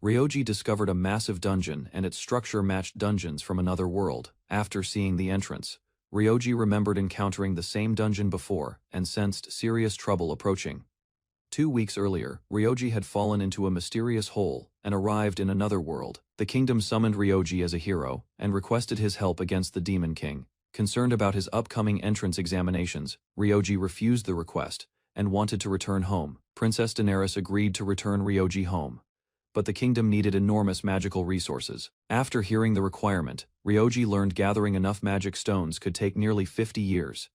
Ryoji discovered a massive dungeon and its structure matched dungeons from another world. After seeing the entrance, Ryoji remembered encountering the same dungeon before and sensed serious trouble approaching. 2 weeks earlier, Ryoji had fallen into a mysterious hole and arrived in another world. The kingdom summoned Ryoji as a hero and requested his help against the Demon King. Concerned about his upcoming entrance examinations, Ryoji refused the request and wanted to return home. Princess Daenerys agreed to return Ryoji home, but the kingdom needed enormous magical resources. After hearing the requirement, Ryoji learned gathering enough magic stones could take nearly 50 years.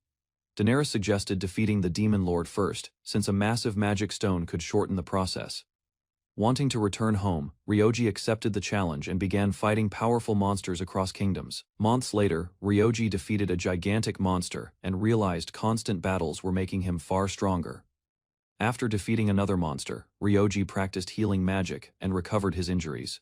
Daenerys suggested defeating the Demon Lord first, since a massive magic stone could shorten the process. Wanting to return home, Ryoji accepted the challenge and began fighting powerful monsters across kingdoms. Months later, Ryoji defeated a gigantic monster and realized constant battles were making him far stronger. After defeating another monster, Ryoji practiced healing magic and recovered his injuries.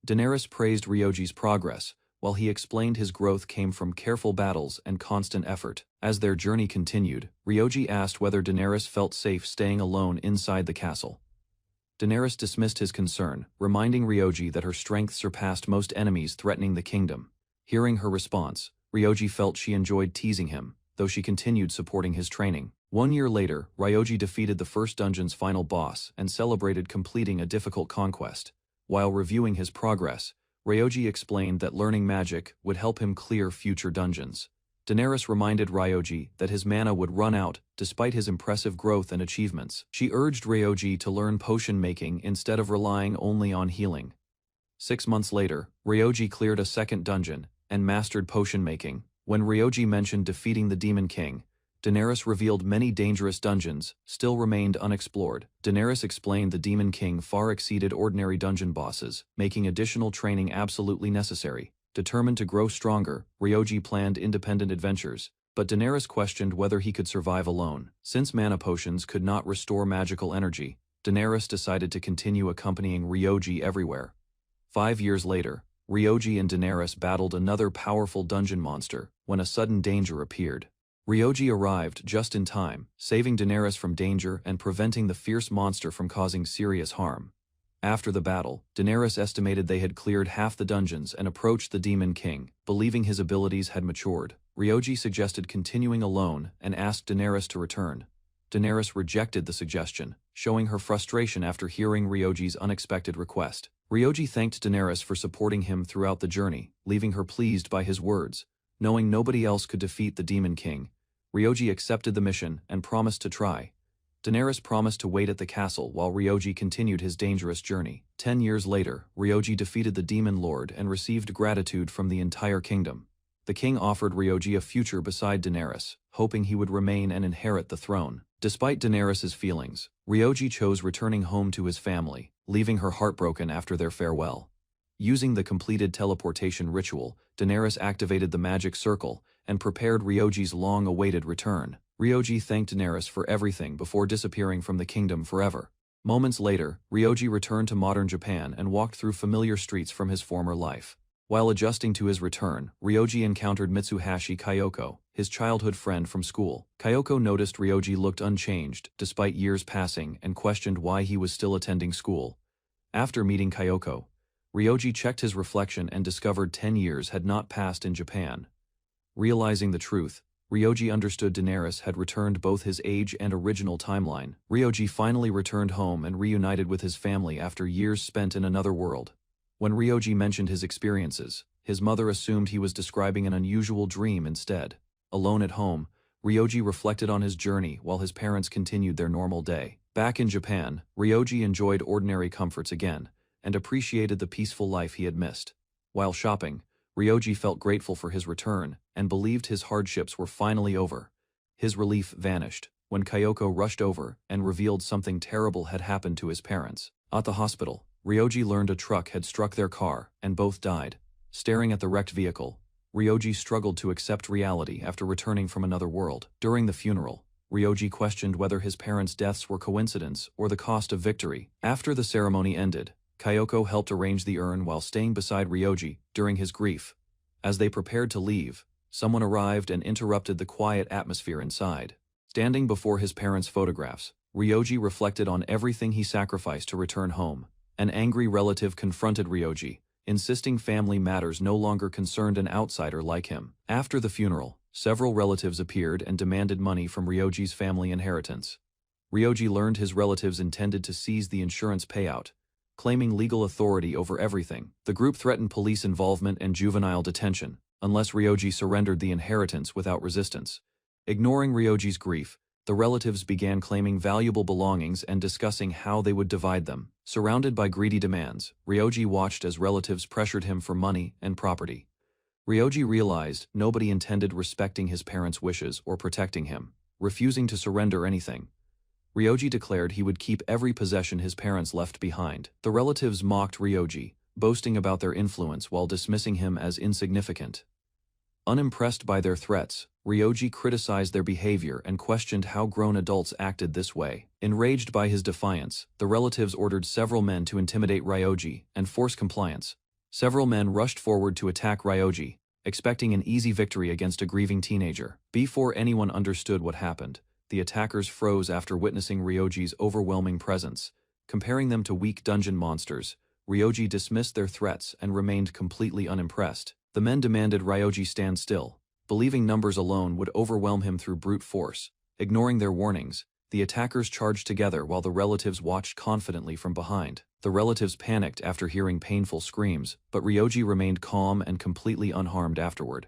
Daenerys praised Ryoji's progress, while he explained his growth came from careful battles and constant effort. As their journey continued, Ryoji asked whether Daenerys felt safe staying alone inside the castle. Daenerys dismissed his concern, reminding Ryoji that her strength surpassed most enemies threatening the kingdom. Hearing her response, Ryoji felt she enjoyed teasing him, though she continued supporting his training. 1 year later, Ryoji defeated the first dungeon's final boss and celebrated completing a difficult conquest. While reviewing his progress, Ryoji explained that learning magic would help him clear future dungeons. Daenerys reminded Ryoji that his mana would run out despite his impressive growth and achievements. She urged Ryoji to learn potion making instead of relying only on healing. 6 months later, Ryoji cleared a second dungeon and mastered potion making. When Ryoji mentioned defeating the Demon King, Daenerys revealed many dangerous dungeons still remained unexplored. Daenerys explained the Demon King far exceeded ordinary dungeon bosses, making additional training absolutely necessary. Determined to grow stronger, Ryoji planned independent adventures, but Daenerys questioned whether he could survive alone. Since mana potions could not restore magical energy, Daenerys decided to continue accompanying Ryoji everywhere. 5 years later, Ryoji and Daenerys battled another powerful dungeon monster when a sudden danger appeared. Ryoji arrived just in time, saving Daenerys from danger and preventing the fierce monster from causing serious harm. After the battle, Daenerys estimated they had cleared half the dungeons and approached the Demon King, believing his abilities had matured. Ryoji suggested continuing alone and asked Daenerys to return. Daenerys rejected the suggestion, showing her frustration after hearing Ryoji's unexpected request. Ryoji thanked Daenerys for supporting him throughout the journey, leaving her pleased by his words. Knowing nobody else could defeat the Demon King, Ryoji accepted the mission and promised to try. Daenerys promised to wait at the castle while Ryoji continued his dangerous journey. 10 years later, Ryoji defeated the Demon Lord and received gratitude from the entire kingdom. The king offered Ryoji a future beside Daenerys, hoping he would remain and inherit the throne. Despite Daenerys' feelings, Ryoji chose returning home to his family, leaving her heartbroken after their farewell. Using the completed teleportation ritual, Daenerys activated the magic circle and prepared Ryoji's long-awaited return. Ryoji thanked Daenerys for everything before disappearing from the kingdom forever. Moments later, Ryoji returned to modern Japan and walked through familiar streets from his former life. While adjusting to his return, Ryoji encountered Mitsuhashi Kyoko, his childhood friend from school. Kyoko noticed Ryoji looked unchanged despite years passing and questioned why he was still attending school. After meeting Kyoko, Ryoji checked his reflection and discovered 10 years had not passed in Japan. Realizing the truth, Ryoji understood Daenerys had returned both his age and original timeline. Ryoji finally returned home and reunited with his family after years spent in another world. When Ryoji mentioned his experiences, his mother assumed he was describing an unusual dream instead. Alone at home, Ryoji reflected on his journey while his parents continued their normal day. Back in Japan, Ryoji enjoyed ordinary comforts again, and appreciated the peaceful life he had missed. While shopping, Ryoji felt grateful for his return and believed his hardships were finally over. His relief vanished when Kyoko rushed over and revealed something terrible had happened to his parents. At the hospital, Ryoji learned a truck had struck their car and both died. Staring at the wrecked vehicle, Ryoji struggled to accept reality after returning from another world. During the funeral, Ryoji questioned whether his parents' deaths were coincidence or the cost of victory. After the ceremony ended, Kyoko helped arrange the urn while staying beside Ryoji during his grief. As they prepared to leave, someone arrived and interrupted the quiet atmosphere inside. Standing before his parents' photographs, Ryoji reflected on everything he sacrificed to return home, An angry relative confronted Ryoji, insisting family matters no longer concerned an outsider like him. After the funeral, several relatives appeared and demanded money from Ryoji's family inheritance. Ryoji learned his relatives intended to seize the insurance payout, claiming legal authority over everything. The group threatened police involvement and juvenile detention, unless Ryoji surrendered the inheritance without resistance. Ignoring Ryoji's grief, the relatives began claiming valuable belongings and discussing how they would divide them. Surrounded by greedy demands, Ryoji watched as relatives pressured him for money and property. Ryoji realized nobody intended respecting his parents' wishes or protecting him. Refusing to surrender anything, Ryoji declared he would keep every possession his parents left behind. The relatives mocked Ryoji, boasting about their influence while dismissing him as insignificant. Unimpressed by their threats, Ryoji criticized their behavior and questioned how grown adults acted this way. Enraged by his defiance, the relatives ordered several men to intimidate Ryoji and force compliance. Several men rushed forward to attack Ryoji, expecting an easy victory against a grieving teenager. Before anyone understood what happened, the attackers froze after witnessing Ryoji's overwhelming presence. Comparing them to weak dungeon monsters, Ryoji dismissed their threats and remained completely unimpressed. The men demanded Ryoji stand still, believing numbers alone would overwhelm him through brute force. Ignoring their warnings, the attackers charged together while the relatives watched confidently from behind. The relatives panicked after hearing painful screams, but Ryoji remained calm and completely unharmed afterward.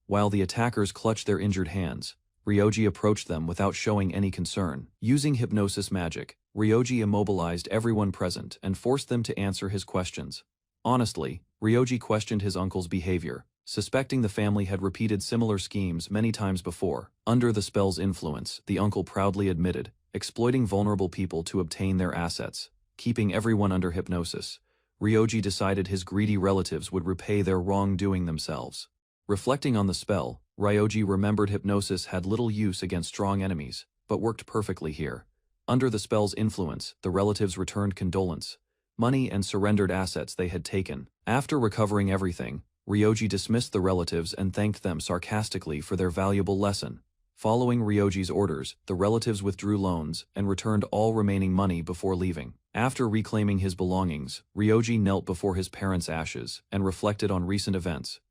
While the attackers clutched their injured hands, Ryoji approached them without showing any concern. Using hypnosis magic, Ryoji immobilized everyone present and forced them to answer his questions. Honestly, Ryoji questioned his uncle's behavior, suspecting the family had repeated similar schemes many times before. Under the spell's influence, the uncle proudly admitted, exploiting vulnerable people to obtain their assets. Keeping everyone under hypnosis, Ryoji decided his greedy relatives would repay their wrongdoing themselves. Reflecting on the spell, Ryoji remembered hypnosis had little use against strong enemies, but worked perfectly here. Under the spell's influence, the relatives returned condolence, money and surrendered assets they had taken. After recovering everything, Ryoji dismissed the relatives and thanked them sarcastically for their valuable lesson. Following Ryoji's orders, the relatives withdrew loans and returned all remaining money before leaving. After reclaiming his belongings, Ryoji knelt before his parents' ashes and reflected on recent events.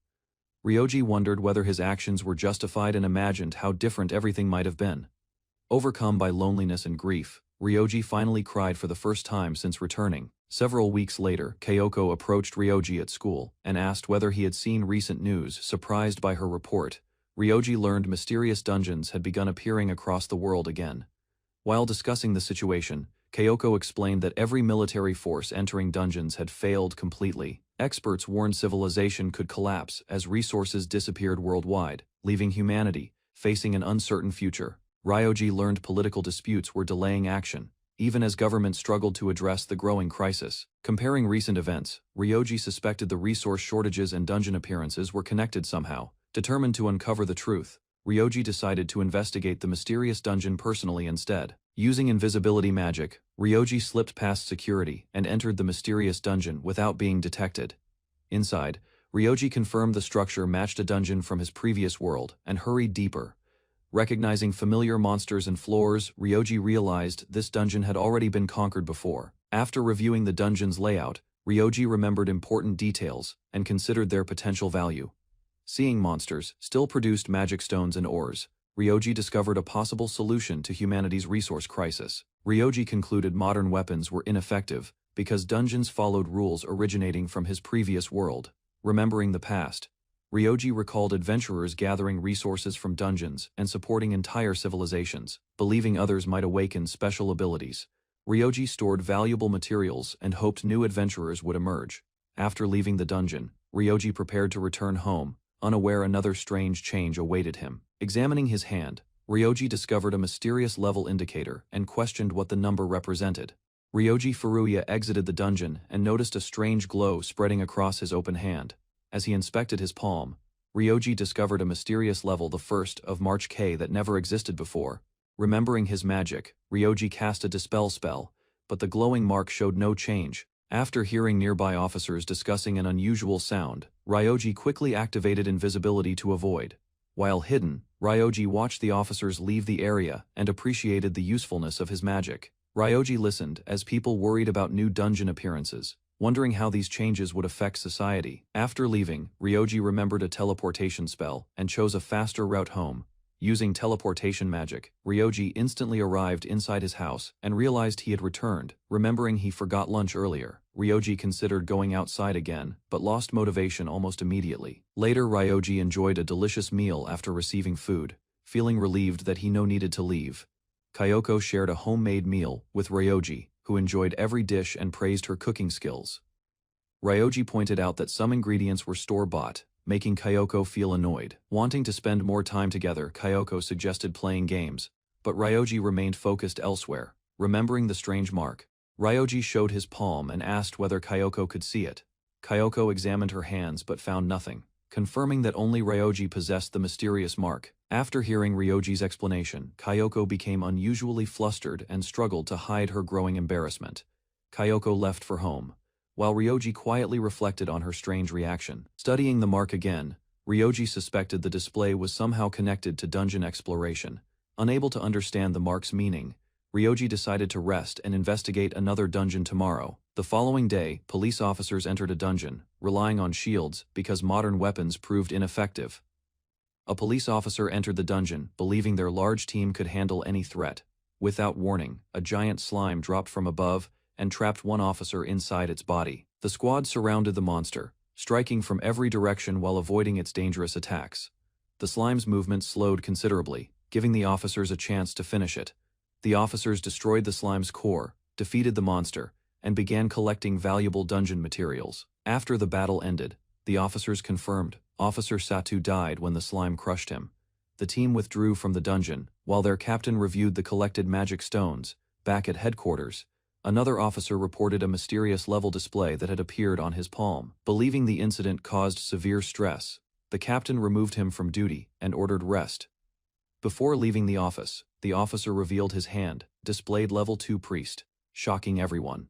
Ryoji wondered whether his actions were justified and imagined how different everything might have been. Overcome by loneliness and grief, Ryoji finally cried for the first time since returning. Several weeks later, Kyoko approached Ryoji at school and asked whether he had seen recent news. Surprised by her report, Ryoji learned mysterious dungeons had begun appearing across the world again. While discussing the situation, Kyoko explained that every military force entering dungeons had failed completely. Experts warned civilization could collapse as resources disappeared worldwide, leaving humanity facing an uncertain future. Ryoji learned political disputes were delaying action, even as governments struggled to address the growing crisis. Comparing recent events, Ryoji suspected the resource shortages and dungeon appearances were connected somehow. Determined to uncover the truth, Ryoji decided to investigate the mysterious dungeon personally instead. Using invisibility magic, Ryoji slipped past security and entered the mysterious dungeon without being detected. Inside, Ryoji confirmed the structure matched a dungeon from his previous world and hurried deeper. Recognizing familiar monsters and floors, Ryoji realized this dungeon had already been conquered before. After reviewing the dungeon's layout, Ryoji remembered important details and considered their potential value. Seeing monsters still produced magic stones and ores, Ryoji discovered a possible solution to humanity's resource crisis. Ryoji concluded modern weapons were ineffective because dungeons followed rules originating from his previous world. Remembering the past, Ryoji recalled adventurers gathering resources from dungeons and supporting entire civilizations. Believing others might awaken special abilities, Ryoji stored valuable materials and hoped new adventurers would emerge. After leaving the dungeon, Ryoji prepared to return home, unaware another strange change awaited him. Examining his hand, Ryoji discovered a mysterious level indicator and questioned what the number represented. Ryoji Furuya exited the dungeon and noticed a strange glow spreading across his open hand. As he inspected his palm, Ryoji discovered a mysterious level, the first of March K that never existed before. Remembering his magic, Ryoji cast a dispel spell, but the glowing mark showed no change. After hearing nearby officers discussing an unusual sound, Ryoji quickly activated invisibility to avoid. While hidden, Ryoji watched the officers leave the area and appreciated the usefulness of his magic. Ryoji listened as people worried about new dungeon appearances, wondering how these changes would affect society. After leaving, Ryoji remembered a teleportation spell and chose a faster route home. Using teleportation magic, Ryoji instantly arrived inside his house and realized he had returned, remembering he forgot lunch earlier. Ryoji considered going outside again, but lost motivation almost immediately. Later, Ryoji enjoyed a delicious meal after receiving food, feeling relieved that he no needed to leave. Kyoko shared a homemade meal with Ryoji, who enjoyed every dish and praised her cooking skills. Ryoji pointed out that some ingredients were store-bought, making Kyoko feel annoyed. Wanting to spend more time together, Kyoko suggested playing games, but Ryoji remained focused elsewhere, remembering the strange mark. Ryoji showed his palm and asked whether Kyoko could see it. Kyoko examined her hands but found nothing, confirming that only Ryoji possessed the mysterious mark. After hearing Ryoji's explanation, Kyoko became unusually flustered and struggled to hide her growing embarrassment. Kyoko left for home, while Ryoji quietly reflected on her strange reaction. Studying the mark again, Ryoji suspected the display was somehow connected to dungeon exploration. Unable to understand the mark's meaning, Ryoji decided to rest and investigate another dungeon tomorrow. The following day, police officers entered a dungeon, relying on shields because modern weapons proved ineffective. A police officer entered the dungeon, believing their large team could handle any threat. Without warning, a giant slime dropped from above and trapped one officer inside its body. The squad surrounded the monster, striking from every direction while avoiding its dangerous attacks. The slime's movement slowed considerably, giving the officers a chance to finish it. The officers destroyed the slime's core, defeated the monster, and began collecting valuable dungeon materials. After the battle ended, the officers confirmed Officer Satu died when the slime crushed him. The team withdrew from the dungeon, while their captain reviewed the collected magic stones. Back at headquarters, another officer reported a mysterious level display that had appeared on his palm. Believing the incident caused severe stress, the captain removed him from duty and ordered rest. Before leaving the office, the officer revealed his hand, displayed level 2 priest, shocking everyone.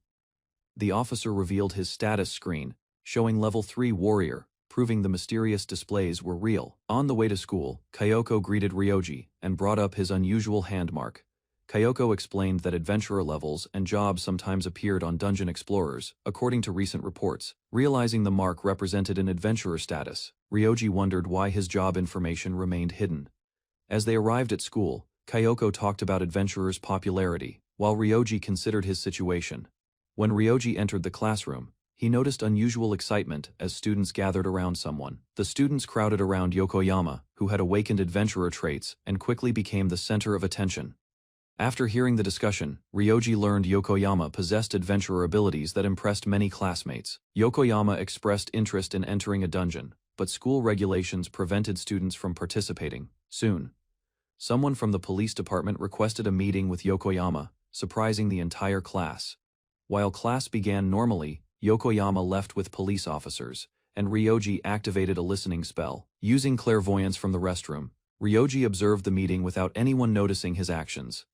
The officer revealed his status screen, showing level 3 warrior, proving the mysterious displays were real. On the way to school, Kyoko greeted Ryoji and brought up his unusual hand mark. Kyoko explained that adventurer levels and jobs sometimes appeared on dungeon explorers, according to recent reports. Realizing the mark represented an adventurer status, Ryoji wondered why his job information remained hidden. As they arrived at school, Kyoko talked about adventurers' popularity, while Ryoji considered his situation. When Ryoji entered the classroom, he noticed unusual excitement as students gathered around someone. The students crowded around Yokoyama, who had awakened adventurer traits and quickly became the center of attention. After hearing the discussion, Ryoji learned Yokoyama possessed adventurer abilities that impressed many classmates. Yokoyama expressed interest in entering a dungeon, but school regulations prevented students from participating. Soon, someone from the police department requested a meeting with Yokoyama, surprising the entire class. While class began normally, Yokoyama left with police officers, and Ryoji activated a listening spell. Using clairvoyance from the restroom, Ryoji observed the meeting without anyone noticing his actions.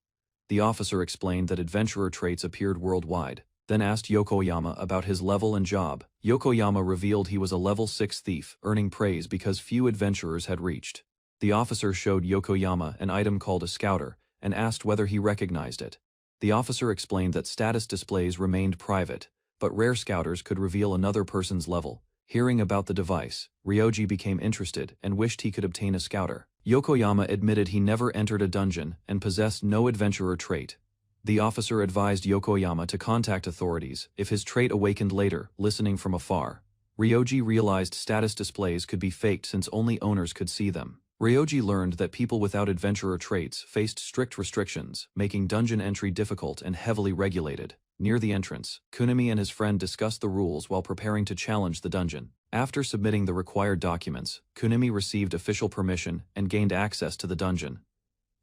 The officer explained that adventurer traits appeared worldwide, then asked Yokoyama about his level and job. Yokoyama revealed he was a level 6 thief, earning praise because few adventurers had reached. The officer showed Yokoyama an item called a scouter and asked whether he recognized it. The officer explained that status displays remained private, but rare scouters could reveal another person's level. Hearing about the device, Ryoji became interested and wished he could obtain a scouter. Yokoyama admitted he never entered a dungeon and possessed no adventurer trait. The officer advised Yokoyama to contact authorities if his trait awakened later, listening from afar. Ryoji realized status displays could be faked since only owners could see them. Ryoji learned that people without adventurer traits faced strict restrictions, making dungeon entry difficult and heavily regulated. Near the entrance, Kunimi and his friend discussed the rules while preparing to challenge the dungeon. After submitting the required documents, Kunimi received official permission and gained access to the dungeon.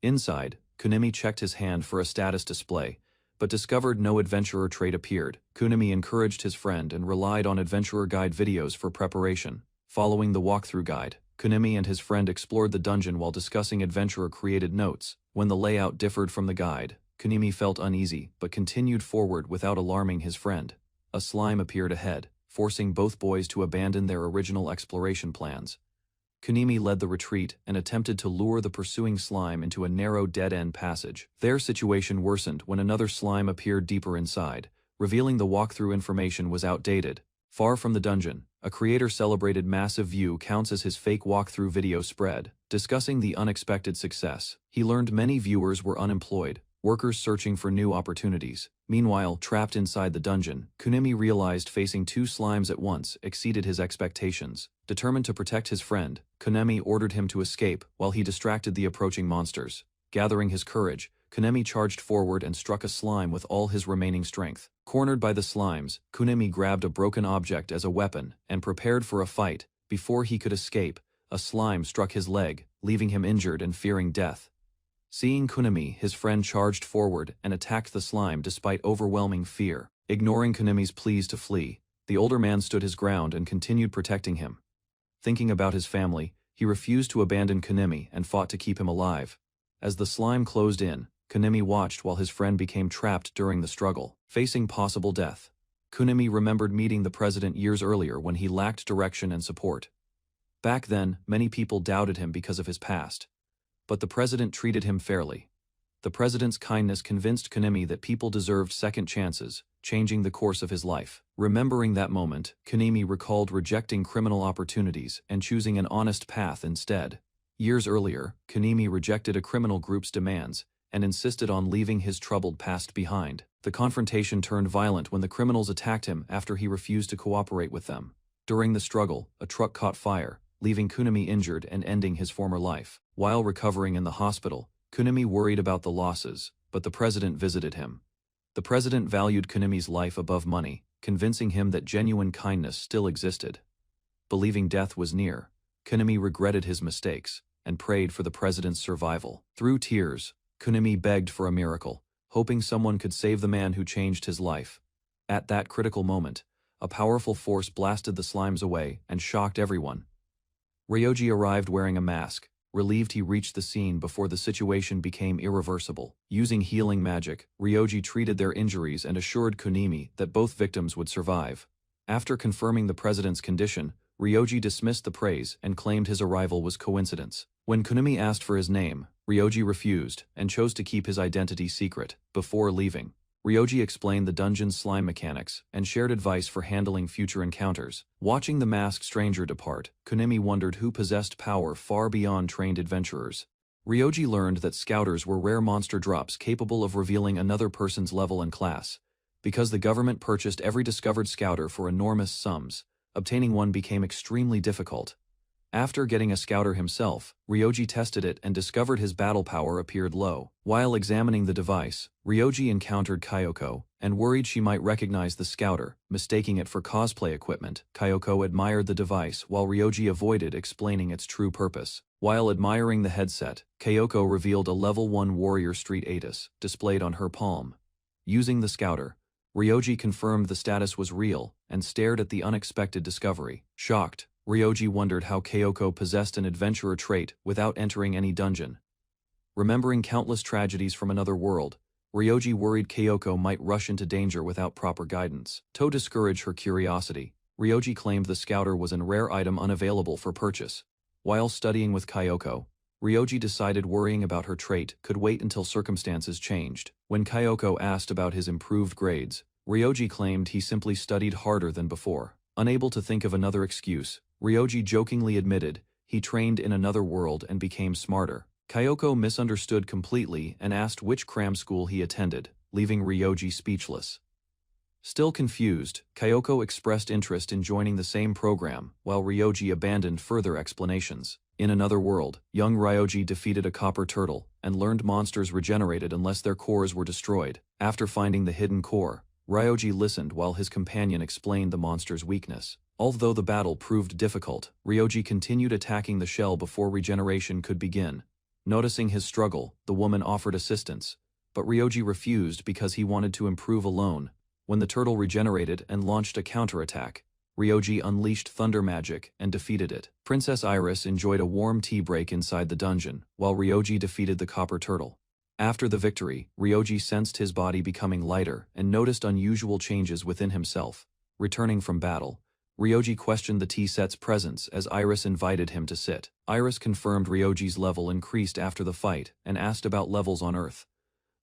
Inside, Kunimi checked his hand for a status display, but discovered no adventurer trait appeared. Kunimi encouraged his friend and relied on adventurer guide videos for preparation. Following the walkthrough guide, Kunimi and his friend explored the dungeon while discussing adventurer-created notes. When the layout differed from the guide, Kunimi felt uneasy but continued forward without alarming his friend. A slime appeared ahead, forcing both boys to abandon their original exploration plans. Kunimi led the retreat and attempted to lure the pursuing slime into a narrow dead-end passage. Their situation worsened when another slime appeared deeper inside, revealing the walkthrough information was outdated. Far from the dungeon, a creator celebrated massive view counts as his fake walkthrough video spread, discussing the unexpected success. He learned many viewers were unemployed, workers searching for new opportunities. Meanwhile, trapped inside the dungeon, Kunimi realized facing two slimes at once exceeded his expectations. Determined to protect his friend, Kunimi ordered him to escape while he distracted the approaching monsters. Gathering his courage, Kunimi charged forward and struck a slime with all his remaining strength. Cornered by the slimes, Kunimi grabbed a broken object as a weapon and prepared for a fight. Before he could escape, a slime struck his leg, leaving him injured and fearing death. Seeing Kunimi, his friend charged forward and attacked the slime despite overwhelming fear. Ignoring Kunimi's pleas to flee, the older man stood his ground and continued protecting him. Thinking about his family, he refused to abandon Kunimi and fought to keep him alive. As the slime closed in, Kunimi watched while his friend became trapped during the struggle. Facing possible death, Kunimi remembered meeting the president years earlier when he lacked direction and support. Back then, many people doubted him because of his past. But the president treated him fairly. The president's kindness convinced Kunimi that people deserved second chances, changing the course of his life. Remembering that moment, Kunimi recalled rejecting criminal opportunities and choosing an honest path instead. Years earlier, Kunimi rejected a criminal group's demands and insisted on leaving his troubled past behind. The confrontation turned violent when the criminals attacked him after he refused to cooperate with them. During the struggle, a truck caught fire, leaving Kunimi injured and ending his former life. While recovering in the hospital, Kunimi worried about the losses, but the president visited him. The president valued Kunimi's life above money, convincing him that genuine kindness still existed. Believing death was near, Kunimi regretted his mistakes and prayed for the president's survival. Through tears, Kunimi begged for a miracle, hoping someone could save the man who changed his life. At that critical moment, a powerful force blasted the slimes away and shocked everyone. Ryoji arrived wearing a mask, relieved he reached the scene before the situation became irreversible. Using healing magic, Ryoji treated their injuries and assured Kunimi that both victims would survive. After confirming the president's condition, Ryoji dismissed the praise and claimed his arrival was coincidence. When Kunimi asked for his name, Ryoji refused and chose to keep his identity secret. Before leaving, Ryoji explained the dungeon's slime mechanics and shared advice for handling future encounters. Watching the masked stranger depart, Kunimi wondered who possessed power far beyond trained adventurers. Ryoji learned that scouters were rare monster drops capable of revealing another person's level and class. Because the government purchased every discovered scouter for enormous sums, obtaining one became extremely difficult. After getting a scouter himself, Ryoji tested it and discovered his battle power appeared low. While examining the device, Ryoji encountered Kyoko and worried she might recognize the scouter, mistaking it for cosplay equipment. Kyoko admired the device while Ryoji avoided explaining its true purpose. While admiring the headset, Kyoko revealed a level 1 warrior street Atis, displayed on her palm. Using the scouter, Ryoji confirmed the status was real and stared at the unexpected discovery. Shocked, Ryoji wondered how Kyoko possessed an adventurer trait without entering any dungeon. Remembering countless tragedies from another world, Ryoji worried Kyoko might rush into danger without proper guidance. To discourage her curiosity, Ryoji claimed the scouter was a rare item unavailable for purchase. While studying with Kyoko, Ryoji decided worrying about her trait could wait until circumstances changed. When Kyoko asked about his improved grades, Ryoji claimed he simply studied harder than before. Unable to think of another excuse, Ryoji jokingly admitted he trained in another world and became smarter. Kyoko misunderstood completely and asked which cram school he attended, leaving Ryoji speechless. Still confused, Kyoko expressed interest in joining the same program, while Ryoji abandoned further explanations. In another world, young Ryoji defeated a copper turtle and learned monsters regenerated unless their cores were destroyed. After finding the hidden core, Ryoji listened while his companion explained the monster's weakness. Although the battle proved difficult, Ryoji continued attacking the shell before regeneration could begin. Noticing his struggle, the woman offered assistance, but Ryoji refused because he wanted to improve alone. When the turtle regenerated and launched a counterattack, Ryoji unleashed thunder magic and defeated it. Princess Iris enjoyed a warm tea break inside the dungeon, while Ryoji defeated the copper turtle. After the victory, Ryoji sensed his body becoming lighter and noticed unusual changes within himself. Returning from battle, Ryoji questioned the tea set's presence as Iris invited him to sit. Iris confirmed Ryoji's level increased after the fight and asked about levels on Earth.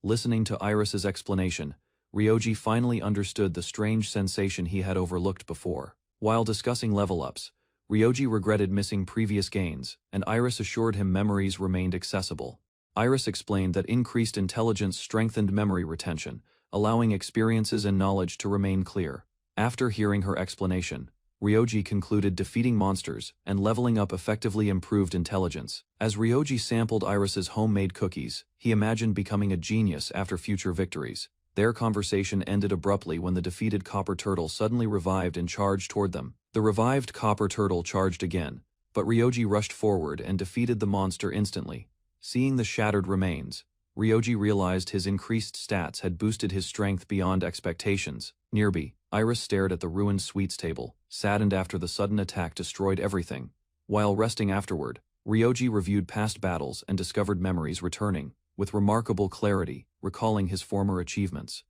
Listening to Iris's explanation, Ryoji finally understood the strange sensation he had overlooked before. While discussing level-ups, Ryoji regretted missing previous gains, and Iris assured him memories remained accessible. Iris explained that increased intelligence strengthened memory retention, allowing experiences and knowledge to remain clear. After hearing her explanation, Ryoji concluded defeating monsters and leveling up effectively improved intelligence. As Ryoji sampled Iris's homemade cookies, he imagined becoming a genius after future victories. Their conversation ended abruptly when the defeated copper turtle suddenly revived and charged toward them. The revived copper turtle charged again, but Ryoji rushed forward and defeated the monster instantly. Seeing the shattered remains, Ryoji realized his increased stats had boosted his strength beyond expectations. Nearby, Iris stared at the ruined sweets table, saddened after the sudden attack destroyed everything. While resting afterward, Ryoji reviewed past battles and discovered memories returning, with remarkable clarity, recalling his former achievements.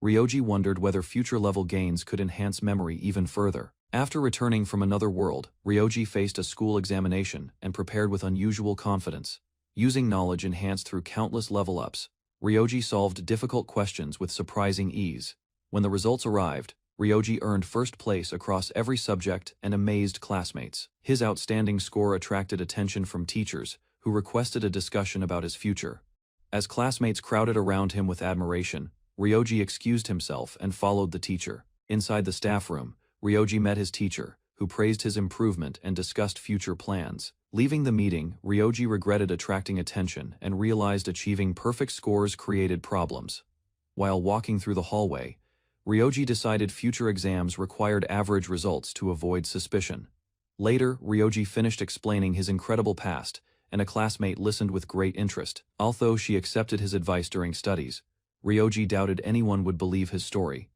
Ryoji wondered whether future level gains could enhance memory even further. After returning from another world, Ryoji faced a school examination and prepared with unusual confidence. Using knowledge enhanced through countless level-ups, Ryoji solved difficult questions with surprising ease. When the results arrived, Ryoji earned first place across every subject and amazed classmates. His outstanding score attracted attention from teachers, who requested a discussion about his future. As classmates crowded around him with admiration, Ryoji excused himself and followed the teacher. Inside the staff room, Ryoji met his teacher, who praised his improvement and discussed future plans. Leaving the meeting, Ryoji regretted attracting attention and realized achieving perfect scores created problems. While walking through the hallway, Ryoji decided future exams required average results to avoid suspicion. Later, Ryoji finished explaining his incredible past, and a classmate listened with great interest. Although she accepted his advice during studies, Ryoji doubted anyone would believe his story.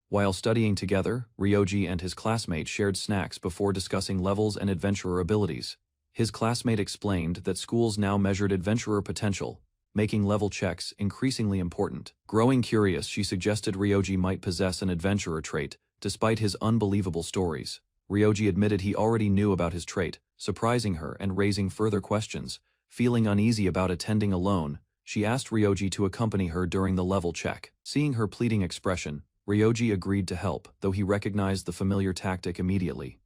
While studying together, Ryoji and his classmate shared snacks before discussing levels and adventurer abilities. His classmate explained that schools now measured adventurer potential, making level checks increasingly important. Growing curious, she suggested Ryoji might possess an adventurer trait, despite his unbelievable stories. Ryoji admitted he already knew about his trait, surprising her and raising further questions. Feeling uneasy about attending alone, she asked Ryoji to accompany her during the level check. Seeing her pleading expression, Ryoji agreed to help, though he recognized the familiar tactic immediately.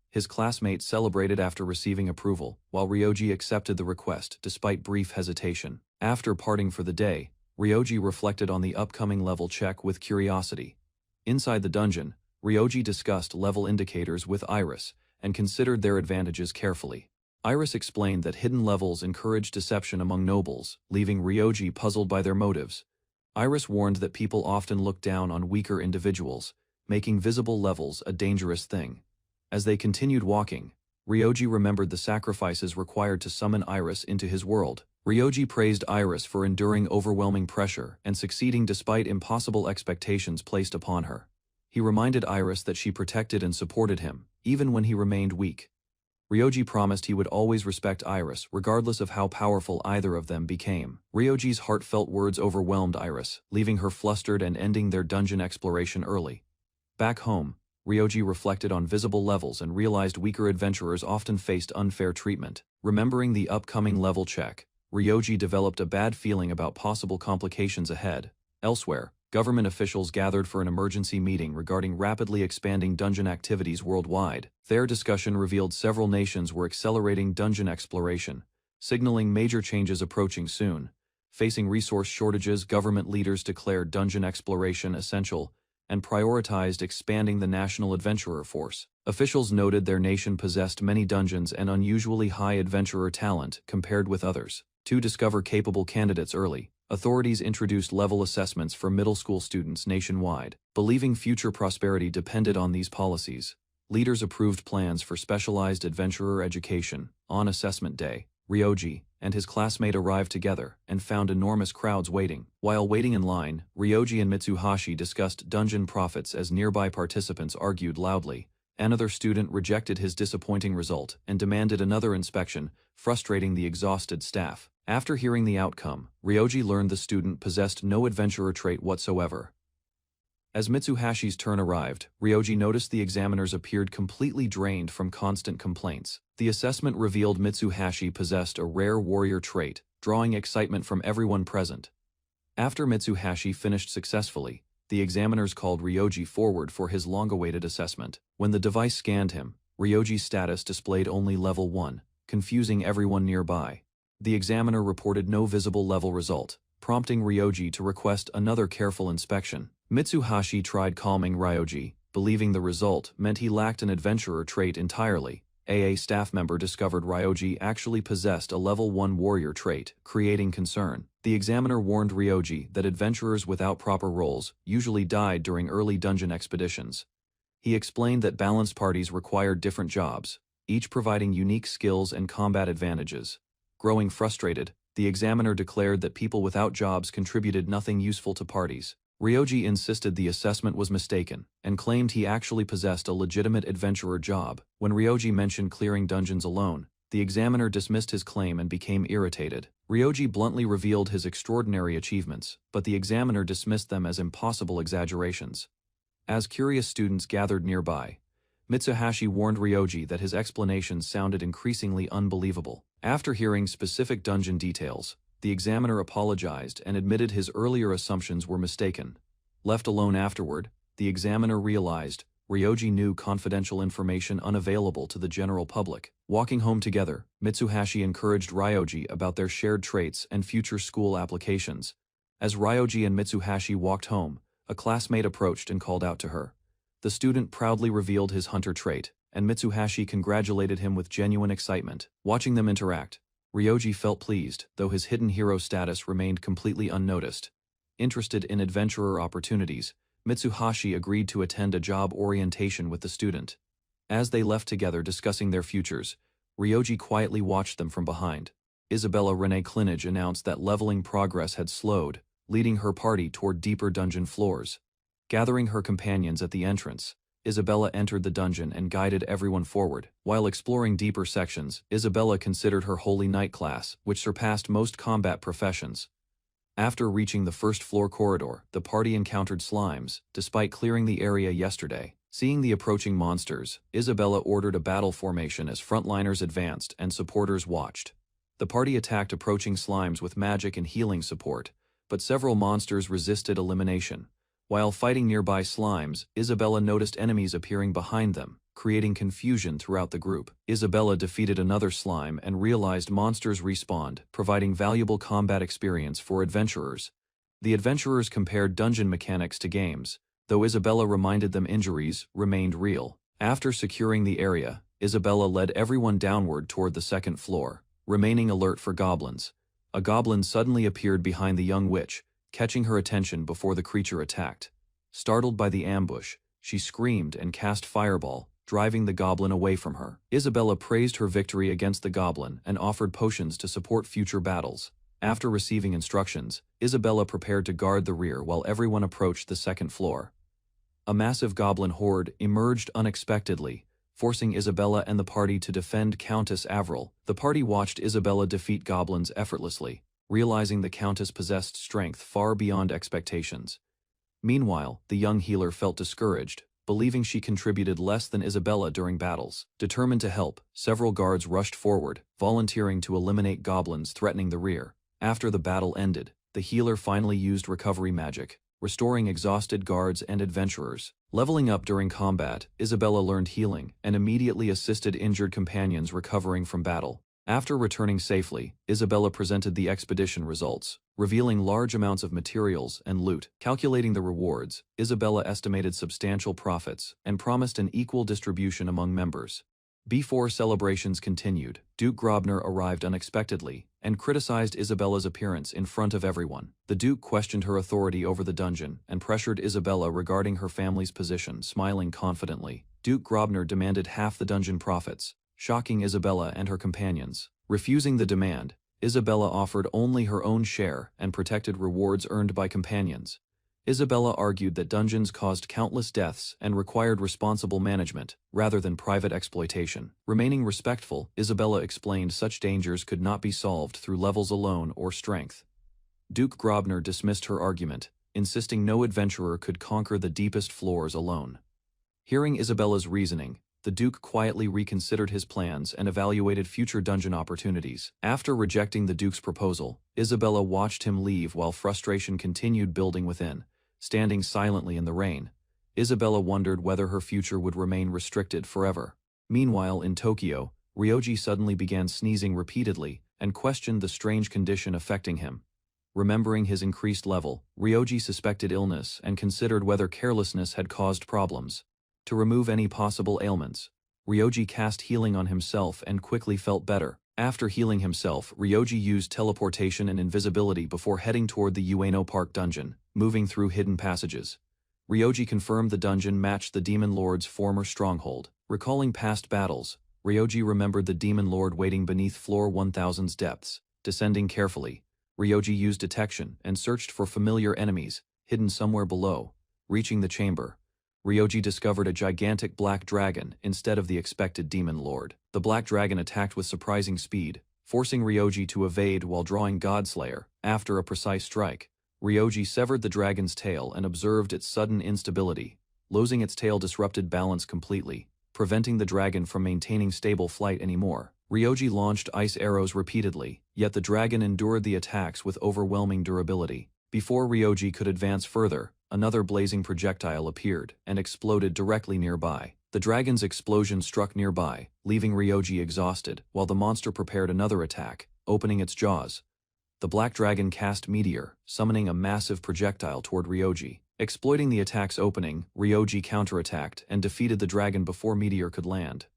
His classmate celebrated after receiving approval, while Ryoji accepted the request despite brief hesitation. After parting for the day, Ryoji reflected on the upcoming level check with curiosity. Inside the dungeon, Ryoji discussed level indicators with Iris and considered their advantages carefully. Iris explained that hidden levels encourage deception among nobles, leaving Ryoji puzzled by their motives. Iris warned that people often look down on weaker individuals, making visible levels a dangerous thing. As they continued walking, Ryoji remembered the sacrifices required to summon Iris into his world. Ryoji praised Iris for enduring overwhelming pressure and succeeding despite impossible expectations placed upon her. He reminded Iris that she protected and supported him, even when he remained weak. Ryoji promised he would always respect Iris, regardless of how powerful either of them became. Ryoji's heartfelt words overwhelmed Iris, leaving her flustered and ending their dungeon exploration early. Back home, Ryoji reflected on visible levels and realized weaker adventurers often faced unfair treatment. Remembering the upcoming level check, Ryoji developed a bad feeling about possible complications ahead. Elsewhere, government officials gathered for an emergency meeting regarding rapidly expanding dungeon activities worldwide. Their discussion revealed several nations were accelerating dungeon exploration, signaling major changes approaching soon. Facing resource shortages, government leaders declared dungeon exploration essential and prioritized expanding the national adventurer force. Officials noted their nation possessed many dungeons and unusually high adventurer talent compared with others. To discover capable candidates early, authorities introduced level assessments for middle school students nationwide. Believing future prosperity depended on these policies, leaders approved plans for specialized adventurer education. On assessment day, Ryoji and his classmate arrived together and found enormous crowds waiting. While waiting in line, Ryoji and Mitsuhashi discussed dungeon profits as nearby participants argued loudly. Another student rejected his disappointing result and demanded another inspection, frustrating the exhausted staff. After hearing the outcome, Ryoji learned the student possessed no adventurer trait whatsoever. As Mitsuhashi's turn arrived, Ryoji noticed the examiners appeared completely drained from constant complaints. The assessment revealed Mitsuhashi possessed a rare warrior trait, drawing excitement from everyone present. After Mitsuhashi finished successfully, the examiners called Ryoji forward for his long-awaited assessment. When the device scanned him, Ryoji's status displayed only level 1, confusing everyone nearby. The examiner reported no visible level result, prompting Ryoji to request another careful inspection. Mitsuhashi tried calming Ryoji, believing the result meant he lacked an adventurer trait entirely. A staff member discovered Ryoji actually possessed a level 1 warrior trait, creating concern. The examiner warned Ryoji that adventurers without proper roles usually died during early dungeon expeditions. He explained that balanced parties required different jobs, each providing unique skills and combat advantages. Growing frustrated, the examiner declared that people without jobs contributed nothing useful to parties. Ryoji insisted the assessment was mistaken, and claimed he actually possessed a legitimate adventurer job. When Ryoji mentioned clearing dungeons alone, the examiner dismissed his claim and became irritated. Ryoji bluntly revealed his extraordinary achievements, but the examiner dismissed them as impossible exaggerations. As curious students gathered nearby, Mitsuhashi warned Ryoji that his explanations sounded increasingly unbelievable. After hearing specific dungeon details, the examiner apologized and admitted his earlier assumptions were mistaken. Left alone afterward, the examiner realized Ryoji knew confidential information unavailable to the general public. Walking home together, Mitsuhashi encouraged Ryoji about their shared traits and future school applications. As Ryoji and Mitsuhashi walked home, a classmate approached and called out to her. The student proudly revealed his hunter trait, and Mitsuhashi congratulated him with genuine excitement. Watching them interact, Ryoji felt pleased, though his hidden hero status remained completely unnoticed. Interested in adventurer opportunities, Mitsuhashi agreed to attend a job orientation with the student. As they left together discussing their futures, Ryoji quietly watched them from behind. Isabella Renee Clinage announced that leveling progress had slowed, leading her party toward deeper dungeon floors. Gathering her companions at the entrance, Isabella entered the dungeon and guided everyone forward. While exploring deeper sections, Isabella considered her Holy Knight class, which surpassed most combat professions. After reaching the first floor corridor, the party encountered slimes, despite clearing the area yesterday. Seeing the approaching monsters, Isabella ordered a battle formation as frontliners advanced and supporters watched. The party attacked approaching slimes with magic and healing support, but several monsters resisted elimination. While fighting nearby slimes, Isabella noticed enemies appearing behind them, creating confusion throughout the group. Isabella defeated another slime and realized monsters respawned, providing valuable combat experience for adventurers. The adventurers compared dungeon mechanics to games, though Isabella reminded them injuries remained real. After securing the area, Isabella led everyone downward toward the second floor, remaining alert for goblins. A goblin suddenly appeared behind the young witch, catching her attention before the creature attacked. Startled by the ambush, she screamed and cast Fireball, driving the goblin away from her. Isabella praised her victory against the goblin and offered potions to support future battles. After receiving instructions, Isabella prepared to guard the rear while everyone approached the second floor. A massive goblin horde emerged unexpectedly, forcing Isabella and the party to defend Countess Avril. The party watched Isabella defeat goblins effortlessly, realizing the Countess possessed strength far beyond expectations. Meanwhile, the young healer felt discouraged, believing she contributed less than Isabella during battles. Determined to help, several guards rushed forward, volunteering to eliminate goblins threatening the rear. After the battle ended, the healer finally used recovery magic, restoring exhausted guards and adventurers. Leveling up during combat, Isabella learned healing and immediately assisted injured companions recovering from battle. After returning safely, Isabella presented the expedition results, revealing large amounts of materials and loot. Calculating the rewards, Isabella estimated substantial profits and promised an equal distribution among members. Before celebrations continued, Duke Grobner arrived unexpectedly and criticized Isabella's appearance in front of everyone. The Duke questioned her authority over the dungeon and pressured Isabella regarding her family's position, smiling confidently. Duke Grobner demanded half the dungeon profits, shocking Isabella and her companions. Refusing the demand, Isabella offered only her own share and protected rewards earned by companions. Isabella argued that dungeons caused countless deaths and required responsible management, rather than private exploitation. Remaining respectful, Isabella explained such dangers could not be solved through levels alone or strength. Duke Grobner dismissed her argument, insisting no adventurer could conquer the deepest floors alone. Hearing Isabella's reasoning, the Duke quietly reconsidered his plans and evaluated future dungeon opportunities. After rejecting the Duke's proposal, Isabella watched him leave while frustration continued building within. Standing silently in the rain, Isabella wondered whether her future would remain restricted forever. Meanwhile, in Tokyo, Ryoji suddenly began sneezing repeatedly and questioned the strange condition affecting him. Remembering his increased level, Ryoji suspected illness and considered whether carelessness had caused problems. To remove any possible ailments, Ryoji cast healing on himself and quickly felt better. After healing himself, Ryoji used teleportation and invisibility before heading toward the Ueno Park dungeon, moving through hidden passages. Ryoji confirmed the dungeon matched the Demon Lord's former stronghold. Recalling past battles, Ryoji remembered the Demon Lord waiting beneath floor 1000's depths. Descending carefully, Ryoji used detection and searched for familiar enemies, hidden somewhere below. Reaching the chamber, Ryoji discovered a gigantic black dragon instead of the expected Demon Lord. The black dragon attacked with surprising speed, forcing Ryoji to evade while drawing Godslayer. After a precise strike, Ryoji severed the dragon's tail and observed its sudden instability. Losing its tail disrupted balance completely, preventing the dragon from maintaining stable flight anymore. Ryoji launched ice arrows repeatedly, yet the dragon endured the attacks with overwhelming durability. Before Ryoji could advance further, another blazing projectile appeared and exploded directly nearby. The dragon's explosion struck nearby, leaving Ryoji exhausted, while the monster prepared another attack, opening its jaws. The black dragon cast Meteor, summoning a massive projectile toward Ryoji. Exploiting the attack's opening, Ryoji counterattacked and defeated the dragon before Meteor could land.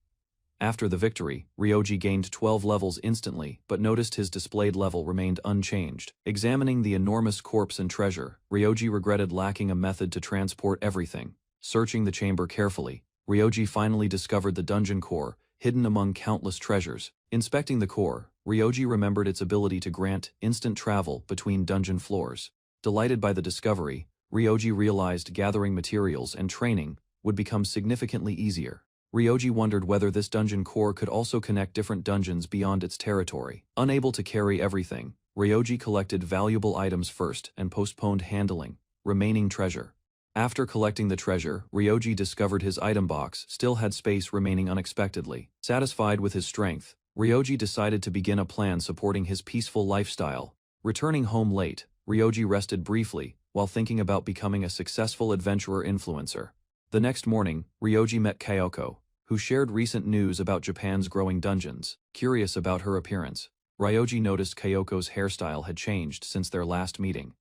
After the victory, Ryoji gained 12 levels instantly, but noticed his displayed level remained unchanged. Examining the enormous corpse and treasure, Ryoji regretted lacking a method to transport everything. Searching the chamber carefully, Ryoji finally discovered the dungeon core, hidden among countless treasures. Inspecting the core, Ryoji remembered its ability to grant instant travel between dungeon floors. Delighted by the discovery, Ryoji realized gathering materials and training would become significantly easier. Ryoji wondered whether this dungeon core could also connect different dungeons beyond its territory. Unable to carry everything, Ryoji collected valuable items first and postponed handling remaining treasure. After collecting the treasure, Ryoji discovered his item box still had space remaining unexpectedly. Satisfied with his strength, Ryoji decided to begin a plan supporting his peaceful lifestyle. Returning home late, Ryoji rested briefly while thinking about becoming a successful adventurer influencer. The next morning, Ryoji met Kyoko, who shared recent news about Japan's growing dungeons. Curious about her appearance, Ryoji noticed Kyoko's hairstyle had changed since their last meeting.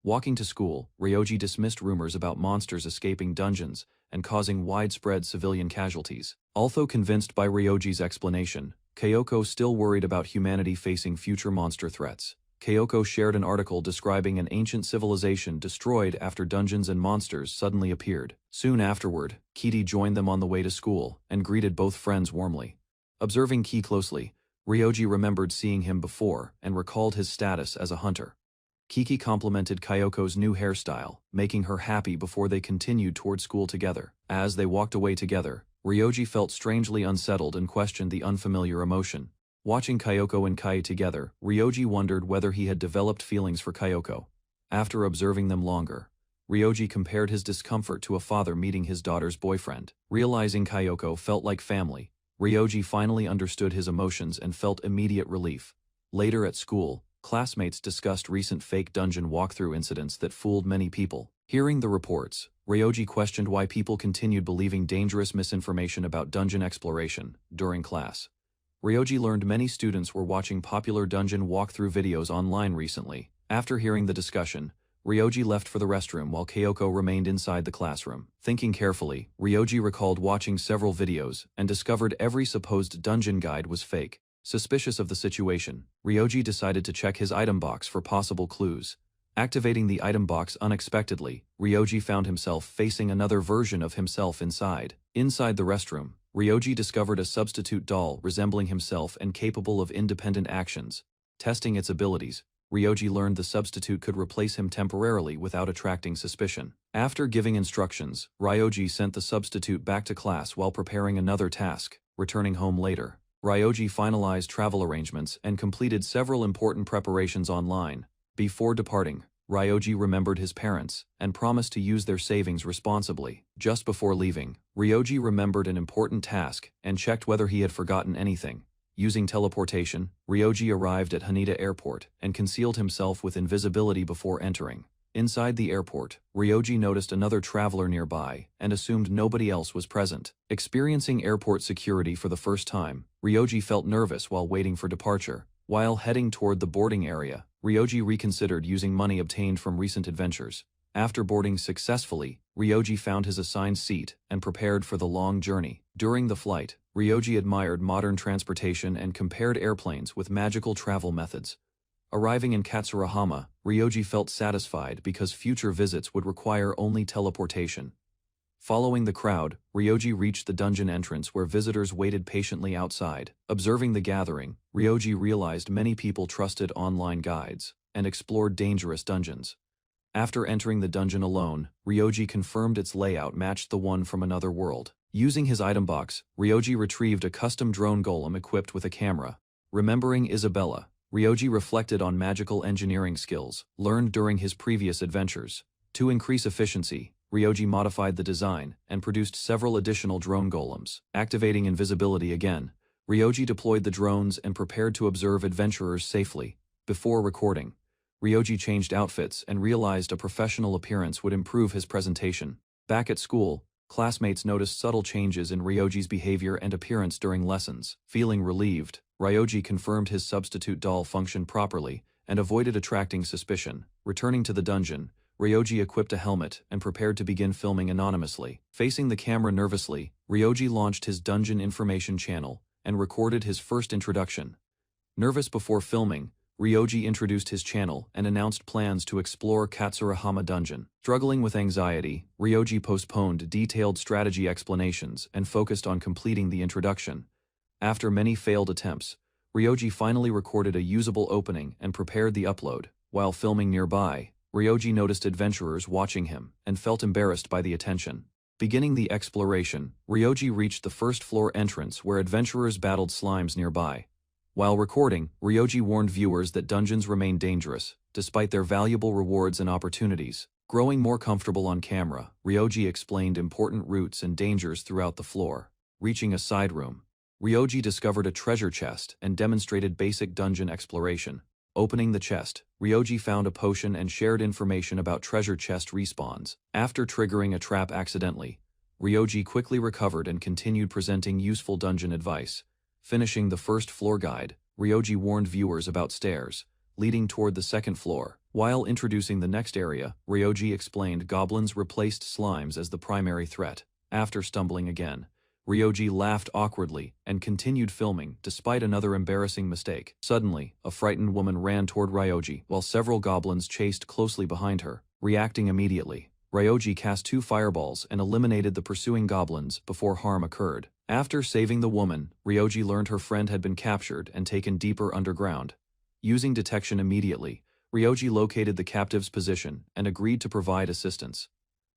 Walking to school, Ryoji dismissed rumors about monsters escaping dungeons and causing widespread civilian casualties. Although convinced by Ryoji's explanation, Kyoko still worried about humanity facing future monster threats. Kyoko shared an article describing an ancient civilization destroyed after dungeons and monsters suddenly appeared. Soon afterward, Kiki joined them on the way to school and greeted both friends warmly. Observing Kiki closely, Ryoji remembered seeing him before and recalled his status as a hunter. Kiki complimented Kyoko's new hairstyle, making her happy before they continued toward school together. As they walked away together, Ryoji felt strangely unsettled and questioned the unfamiliar emotion. Watching Kyoko and Kai together, Ryoji wondered whether he had developed feelings for Kyoko. After observing them longer, Ryoji compared his discomfort to a father meeting his daughter's boyfriend. Realizing Kyoko felt like family, Ryoji finally understood his emotions and felt immediate relief. Later at school, classmates discussed recent fake dungeon walkthrough incidents that fooled many people. Hearing the reports, Ryoji questioned why people continued believing dangerous misinformation about dungeon exploration during class. Ryoji learned many students were watching popular dungeon walkthrough videos online recently. After hearing the discussion, Ryoji left for the restroom while Kyoko remained inside the classroom. Thinking carefully, Ryoji recalled watching several videos and discovered every supposed dungeon guide was fake. Suspicious of the situation, Ryoji decided to check his item box for possible clues. Activating the item box unexpectedly, Ryoji found himself facing another version of himself inside. Inside the restroom, Ryoji discovered a substitute doll resembling himself and capable of independent actions. Testing its abilities, Ryoji learned the substitute could replace him temporarily without attracting suspicion. After giving instructions, Ryoji sent the substitute back to class while preparing another task. Returning home later, Ryoji finalized travel arrangements and completed several important preparations online. Before departing, Ryoji remembered his parents and promised to use their savings responsibly. Just before leaving, Ryoji remembered an important task and checked whether he had forgotten anything. Using teleportation, Ryoji arrived at Haneda Airport and concealed himself with invisibility before entering. Inside the airport, Ryoji noticed another traveler nearby and assumed nobody else was present. Experiencing airport security for the first time, Ryoji felt nervous while waiting for departure. While heading toward the boarding area, Ryoji reconsidered using money obtained from recent adventures. After boarding successfully, Ryoji found his assigned seat and prepared for the long journey. During the flight, Ryoji admired modern transportation and compared airplanes with magical travel methods. Arriving in Katsurahama, Ryoji felt satisfied because future visits would require only teleportation. Following the crowd, Ryoji reached the dungeon entrance where visitors waited patiently outside. Observing the gathering, Ryoji realized many people trusted online guides and explored dangerous dungeons. After entering the dungeon alone, Ryoji confirmed its layout matched the one from another world. Using his item box, Ryoji retrieved a custom drone golem equipped with a camera. Remembering Isabella, Ryoji reflected on magical engineering skills learned during his previous adventures. To increase efficiency, Ryoji modified the design and produced several additional drone golems. Activating invisibility again, Ryoji deployed the drones and prepared to observe adventurers safely. Before recording, Ryoji changed outfits and realized a professional appearance would improve his presentation. Back at school, classmates noticed subtle changes in Ryoji's behavior and appearance during lessons. Feeling relieved, Ryoji confirmed his substitute doll functioned properly and avoided attracting suspicion. Returning to the dungeon, Ryoji equipped a helmet and prepared to begin filming anonymously. Facing the camera nervously, Ryoji launched his dungeon information channel and recorded his first introduction. Nervous before filming, Ryoji introduced his channel and announced plans to explore Katsurahama Dungeon. Struggling with anxiety, Ryoji postponed detailed strategy explanations and focused on completing the introduction. After many failed attempts, Ryoji finally recorded a usable opening and prepared the upload. While filming nearby, Ryoji noticed adventurers watching him and felt embarrassed by the attention. Beginning the exploration, Ryoji reached the first floor entrance where adventurers battled slimes nearby. While recording, Ryoji warned viewers that dungeons remain dangerous, despite their valuable rewards and opportunities. Growing more comfortable on camera, Ryoji explained important routes and dangers throughout the floor. Reaching a side room, Ryoji discovered a treasure chest and demonstrated basic dungeon exploration. Opening the chest, Ryoji found a potion and shared information about treasure chest respawns. After triggering a trap accidentally, Ryoji quickly recovered and continued presenting useful dungeon advice. Finishing the first floor guide, Ryoji warned viewers about stairs leading toward the second floor. While introducing the next area, Ryoji explained goblins replaced slimes as the primary threat. After stumbling again, Ryoji laughed awkwardly and continued filming despite another embarrassing mistake. Suddenly, a frightened woman ran toward Ryoji while several goblins chased closely behind her. Reacting immediately, Ryoji cast 2 fireballs and eliminated the pursuing goblins before harm occurred. After saving the woman, Ryoji learned her friend had been captured and taken deeper underground. Using detection immediately, Ryoji located the captive's position and agreed to provide assistance.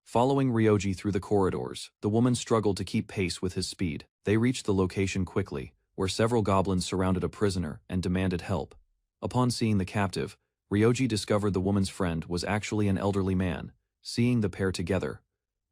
Following Ryoji through the corridors, the woman struggled to keep pace with his speed. They reached the location quickly, where several goblins surrounded a prisoner and demanded help. Upon seeing the captive, Ryoji discovered the woman's friend was actually an elderly man. Seeing the pair together,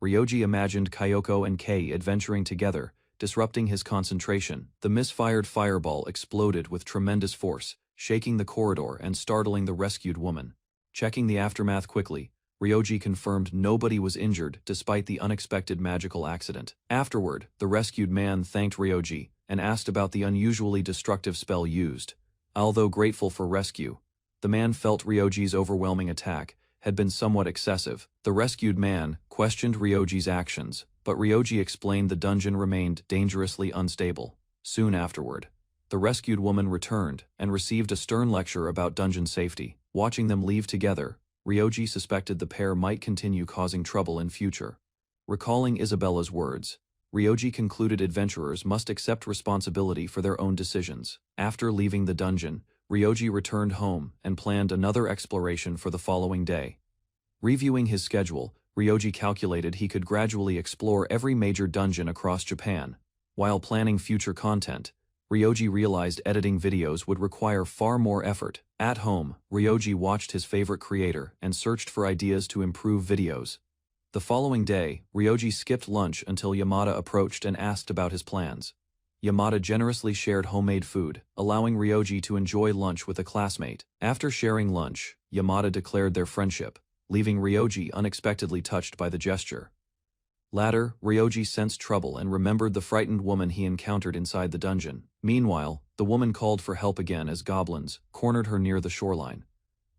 Ryoji imagined Kyoko and Kei adventuring together, disrupting his concentration. The misfired fireball exploded with tremendous force, shaking the corridor and startling the rescued woman. Checking the aftermath quickly, Ryoji confirmed nobody was injured despite the unexpected magical accident. Afterward, the rescued man thanked Ryoji and asked about the unusually destructive spell used. Although grateful for rescue, the man felt Ryoji's overwhelming attack had been somewhat excessive. The rescued man questioned Ryoji's actions, but Ryoji explained the dungeon remained dangerously unstable. Soon afterward, the rescued woman returned and received a stern lecture about dungeon safety. Watching them leave together, Ryoji suspected the pair might continue causing trouble in future. Recalling Isabella's words, Ryoji concluded adventurers must accept responsibility for their own decisions. After leaving the dungeon, Ryoji returned home and planned another exploration for the following day. Reviewing his schedule, Ryoji calculated he could gradually explore every major dungeon across Japan. While planning future content, Ryoji realized editing videos would require far more effort. At home, Ryoji watched his favorite creator and searched for ideas to improve videos. The following day, Ryoji skipped lunch until Yamada approached and asked about his plans. Yamada generously shared homemade food, allowing Ryoji to enjoy lunch with a classmate. After sharing lunch, Yamada declared their friendship, leaving Ryoji unexpectedly touched by the gesture. Later, Ryoji sensed trouble and remembered the frightened woman he encountered inside the dungeon. Meanwhile, the woman called for help again as goblins cornered her near the shoreline.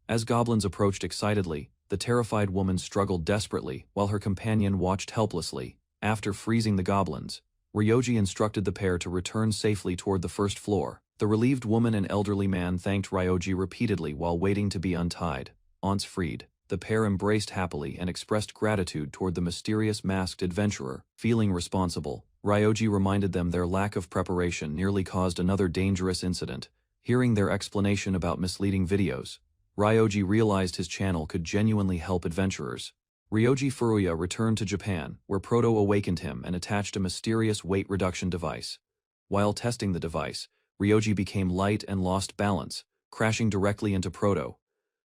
As goblins approached excitedly, the terrified woman struggled desperately while her companion watched helplessly. After freezing the goblins, Ryoji instructed the pair to return safely toward the first floor. The relieved woman and elderly man thanked Ryoji repeatedly while waiting to be untied. Once freed, the pair embraced happily and expressed gratitude toward the mysterious masked adventurer. Feeling responsible, Ryoji reminded them their lack of preparation nearly caused another dangerous incident. Hearing their explanation about misleading videos, Ryoji realized his channel could genuinely help adventurers. Ryoji Furuya returned to Japan, where Proto awakened him and attached a mysterious weight reduction device. While testing the device, Ryoji became light and lost balance, crashing directly into Proto.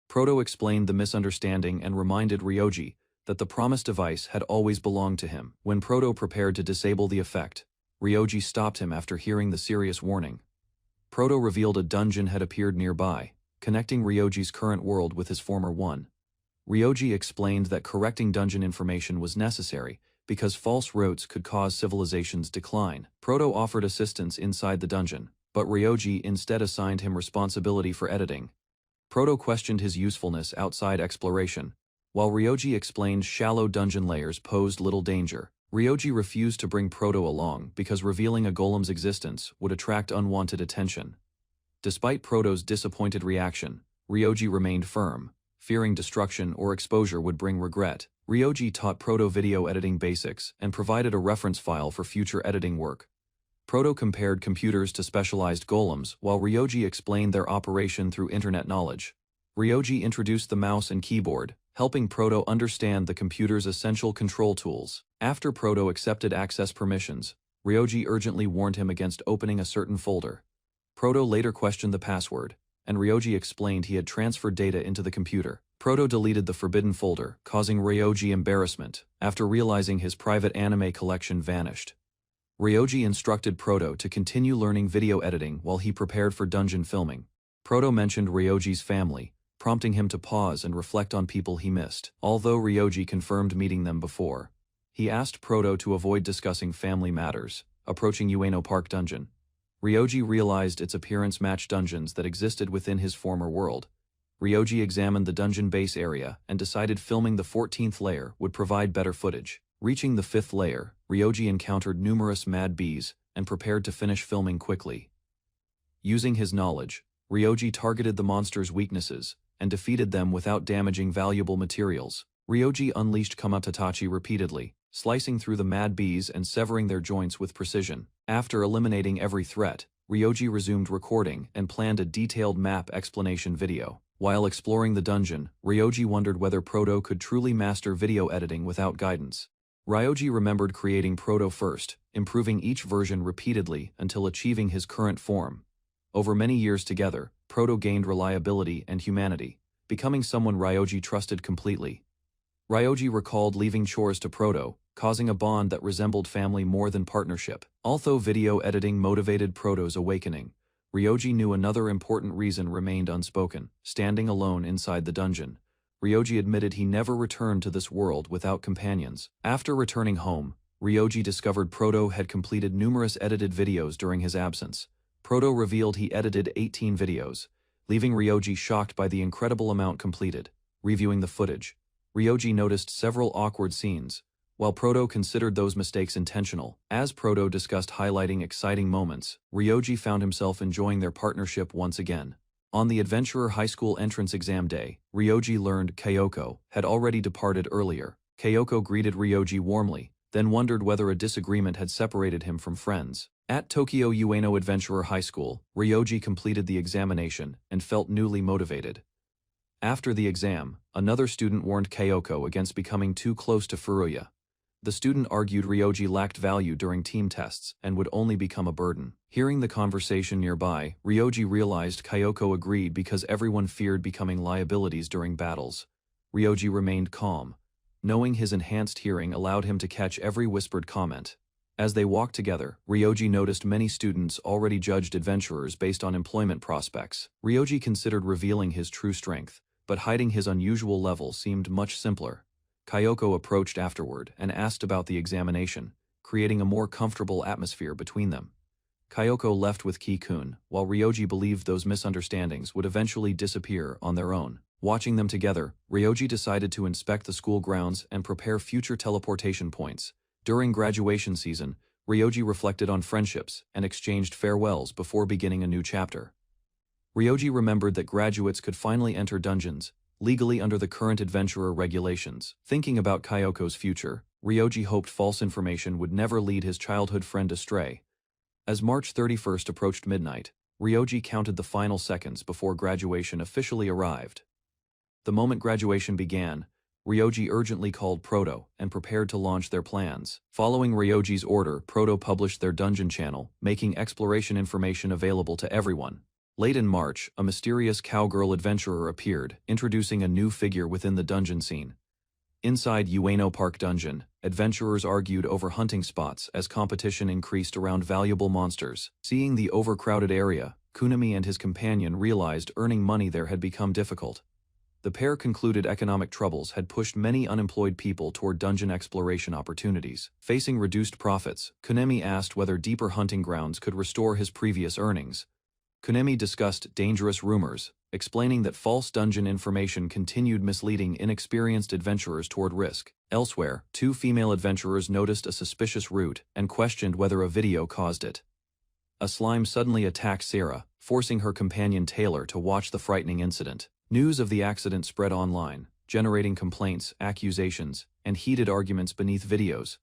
Proto explained the misunderstanding and reminded Ryoji that the promised device had always belonged to him. When Proto prepared to disable the effect, Ryoji stopped him after hearing the serious warning. Proto revealed a dungeon had appeared nearby, connecting Ryoji's current world with his former one. Ryoji explained that correcting dungeon information was necessary because false routes could cause civilization's decline. Proto offered assistance inside the dungeon, but Ryoji instead assigned him responsibility for editing. Proto questioned his usefulness outside exploration, while Ryoji explained shallow dungeon layers posed little danger. Ryoji refused to bring Proto along because revealing a golem's existence would attract unwanted attention. Despite Proto's disappointed reaction, Ryoji remained firm, fearing destruction or exposure would bring regret. Ryoji taught Proto video editing basics and provided a reference file for future editing work. Proto compared computers to specialized golems while Ryoji explained their operation through internet knowledge. Ryoji introduced the mouse and keyboard, helping Proto understand the computer's essential control tools. After Proto accepted access permissions, Ryoji urgently warned him against opening a certain folder. Proto later questioned the password, and Ryoji explained he had transferred data into the computer. Proto deleted the forbidden folder, causing Ryoji embarrassment after realizing his private anime collection vanished. Ryoji instructed Proto to continue learning video editing while he prepared for dungeon filming. Proto mentioned Ryoji's family, prompting him to pause and reflect on people he missed. Although Ryoji confirmed meeting them before, he asked Proto to avoid discussing family matters. Approaching Ueno Park Dungeon, Ryoji realized its appearance matched dungeons that existed within his former world. Ryoji examined the dungeon base area and decided filming the 14th layer would provide better footage. Reaching the 5th layer, Ryoji encountered numerous mad bees and prepared to finish filming quickly. Using his knowledge, Ryoji targeted the monsters' weaknesses and defeated them without damaging valuable materials. Ryoji unleashed Kamatatachi repeatedly, slicing through the mad bees and severing their joints with precision. After eliminating every threat, Ryoji resumed recording and planned a detailed map explanation video. While exploring the dungeon, Ryoji wondered whether Proto could truly master video editing without guidance. Ryoji remembered creating Proto first, improving each version repeatedly until achieving his current form. Over many years together, Proto gained reliability and humanity, becoming someone Ryoji trusted completely. Ryoji recalled leaving chores to Proto, causing a bond that resembled family more than partnership. Although video editing motivated Proto's awakening, Ryoji knew another important reason remained unspoken. Standing alone inside the dungeon, Ryoji admitted he never returned to this world without companions. After returning home, Ryoji discovered Proto had completed numerous edited videos during his absence. Proto revealed he edited 18 videos, leaving Ryoji shocked by the incredible amount completed. Reviewing the footage, Ryoji noticed several awkward scenes, while Proto considered those mistakes intentional. As Proto discussed highlighting exciting moments, Ryoji found himself enjoying their partnership once again. On the Adventurer High School entrance exam day, Ryoji learned Kyoko had already departed earlier. Kyoko greeted Ryoji warmly, then wondered whether a disagreement had separated him from friends. At Tokyo Ueno Adventurer High School, Ryoji completed the examination and felt newly motivated. After the exam, another student warned Kyoko against becoming too close to Furuya. The student argued Ryoji lacked value during team tests and would only become a burden. Hearing the conversation nearby, Ryoji realized Kyoko agreed because everyone feared becoming liabilities during battles. Ryoji remained calm, knowing his enhanced hearing allowed him to catch every whispered comment. As they walked together, Ryoji noticed many students already judged adventurers based on employment prospects. Ryoji considered revealing his true strength, but hiding his unusual level seemed much simpler. Kyoko approached afterward and asked about the examination, creating a more comfortable atmosphere between them. Kyoko left with Ki-kun, while Ryoji believed those misunderstandings would eventually disappear on their own. Watching them together, Ryoji decided to inspect the school grounds and prepare future teleportation points. During graduation season, Ryoji reflected on friendships and exchanged farewells before beginning a new chapter. Ryoji remembered that graduates could finally enter dungeons, legally under the current adventurer regulations. Thinking about Kyoko's future, Ryoji hoped false information would never lead his childhood friend astray. As March 31st approached midnight, Ryoji counted the final seconds before graduation officially arrived. The moment graduation began, Ryoji urgently called Proto and prepared to launch their plans. Following Ryoji's order, Proto published their dungeon channel, making exploration information available to everyone. Late in March, a mysterious cowgirl adventurer appeared, introducing a new figure within the dungeon scene. Inside Ueno Park Dungeon, adventurers argued over hunting spots as competition increased around valuable monsters. Seeing the overcrowded area, Kunami and his companion realized earning money there had become difficult. The pair concluded economic troubles had pushed many unemployed people toward dungeon exploration opportunities. Facing reduced profits, Kunami asked whether deeper hunting grounds could restore his previous earnings. Kunami discussed dangerous rumors, explaining that false dungeon information continued misleading inexperienced adventurers toward risk. Elsewhere, two female adventurers noticed a suspicious route and questioned whether a video caused it. A slime suddenly attacked Sarah, forcing her companion Taylor to watch the frightening incident. News of the accident spread online, generating complaints, accusations, and heated arguments beneath videos.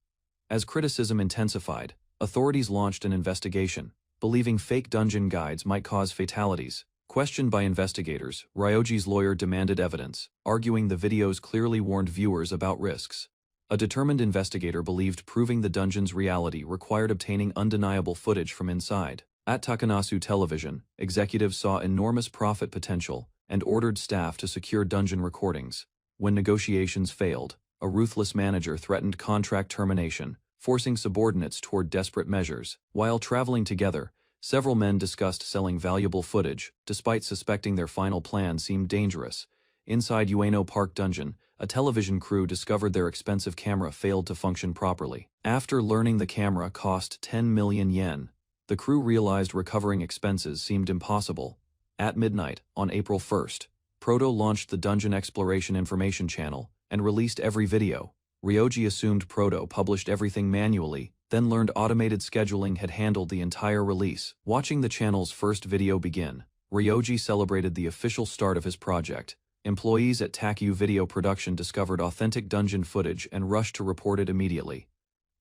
As criticism intensified, authorities launched an investigation, believing fake dungeon guides might cause fatalities. Questioned by investigators, Ryoji's lawyer demanded evidence, arguing the videos clearly warned viewers about risks. A determined investigator believed proving the dungeon's reality required obtaining undeniable footage from inside. At Takanasu Television, executives saw enormous profit potential and ordered staff to secure dungeon recordings. When negotiations failed, a ruthless manager threatened contract termination, forcing subordinates toward desperate measures. While traveling together, several men discussed selling valuable footage, despite suspecting their final plan seemed dangerous. Inside Ueno Park Dungeon, a television crew discovered their expensive camera failed to function properly. After learning the camera cost 10 million yen, the crew realized recovering expenses seemed impossible. At midnight, on April 1st, Proto launched the Dungeon Exploration Information Channel and released every video. Ryoji assumed Proto published everything manually, then learned automated scheduling had handled the entire release. Watching the channel's first video begin, Ryoji celebrated the official start of his project. Employees at Takyu Video Production discovered authentic dungeon footage and rushed to report it immediately.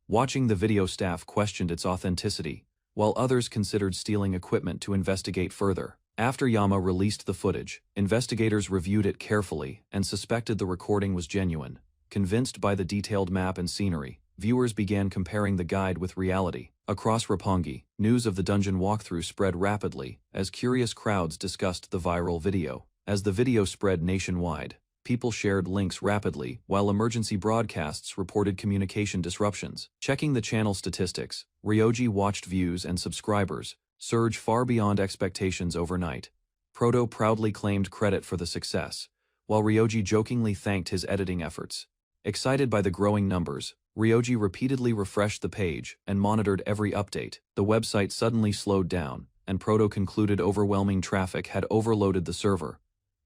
Watching the video, staff questioned its authenticity, while others considered stealing equipment to investigate further. After Yama released the footage, investigators reviewed it carefully and suspected the recording was genuine. Convinced by the detailed map and scenery, viewers began comparing the guide with reality. Across Roppongi, news of the dungeon walkthrough spread rapidly as curious crowds discussed the viral video. As the video spread nationwide, people shared links rapidly while emergency broadcasts reported communication disruptions. Checking the channel statistics, Ryoji watched views and subscribers surge far beyond expectations overnight. Proto proudly claimed credit for the success, while Ryoji jokingly thanked his editing efforts. Excited by the growing numbers, Ryoji repeatedly refreshed the page and monitored every update. The website suddenly slowed down, and Proto concluded overwhelming traffic had overloaded the server.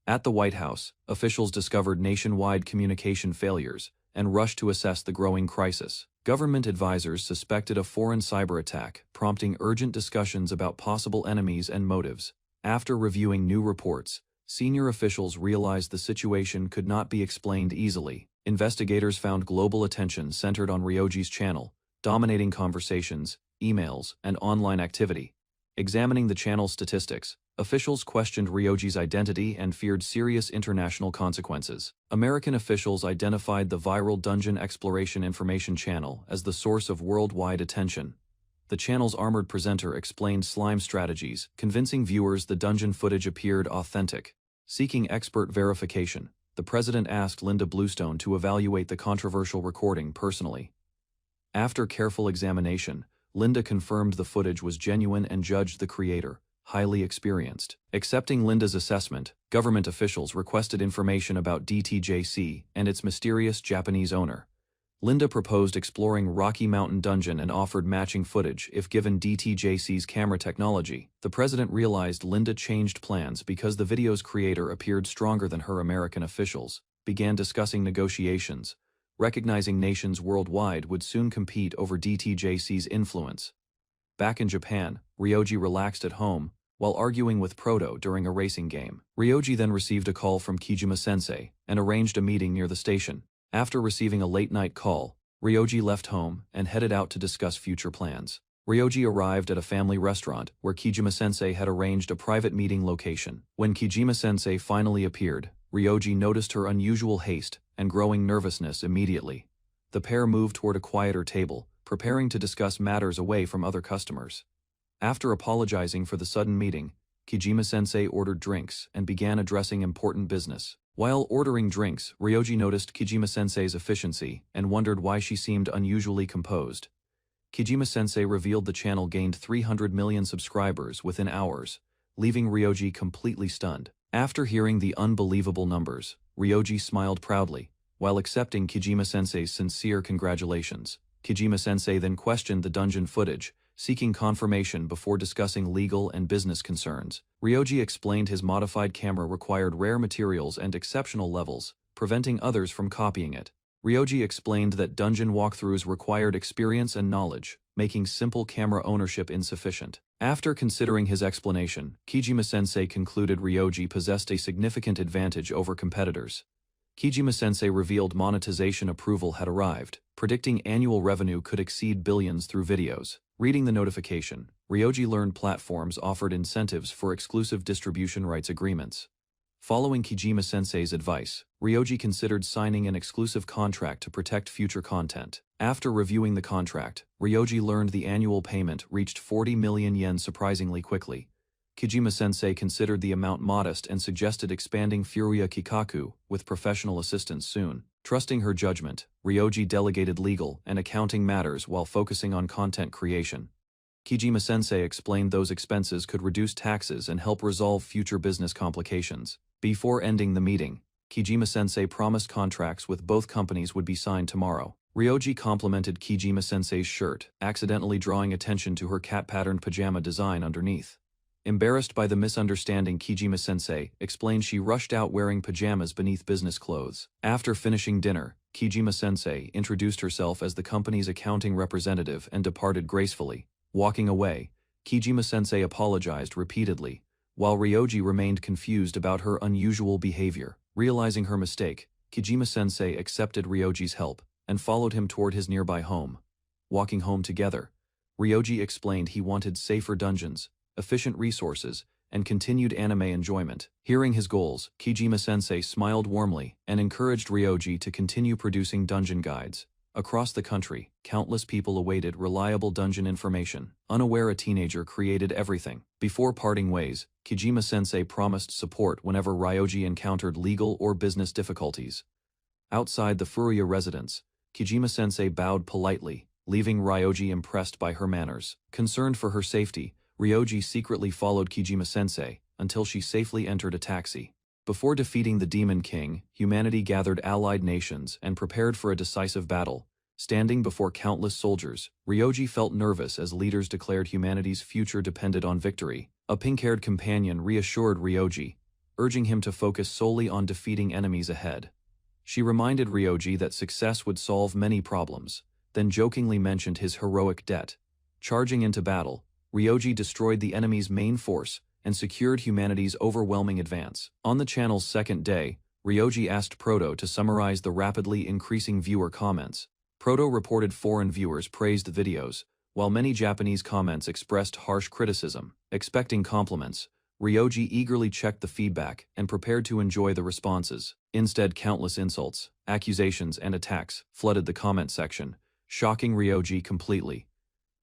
At the White House, officials discovered nationwide communication failures and rushed to assess the growing crisis. Government advisors suspected a foreign cyber attack, prompting urgent discussions about possible enemies and motives. After reviewing new reports, senior officials realized the situation could not be explained easily. Investigators found global attention centered on Ryoji's channel, dominating conversations, emails, and online activity. Examining the channel's statistics, Officials questioned Ryoji's identity and feared serious international consequences. American officials identified the viral Dungeon Exploration Information Channel as the source of worldwide attention. The channel's armored presenter explained slime strategies, convincing viewers the dungeon footage appeared authentic. Seeking expert verification, the president asked Linda Bluestone to evaluate the controversial recording personally. After careful examination, Linda confirmed the footage was genuine and judged the creator highly experienced. Accepting Linda's assessment, government officials requested information about DTJC and its mysterious Japanese owner. Linda proposed exploring Rocky Mountain Dungeon and offered matching footage if given DTJC's camera technology. The president realized Linda changed plans because the video's creator appeared stronger than her. American officials began discussing negotiations, recognizing nations worldwide would soon compete over DTJC's influence. Back in Japan, Ryoji relaxed at home, while arguing with Proto during a racing game. Ryoji then received a call from Kijima-sensei, and arranged a meeting near the station. After receiving a late-night call, Ryoji left home and headed out to discuss future plans. Ryoji arrived at a family restaurant where Kijima-sensei had arranged a private meeting location. When Kijima-sensei finally appeared, Ryoji noticed her unusual haste and growing nervousness immediately. The pair moved toward a quieter table, preparing to discuss matters away from other customers. After apologizing for the sudden meeting, Kijima-sensei ordered drinks and began addressing important business. While ordering drinks, Ryoji noticed Kijima-sensei's efficiency and wondered why she seemed unusually composed. Kijima-sensei revealed the channel gained 300 million subscribers within hours, leaving Ryoji completely stunned. After hearing the unbelievable numbers, Ryoji smiled proudly, while accepting Kijima-sensei's sincere congratulations. Kijima-sensei then questioned the dungeon footage, seeking confirmation before discussing legal and business concerns. Ryoji explained his modified camera required rare materials and exceptional levels, preventing others from copying it. Ryoji explained that dungeon walkthroughs required experience and knowledge, making simple camera ownership insufficient. After considering his explanation, Kijima-sensei concluded Ryoji possessed a significant advantage over competitors. Kijima-sensei revealed monetization approval had arrived, predicting annual revenue could exceed billions through videos. Reading the notification, Ryoji learned platforms offered incentives for exclusive distribution rights agreements. Following Kijima-sensei's advice, Ryoji considered signing an exclusive contract to protect future content. After reviewing the contract, Ryoji learned the annual payment reached 40 million yen surprisingly quickly. Kijima-sensei considered the amount modest and suggested expanding Furuya Kikaku with professional assistance soon. Trusting her judgment, Ryoji delegated legal and accounting matters while focusing on content creation. Kijima-sensei explained those expenses could reduce taxes and help resolve future business complications. Before ending the meeting, Kijima-sensei promised contracts with both companies would be signed tomorrow. Ryoji complimented Kijima-sensei's shirt, accidentally drawing attention to her cat-patterned pajama design underneath. Embarrassed by the misunderstanding, Kijima-sensei explained she rushed out wearing pajamas beneath business clothes. After finishing dinner, Kijima-sensei introduced herself as the company's accounting representative and departed gracefully. Walking away, Kijima-sensei apologized repeatedly, while Ryoji remained confused about her unusual behavior. Realizing her mistake, Kijima-sensei accepted Ryoji's help and followed him toward his nearby home. Walking home together, Ryoji explained he wanted safer dungeons, efficient resources, and continued anime enjoyment. Hearing his goals, Kijima-sensei smiled warmly and encouraged Ryoji to continue producing dungeon guides. Across the country, countless people awaited reliable dungeon information. Unaware a teenager created everything. Before parting ways, Kijima-sensei promised support whenever Ryoji encountered legal or business difficulties. Outside the Furuya residence, Kijima-sensei bowed politely, leaving Ryoji impressed by her manners. Concerned for her safety, Ryoji secretly followed Kijima-sensei until she safely entered a taxi. Before defeating the Demon King, humanity gathered allied nations and prepared for a decisive battle. Standing before countless soldiers, Ryoji felt nervous as leaders declared humanity's future depended on victory. A pink-haired companion reassured Ryoji, urging him to focus solely on defeating enemies ahead. She reminded Ryoji that success would solve many problems, then jokingly mentioned his heroic debt. Charging into battle, Ryoji destroyed the enemy's main force and secured humanity's overwhelming advance. On the channel's second day, Ryoji asked Proto to summarize the rapidly increasing viewer comments. Proto reported foreign viewers praised the videos, while many Japanese comments expressed harsh criticism. Expecting compliments, Ryoji eagerly checked the feedback and prepared to enjoy the responses. Instead, countless insults, accusations, and attacks flooded the comment section, shocking Ryoji completely.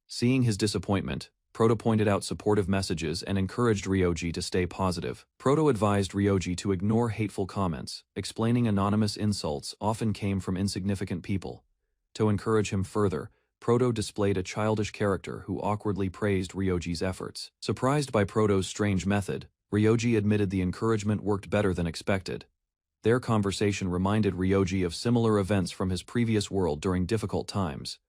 Seeing his disappointment, Proto pointed out supportive messages and encouraged Ryoji to stay positive. Proto advised Ryoji to ignore hateful comments, explaining anonymous insults often came from insignificant people. To encourage him further, Proto displayed a childish character who awkwardly praised Ryoji's efforts. Surprised by Proto's strange method, Ryoji admitted the encouragement worked better than expected. Their conversation reminded Ryoji of similar events from his previous world during difficult times.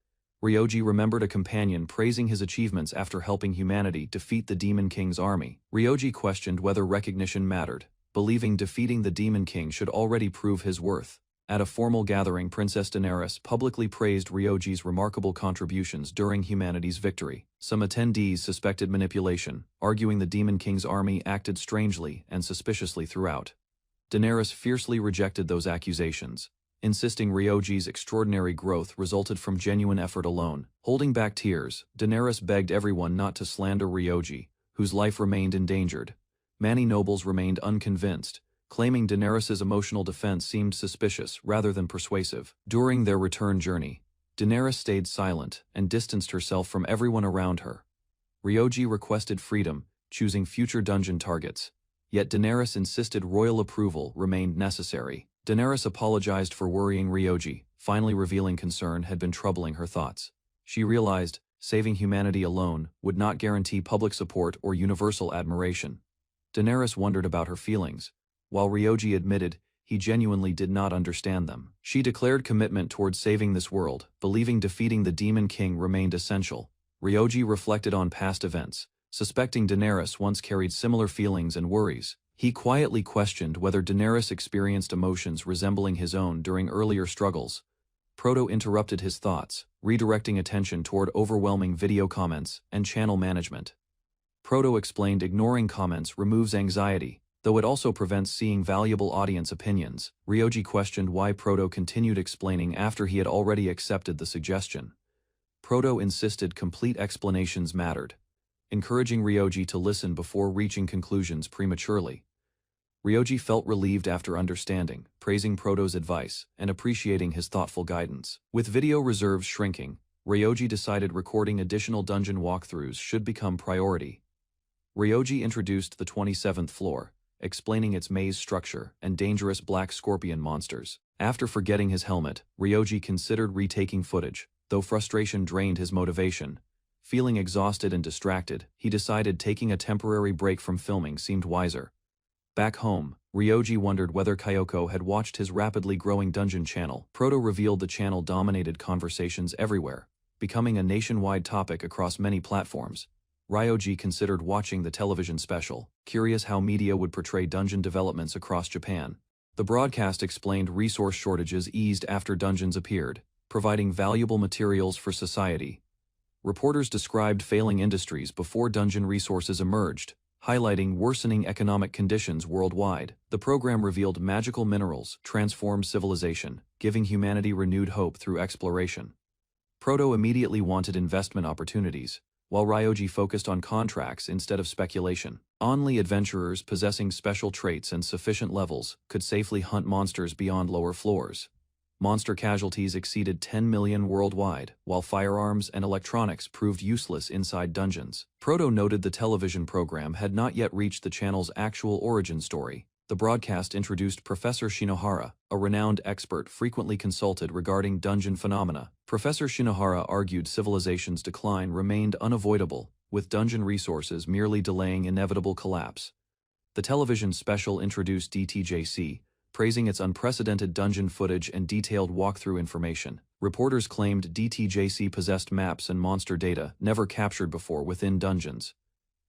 Ryoji remembered a companion praising his achievements after helping humanity defeat the Demon King's army. Ryoji questioned whether recognition mattered, believing defeating the Demon King should already prove his worth. At a formal gathering, Princess Daenerys publicly praised Ryoji's remarkable contributions during humanity's victory. Some attendees suspected manipulation, arguing the Demon King's army acted strangely and suspiciously throughout. Daenerys fiercely rejected those accusations, insisting Ryoji's extraordinary growth resulted from genuine effort alone. Holding back tears, Daenerys begged everyone not to slander Ryoji, whose life remained endangered. Many nobles remained unconvinced, claiming Daenerys' emotional defense seemed suspicious rather than persuasive. During their return journey, Daenerys stayed silent and distanced herself from everyone around her. Ryoji requested freedom, choosing future dungeon targets. Yet Daenerys insisted royal approval remained necessary. Daenerys apologized for worrying Ryoji, finally revealing concern had been troubling her thoughts. She realized saving humanity alone would not guarantee public support or universal admiration. Daenerys wondered about her feelings, while Ryoji admitted he genuinely did not understand them. She declared commitment towards saving this world, believing defeating the Demon King remained essential. Ryoji reflected on past events, suspecting Daenerys once carried similar feelings and worries. He quietly questioned whether Daenerys experienced emotions resembling his own during earlier struggles. Proto interrupted his thoughts, redirecting attention toward overwhelming video comments and channel management. Proto explained ignoring comments removes anxiety, though it also prevents seeing valuable audience opinions. Ryoji questioned why Proto continued explaining after he had already accepted the suggestion. Proto insisted complete explanations mattered, encouraging Ryoji to listen before reaching conclusions prematurely. Ryoji felt relieved after understanding, praising Proto's advice, and appreciating his thoughtful guidance. With video reserves shrinking, Ryoji decided recording additional dungeon walkthroughs should become priority. Ryoji introduced the 27th floor, explaining its maze structure and dangerous black scorpion monsters. After forgetting his helmet, Ryoji considered retaking footage, though frustration drained his motivation. Feeling exhausted and distracted, he decided taking a temporary break from filming seemed wiser. Back home, Ryoji wondered whether Kyoko had watched his rapidly growing dungeon channel. Proto revealed the channel dominated conversations everywhere, becoming a nationwide topic across many platforms. Ryoji considered watching the television special, curious how media would portray dungeon developments across Japan. The broadcast explained resource shortages eased after dungeons appeared, providing valuable materials for society. Reporters described failing industries before dungeon resources emerged, highlighting worsening economic conditions worldwide. The program revealed magical minerals transformed civilization, giving humanity renewed hope through exploration. Proto immediately wanted investment opportunities, while Ryoji focused on contracts instead of speculation. Only adventurers possessing special traits and sufficient levels could safely hunt monsters beyond lower floors. Monster casualties exceeded 10 million worldwide, while firearms and electronics proved useless inside dungeons. Proto noted the television program had not yet reached the channel's actual origin story. The broadcast introduced Professor Shinohara, a renowned expert frequently consulted regarding dungeon phenomena. Professor Shinohara argued civilization's decline remained unavoidable, with dungeon resources merely delaying inevitable collapse. The television special introduced DTJC, praising its unprecedented dungeon footage and detailed walkthrough information. Reporters claimed DTJC possessed maps and monster data never captured before within dungeons.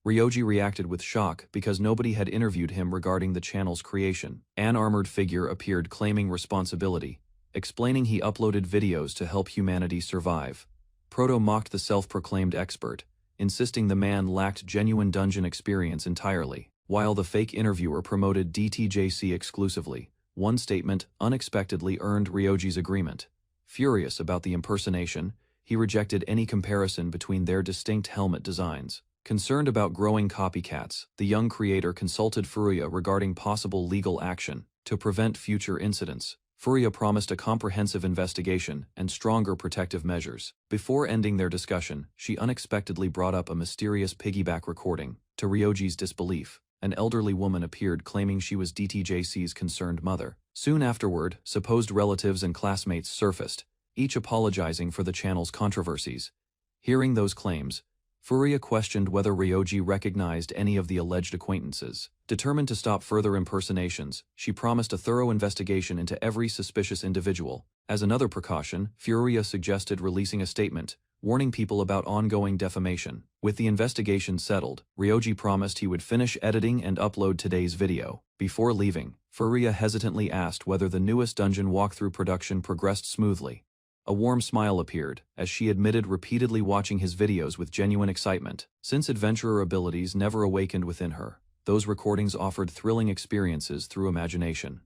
Ryoji reacted with shock because nobody had interviewed him regarding the channel's creation. An armored figure appeared claiming responsibility, explaining he uploaded videos to help humanity survive. Proto mocked the self-proclaimed expert, insisting the man lacked genuine dungeon experience entirely. While the fake interviewer promoted DTJC exclusively, one statement unexpectedly earned Ryoji's agreement. Furious about the impersonation, he rejected any comparison between their distinct helmet designs. Concerned about growing copycats, the young creator consulted Furuya regarding possible legal action to prevent future incidents. Furuya promised a comprehensive investigation and stronger protective measures. Before ending their discussion, she unexpectedly brought up a mysterious piggyback recording. To Ryoji's disbelief, an elderly woman appeared claiming she was DTJC's concerned mother. Soon afterward, supposed relatives and classmates surfaced, each apologizing for the channel's controversies. Hearing those claims, Furuya questioned whether Ryoji recognized any of the alleged acquaintances. Determined to stop further impersonations, she promised a thorough investigation into every suspicious individual. As another precaution, Furuya suggested releasing a statement, warning people about ongoing defamation. With the investigation settled, Ryoji promised he would finish editing and upload today's video. Before leaving, Furuya hesitantly asked whether the newest dungeon walkthrough production progressed smoothly. A warm smile appeared, as she admitted repeatedly watching his videos with genuine excitement. Since adventurer abilities never awakened within her, those recordings offered thrilling experiences through imagination.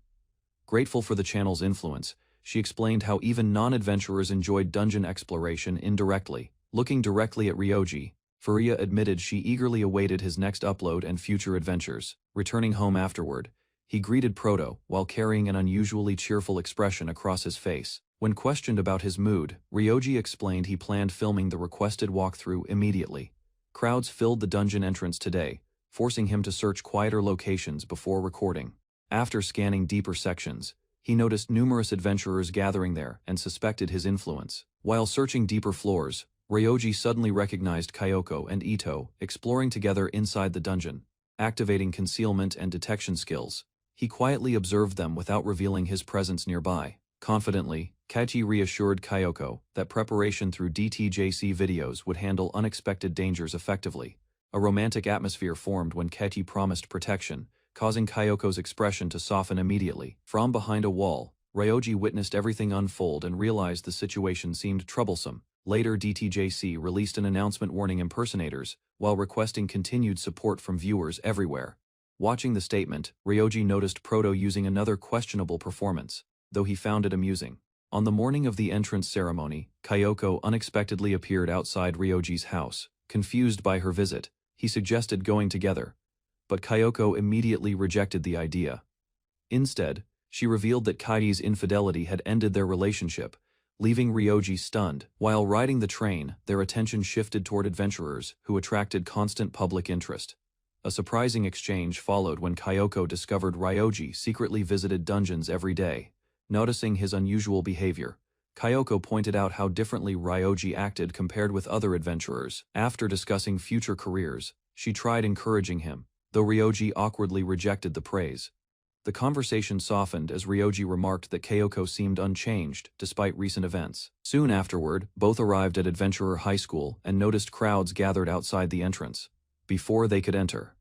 Grateful for the channel's influence, she explained how even non-adventurers enjoyed dungeon exploration indirectly. Looking directly at Ryoji, Furuya admitted she eagerly awaited his next upload and future adventures. Returning home afterward, he greeted Proto while carrying an unusually cheerful expression across his face. When questioned about his mood, Ryoji explained he planned filming the requested walkthrough immediately. Crowds filled the dungeon entrance today, forcing him to search quieter locations before recording. After scanning deeper sections, he noticed numerous adventurers gathering there and suspected his influence. While searching deeper floors, Ryoji suddenly recognized Kyoko and Ito exploring together inside the dungeon. Activating concealment and detection skills, he quietly observed them without revealing his presence nearby. Confidently, Kaichi reassured Kyoko that preparation through DTJC videos would handle unexpected dangers effectively. A romantic atmosphere formed when Kaichi promised protection, causing Kyoko's expression to soften immediately. From behind a wall, Ryoji witnessed everything unfold and realized the situation seemed troublesome. Later, DTJC released an announcement warning impersonators, while requesting continued support from viewers everywhere. Watching the statement, Ryoji noticed Proto using another questionable performance, though he found it amusing. On the morning of the entrance ceremony, Kyoko unexpectedly appeared outside Ryoji's house. Confused by her visit, he suggested going together, but Kyoko immediately rejected the idea. Instead, she revealed that Kaichi's infidelity had ended their relationship, leaving Ryoji stunned. While riding the train, their attention shifted toward adventurers who attracted constant public interest. A surprising exchange followed when Kyoko discovered Ryoji secretly visited dungeons every day. Noticing his unusual behavior, Kyoko pointed out how differently Ryoji acted compared with other adventurers. After discussing future careers, she tried encouraging him, though Ryoji awkwardly rejected the praise. The conversation softened as Ryoji remarked that Kyoko seemed unchanged despite recent events. Soon afterward, both arrived at Adventurer High School and noticed crowds gathered outside the entrance. Before they could enter,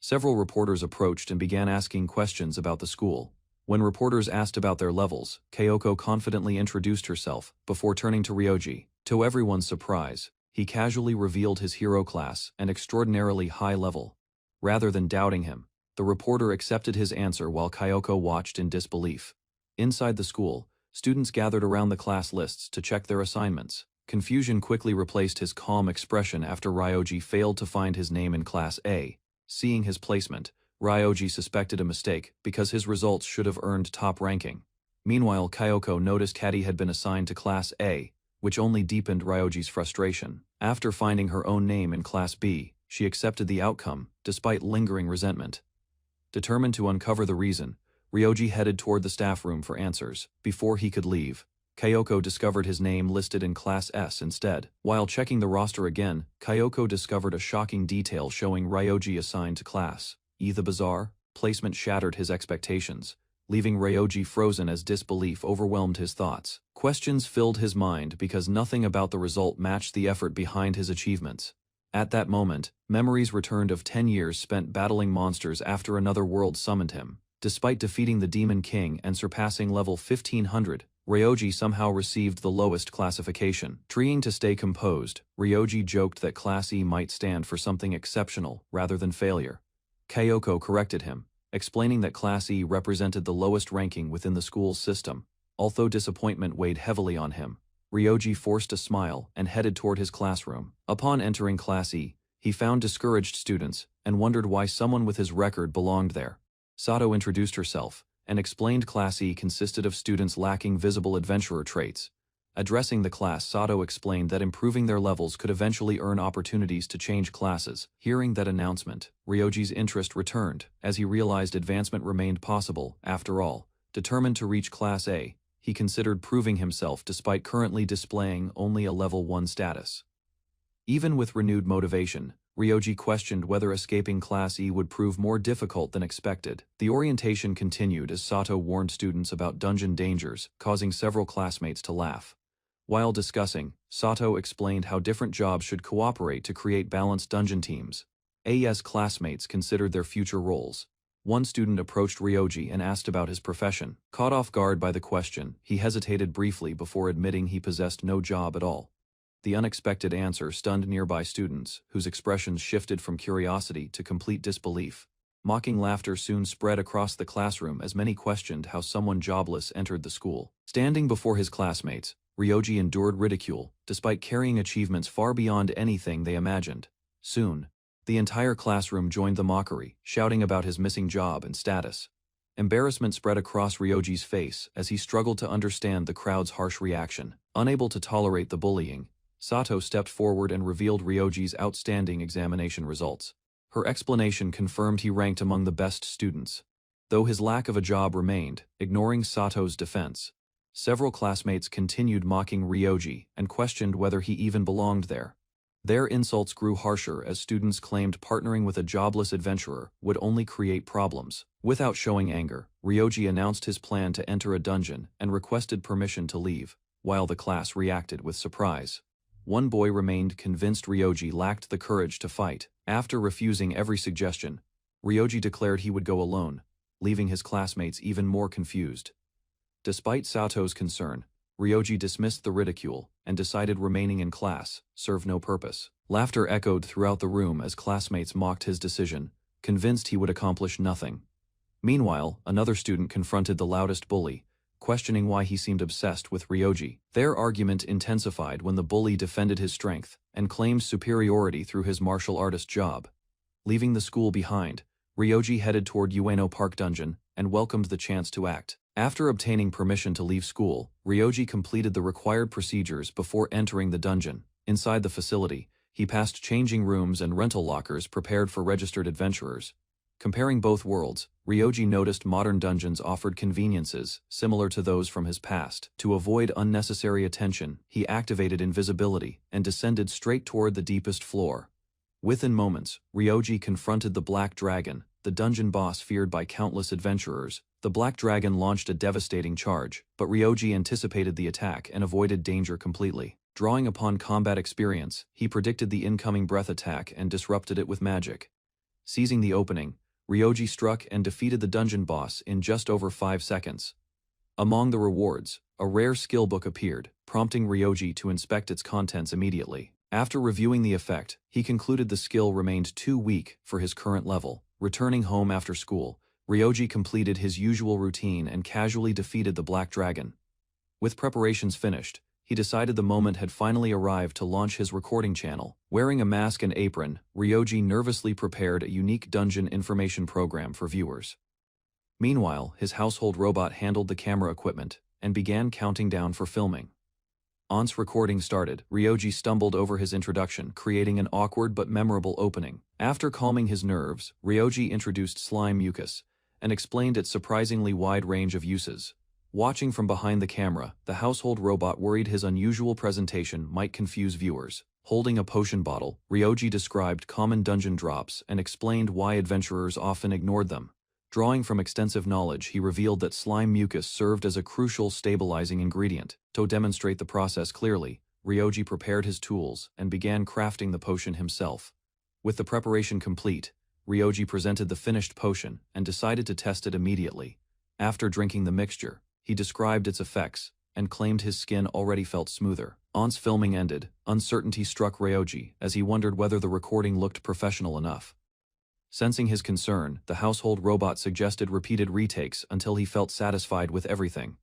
several reporters approached and began asking questions about the school. When reporters asked about their levels, Kyoko confidently introduced herself before turning to Ryoji. To everyone's surprise, he casually revealed his hero class, an extraordinarily high level. Rather than doubting him, the reporter accepted his answer while Kyoko watched in disbelief. Inside the school, students gathered around the class lists to check their assignments. Confusion quickly replaced his calm expression after Ryoji failed to find his name in Class A. Seeing his placement, Ryoji suspected a mistake because his results should have earned top ranking. Meanwhile, Kyoko noticed Kati had been assigned to Class A, which only deepened Ryoji's frustration. After finding her own name in Class B, she accepted the outcome, despite lingering resentment. Determined to uncover the reason, Ryoji headed toward the staff room for answers. Before he could leave, Kyoko discovered his name listed in Class S instead. While checking the roster again, Kyoko discovered a shocking detail showing Ryoji assigned to Class E. The bizarre placement shattered his expectations, leaving Ryoji frozen as disbelief overwhelmed his thoughts. Questions filled his mind because nothing about the result matched the effort behind his achievements. At that moment, memories returned of 10 years spent battling monsters after another world summoned him. Despite defeating the Demon King and surpassing level 1500, Ryoji somehow received the lowest classification. Trying to stay composed, Ryoji joked that Class E might stand for something exceptional rather than failure. Kyoko corrected him, explaining that Class E represented the lowest ranking within the school's system. Although disappointment weighed heavily on him, Ryoji forced a smile and headed toward his classroom. Upon entering Class E, He found discouraged students and wondered why someone with his record belonged there. Sato introduced herself and explained Class E consisted of students lacking visible adventurer traits. Addressing the class, Sato explained that improving their levels could eventually earn opportunities to change classes. Hearing that announcement, Ryoji's interest returned, as he realized advancement remained possible. After all, determined to reach Class A, he considered proving himself despite currently displaying only a level 1 status. Even with renewed motivation, Ryoji questioned whether escaping Class E would prove more difficult than expected. The orientation continued as Sato warned students about dungeon dangers, causing several classmates to laugh. While discussing, Sato explained how different jobs should cooperate to create balanced dungeon teams. AES classmates considered their future roles. One student approached Ryoji and asked about his profession. Caught off guard by the question, he hesitated briefly before admitting he possessed no job at all. The unexpected answer stunned nearby students, whose expressions shifted from curiosity to complete disbelief. Mocking laughter soon spread across the classroom as many questioned how someone jobless entered the school. Standing before his classmates, Ryoji endured ridicule, despite carrying achievements far beyond anything they imagined. Soon, the entire classroom joined the mockery, shouting about his missing job and status. Embarrassment spread across Ryoji's face as he struggled to understand the crowd's harsh reaction. Unable to tolerate the bullying, Sato stepped forward and revealed Ryoji's outstanding examination results. Her explanation confirmed he ranked among the best students. Though his lack of a job remained, ignoring Sato's defense, several classmates continued mocking Ryoji and questioned whether he even belonged there. Their insults grew harsher as students claimed partnering with a jobless adventurer would only create problems. Without showing anger, Ryoji announced his plan to enter a dungeon and requested permission to leave, while the class reacted with surprise. One boy remained convinced Ryoji lacked the courage to fight. After refusing every suggestion, Ryoji declared he would go alone, leaving his classmates even more confused. Despite Sato's concern, Ryoji dismissed the ridicule and decided remaining in class served no purpose. Laughter echoed throughout the room as classmates mocked his decision, convinced he would accomplish nothing. Meanwhile, another student confronted the loudest bully, questioning why he seemed obsessed with Ryoji. Their argument intensified when the bully defended his strength and claimed superiority through his martial artist job. Leaving the school behind, Ryoji headed toward Ueno Park Dungeon and welcomed the chance to act. After obtaining permission to leave school, Ryoji completed the required procedures before entering the dungeon. Inside the facility, he passed changing rooms and rental lockers prepared for registered adventurers. Comparing both worlds, Ryoji noticed modern dungeons offered conveniences similar to those from his past. To avoid unnecessary attention, he activated invisibility and descended straight toward the deepest floor. Within moments, Ryoji confronted the Black Dragon, the dungeon boss feared by countless adventurers. The Black Dragon launched a devastating charge, but Ryoji anticipated the attack and avoided danger completely. Drawing upon combat experience, he predicted the incoming breath attack and disrupted it with magic. Seizing the opening, Ryoji struck and defeated the dungeon boss in just over 5 seconds. Among the rewards, a rare skill book appeared, prompting Ryoji to inspect its contents immediately. After reviewing the effect, he concluded the skill remained too weak for his current level. Returning home after school, Ryoji completed his usual routine and casually defeated the Black Dragon. With preparations finished, he decided the moment had finally arrived to launch his recording channel. Wearing a mask and apron, Ryoji nervously prepared a unique dungeon information program for viewers. Meanwhile, his household robot handled the camera equipment and began counting down for filming. Once recording started, Ryoji stumbled over his introduction, creating an awkward but memorable opening. After calming his nerves, Ryoji introduced slime mucus and explained its surprisingly wide range of uses. Watching from behind the camera, the household robot worried his unusual presentation might confuse viewers. Holding a potion bottle, Ryoji described common dungeon drops and explained why adventurers often ignored them. Drawing from extensive knowledge, he revealed that slime mucus served as a crucial stabilizing ingredient. To demonstrate the process clearly, Ryoji prepared his tools and began crafting the potion himself. With the preparation complete, Ryoji presented the finished potion and decided to test it immediately. After drinking the mixture, he described its effects and claimed his skin already felt smoother. Once filming ended, uncertainty struck Ryoji as he wondered whether the recording looked professional enough. Sensing his concern, the household robot suggested repeated retakes until he felt satisfied with everything.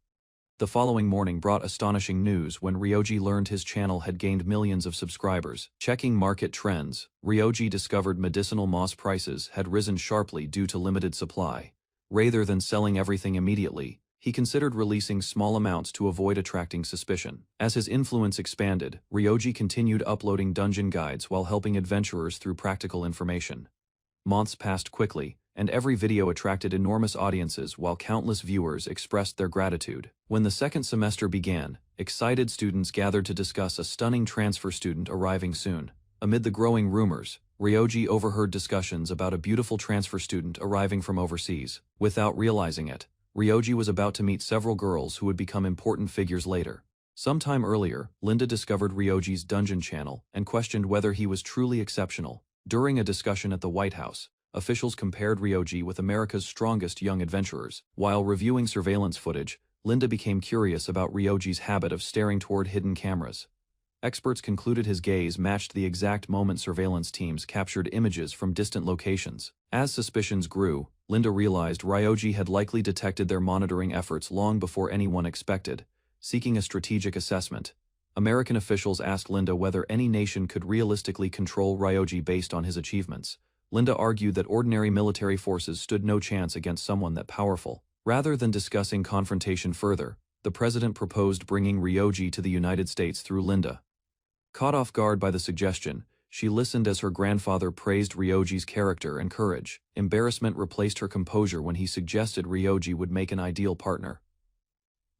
The following morning brought astonishing news when Ryoji learned his channel had gained millions of subscribers. Checking market trends, Ryoji discovered medicinal moss prices had risen sharply due to limited supply. Rather than selling everything immediately, he considered releasing small amounts to avoid attracting suspicion. As his influence expanded, Ryoji continued uploading dungeon guides while helping adventurers through practical information. Months passed quickly, and every video attracted enormous audiences while countless viewers expressed their gratitude. When the second semester began, excited students gathered to discuss a stunning transfer student arriving soon. Amid the growing rumors, Ryoji overheard discussions about a beautiful transfer student arriving from overseas. Without realizing it, Ryoji was about to meet several girls who would become important figures later. Sometime earlier, Linda discovered Ryoji's dungeon channel and questioned whether he was truly exceptional. During a discussion at the White House, officials compared Ryoji with America's strongest young adventurers. While reviewing surveillance footage, Linda became curious about Ryoji's habit of staring toward hidden cameras. Experts concluded his gaze matched the exact moment surveillance teams captured images from distant locations. As suspicions grew, Linda realized Ryoji had likely detected their monitoring efforts long before anyone expected. Seeking a strategic assessment, American officials asked Linda whether any nation could realistically control Ryoji based on his achievements. Linda argued that ordinary military forces stood no chance against someone that powerful. Rather than discussing confrontation further, the president proposed bringing Ryoji to the United States through Linda. Caught off guard by the suggestion, she listened as her grandfather praised Ryoji's character and courage. Embarrassment replaced her composure when he suggested Ryoji would make an ideal partner.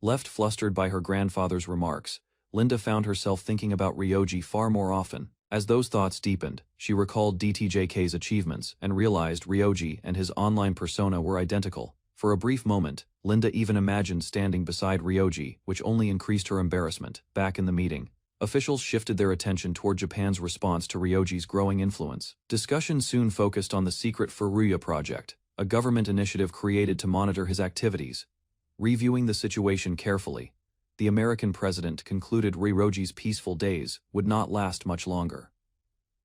Left flustered by her grandfather's remarks, Linda found herself thinking about Ryoji far more often. As those thoughts deepened, she recalled DTJK's achievements and realized Ryoji and his online persona were identical. For a brief moment, Linda even imagined standing beside Ryoji, which only increased her embarrassment. Back in the meeting, officials shifted their attention toward Japan's response to Ryoji's growing influence. Discussion soon focused on the secret Furuya project, a government initiative created to monitor his activities. Reviewing the situation carefully, the American president concluded Ryoji's peaceful days would not last much longer.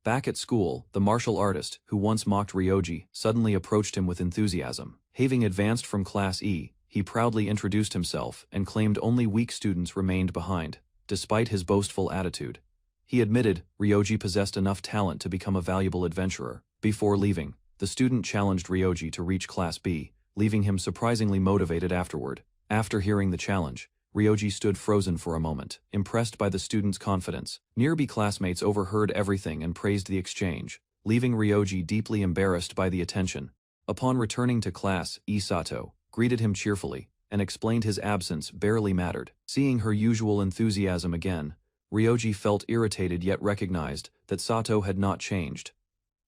Back at school, the martial artist, who once mocked Ryoji, suddenly approached him with enthusiasm. Having advanced from Class E, he proudly introduced himself and claimed only weak students remained behind. Despite his boastful attitude, he admitted Ryoji possessed enough talent to become a valuable adventurer. Before leaving, the student challenged Ryoji to reach Class B, leaving him surprisingly motivated afterward. After hearing the challenge, Ryoji stood frozen for a moment, impressed by the student's confidence. Nearby classmates overheard everything and praised the exchange, leaving Ryoji deeply embarrassed by the attention. Upon returning to class, Sato greeted him cheerfully and explained his absence barely mattered. Seeing her usual enthusiasm again, Ryoji felt irritated yet recognized that Sato had not changed.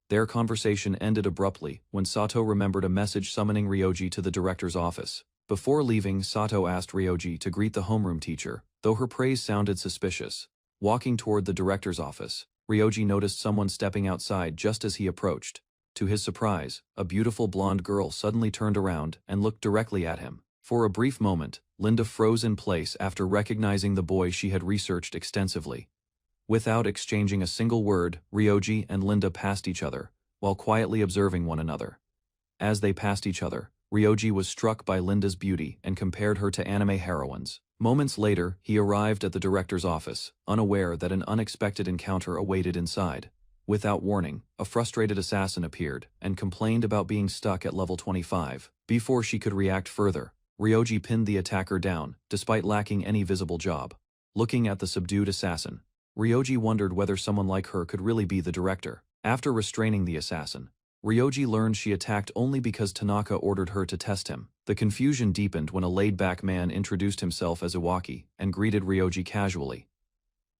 Their conversation ended abruptly when Sato remembered a message summoning Ryoji to the director's office. Before leaving, Sato asked Ryoji to greet the homeroom teacher, though her praise sounded suspicious. Walking toward the director's office, Ryoji noticed someone stepping outside just as he approached. To his surprise, a beautiful blonde girl suddenly turned around and looked directly at him. For a brief moment, Linda froze in place after recognizing the boy she had researched extensively. Without exchanging a single word, Ryoji and Linda passed each other, while quietly observing one another. As they passed each other, Ryoji was struck by Linda's beauty and compared her to anime heroines. Moments later, he arrived at the director's office, unaware that an unexpected encounter awaited inside. Without warning, a frustrated assassin appeared and complained about being stuck at level 25. Before she could react further, Ryoji pinned the attacker down, despite lacking any visible job. Looking at the subdued assassin, Ryoji wondered whether someone like her could really be the director. After restraining the assassin, Ryoji learned she attacked only because Tanaka ordered her to test him. The confusion deepened when a laid-back man introduced himself as Iwaki and greeted Ryoji casually.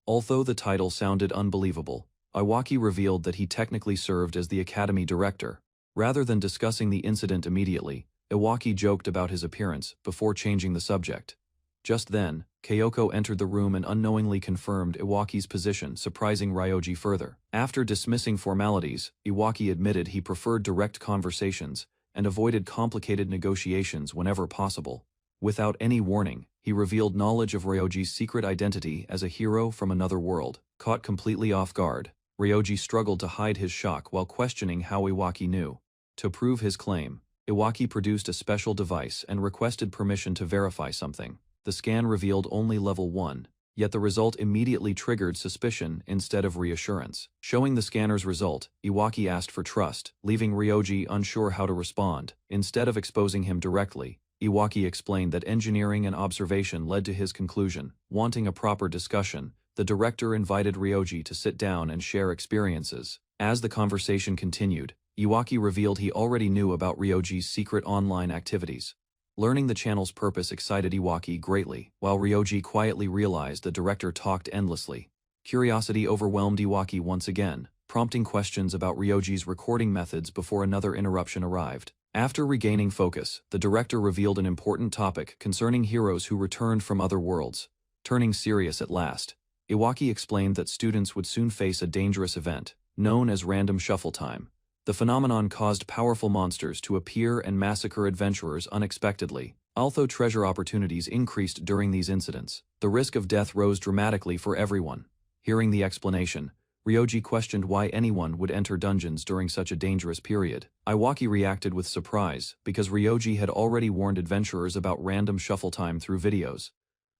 Although the title sounded unbelievable, Iwaki revealed that he technically served as the academy director. Rather than discussing the incident immediately, Iwaki joked about his appearance before changing the subject. Just then, Kyoko entered the room and unknowingly confirmed Iwaki's position, surprising Ryoji further. After dismissing formalities, Iwaki admitted he preferred direct conversations and avoided complicated negotiations whenever possible. Without any warning, he revealed knowledge of Ryoji's secret identity as a hero from another world. Caught completely off guard, Ryoji struggled to hide his shock while questioning how Iwaki knew. To prove his claim, Iwaki produced a special device and requested permission to verify something. The scan revealed only level 1, yet the result immediately triggered suspicion instead of reassurance. Showing the scanner's result, Iwaki asked for trust, leaving Ryoji unsure how to respond. Instead of exposing him directly, Iwaki explained that engineering and observation led to his conclusion. Wanting a proper discussion, the director invited Ryoji to sit down and share experiences. As the conversation continued, Iwaki revealed he already knew about Ryoji's secret online activities. Learning the channel's purpose excited Iwaki greatly, while Ryoji quietly realized the director talked endlessly. Curiosity overwhelmed Iwaki once again, prompting questions about Ryoji's recording methods before another interruption arrived. After regaining focus, the director revealed an important topic concerning heroes who returned from other worlds. Turning serious at last, Iwaki explained that students would soon face a dangerous event, known as random shuffle time. The phenomenon caused powerful monsters to appear and massacre adventurers unexpectedly. Although treasure opportunities increased during these incidents, the risk of death rose dramatically for everyone. Hearing the explanation, Ryoji questioned why anyone would enter dungeons during such a dangerous period. Iwaki reacted with surprise, because Ryoji had already warned adventurers about random shuffle time through videos.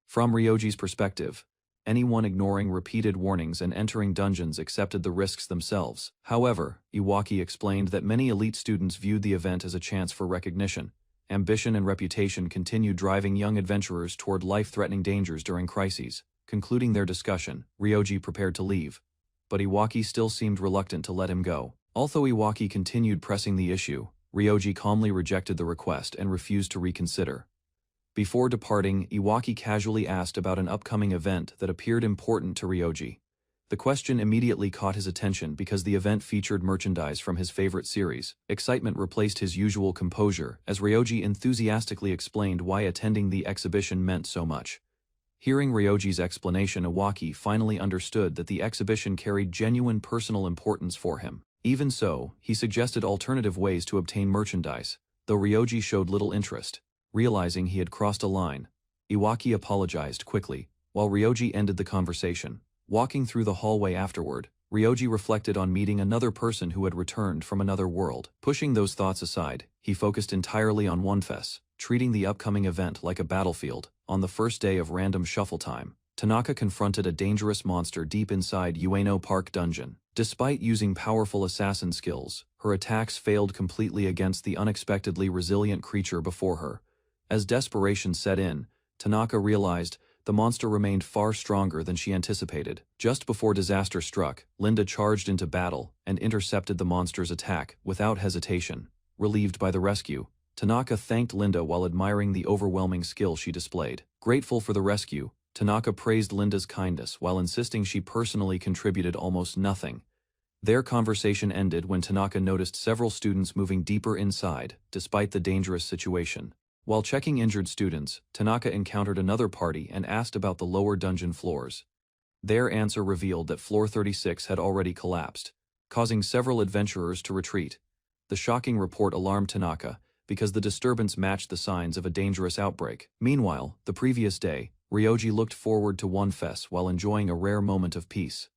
From Ryoji's perspective, anyone ignoring repeated warnings and entering dungeons accepted the risks themselves. However, Iwaki explained that many elite students viewed the event as a chance for recognition. Ambition and reputation continued driving young adventurers toward life-threatening dangers during crises. Concluding their discussion, Ryoji prepared to leave, but Iwaki still seemed reluctant to let him go. Although Iwaki continued pressing the issue, Ryoji calmly rejected the request and refused to reconsider. Before departing, Iwaki casually asked about an upcoming event that appeared important to Ryoji. The question immediately caught his attention because the event featured merchandise from his favorite series. Excitement replaced his usual composure as Ryoji enthusiastically explained why attending the exhibition meant so much. Hearing Ryoji's explanation, Iwaki finally understood that the exhibition carried genuine personal importance for him. Even so, he suggested alternative ways to obtain merchandise, though Ryoji showed little interest. Realizing he had crossed a line, Iwaki apologized quickly, while Ryoji ended the conversation. Walking through the hallway afterward, Ryoji reflected on meeting another person who had returned from another world. Pushing those thoughts aside, he focused entirely on OneFest, treating the upcoming event like a battlefield. On the first day of random shuffle time, Tanaka confronted a dangerous monster deep inside Ueno Park Dungeon. Despite using powerful assassin skills, her attacks failed completely against the unexpectedly resilient creature before her. As desperation set in, Tanaka realized the monster remained far stronger than she anticipated. Just before disaster struck, Linda charged into battle and intercepted the monster's attack without hesitation. Relieved by the rescue, Tanaka thanked Linda while admiring the overwhelming skill she displayed. Grateful for the rescue, Tanaka praised Linda's kindness while insisting she personally contributed almost nothing. Their conversation ended when Tanaka noticed several students moving deeper inside, despite the dangerous situation. While checking injured students, Tanaka encountered another party and asked about the lower dungeon floors. Their answer revealed that floor 36 had already collapsed, causing several adventurers to retreat. The shocking report alarmed Tanaka, because the disturbance matched the signs of a dangerous outbreak. Meanwhile, the previous day, Ryoji looked forward to OneFest while enjoying a rare moment of peace.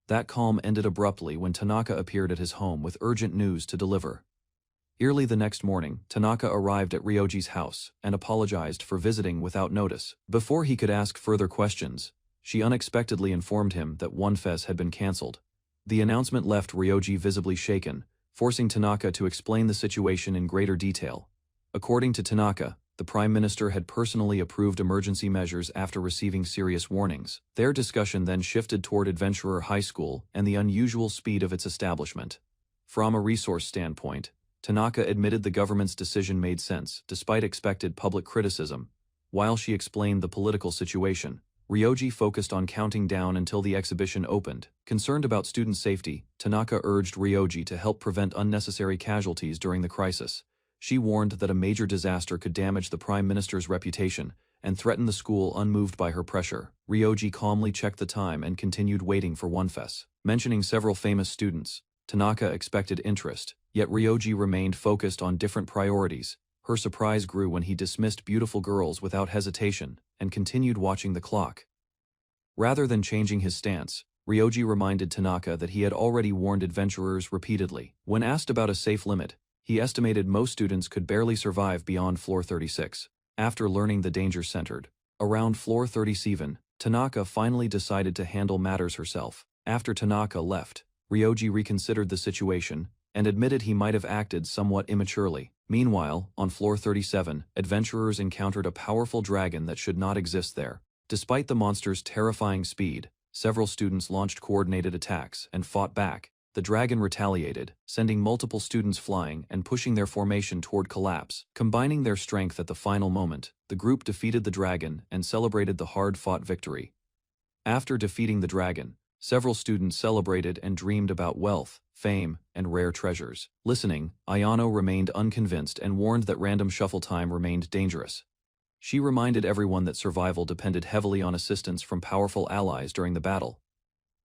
That calm ended abruptly when Tanaka appeared at his home with urgent news to deliver. Early the next morning, Tanaka arrived at Ryoji's house and apologized for visiting without notice. Before he could ask further questions, she unexpectedly informed him that OneFest had been cancelled. The announcement left Ryoji visibly shaken, forcing Tanaka to explain the situation in greater detail. According to Tanaka, the Prime Minister had personally approved emergency measures after receiving serious warnings. Their discussion then shifted toward Adventurer High School and the unusual speed of its establishment. From a resource standpoint, Tanaka admitted the government's decision made sense, despite expected public criticism. While she explained the political situation, Ryoji focused on counting down until the exhibition opened. Concerned about student safety, Tanaka urged Ryoji to help prevent unnecessary casualties during the crisis. She warned that a major disaster could damage the Prime Minister's reputation and threaten the school unmoved by her pressure. Ryoji calmly checked the time and continued waiting for OneFest. Mentioning several famous students, Tanaka expected interest, yet Ryoji remained focused on different priorities. Her surprise grew when he dismissed beautiful girls without hesitation and continued watching the clock. Rather than changing his stance, Ryoji reminded Tanaka that he had already warned adventurers repeatedly. When asked about a safe limit, he estimated most students could barely survive beyond floor 36. After learning the danger centered, Around floor 37, Tanaka finally decided to handle matters herself. After Tanaka left, Ryoji reconsidered the situation and admitted he might have acted somewhat immaturely. Meanwhile, on floor 37, adventurers encountered a powerful dragon that should not exist there. Despite the monster's terrifying speed, several students launched coordinated attacks and fought back. The dragon retaliated, sending multiple students flying and pushing their formation toward collapse. Combining their strength at the final moment, the group defeated the dragon and celebrated the hard-fought victory. After defeating the dragon, several students celebrated and dreamed about wealth, fame, and rare treasures. Listening, Ayano remained unconvinced and warned that random shuffle time remained dangerous. She reminded everyone that survival depended heavily on assistance from powerful allies during the battle.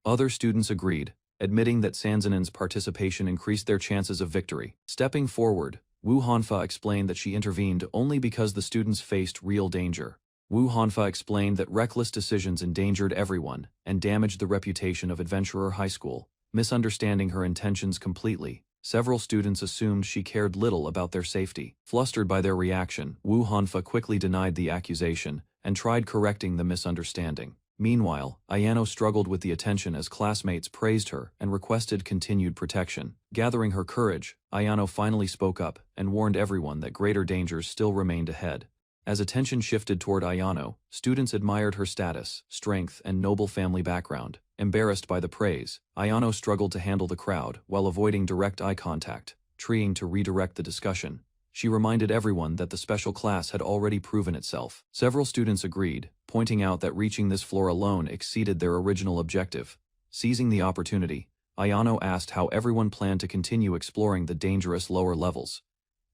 Other students agreed, admitting that Sanzanin's participation increased their chances of victory. Stepping forward, Wu Hanfa explained that she intervened only because the students faced real danger. Wu Hanfa explained that reckless decisions endangered everyone and damaged the reputation of Adventurer High School. Misunderstanding her intentions completely, several students assumed she cared little about their safety. Flustered by their reaction, Wu Hanfa quickly denied the accusation and tried correcting the misunderstanding. Meanwhile, Ayano struggled with the attention as classmates praised her and requested continued protection. Gathering her courage, Ayano finally spoke up and warned everyone that greater dangers still remained ahead. As attention shifted toward Ayano, students admired her status, strength, and noble family background. Embarrassed by the praise, Ayano struggled to handle the crowd while avoiding direct eye contact, trying to redirect the discussion. She reminded everyone that the special class had already proven itself. Several students agreed, pointing out that reaching this floor alone exceeded their original objective. Seizing the opportunity, Ayano asked how everyone planned to continue exploring the dangerous lower levels.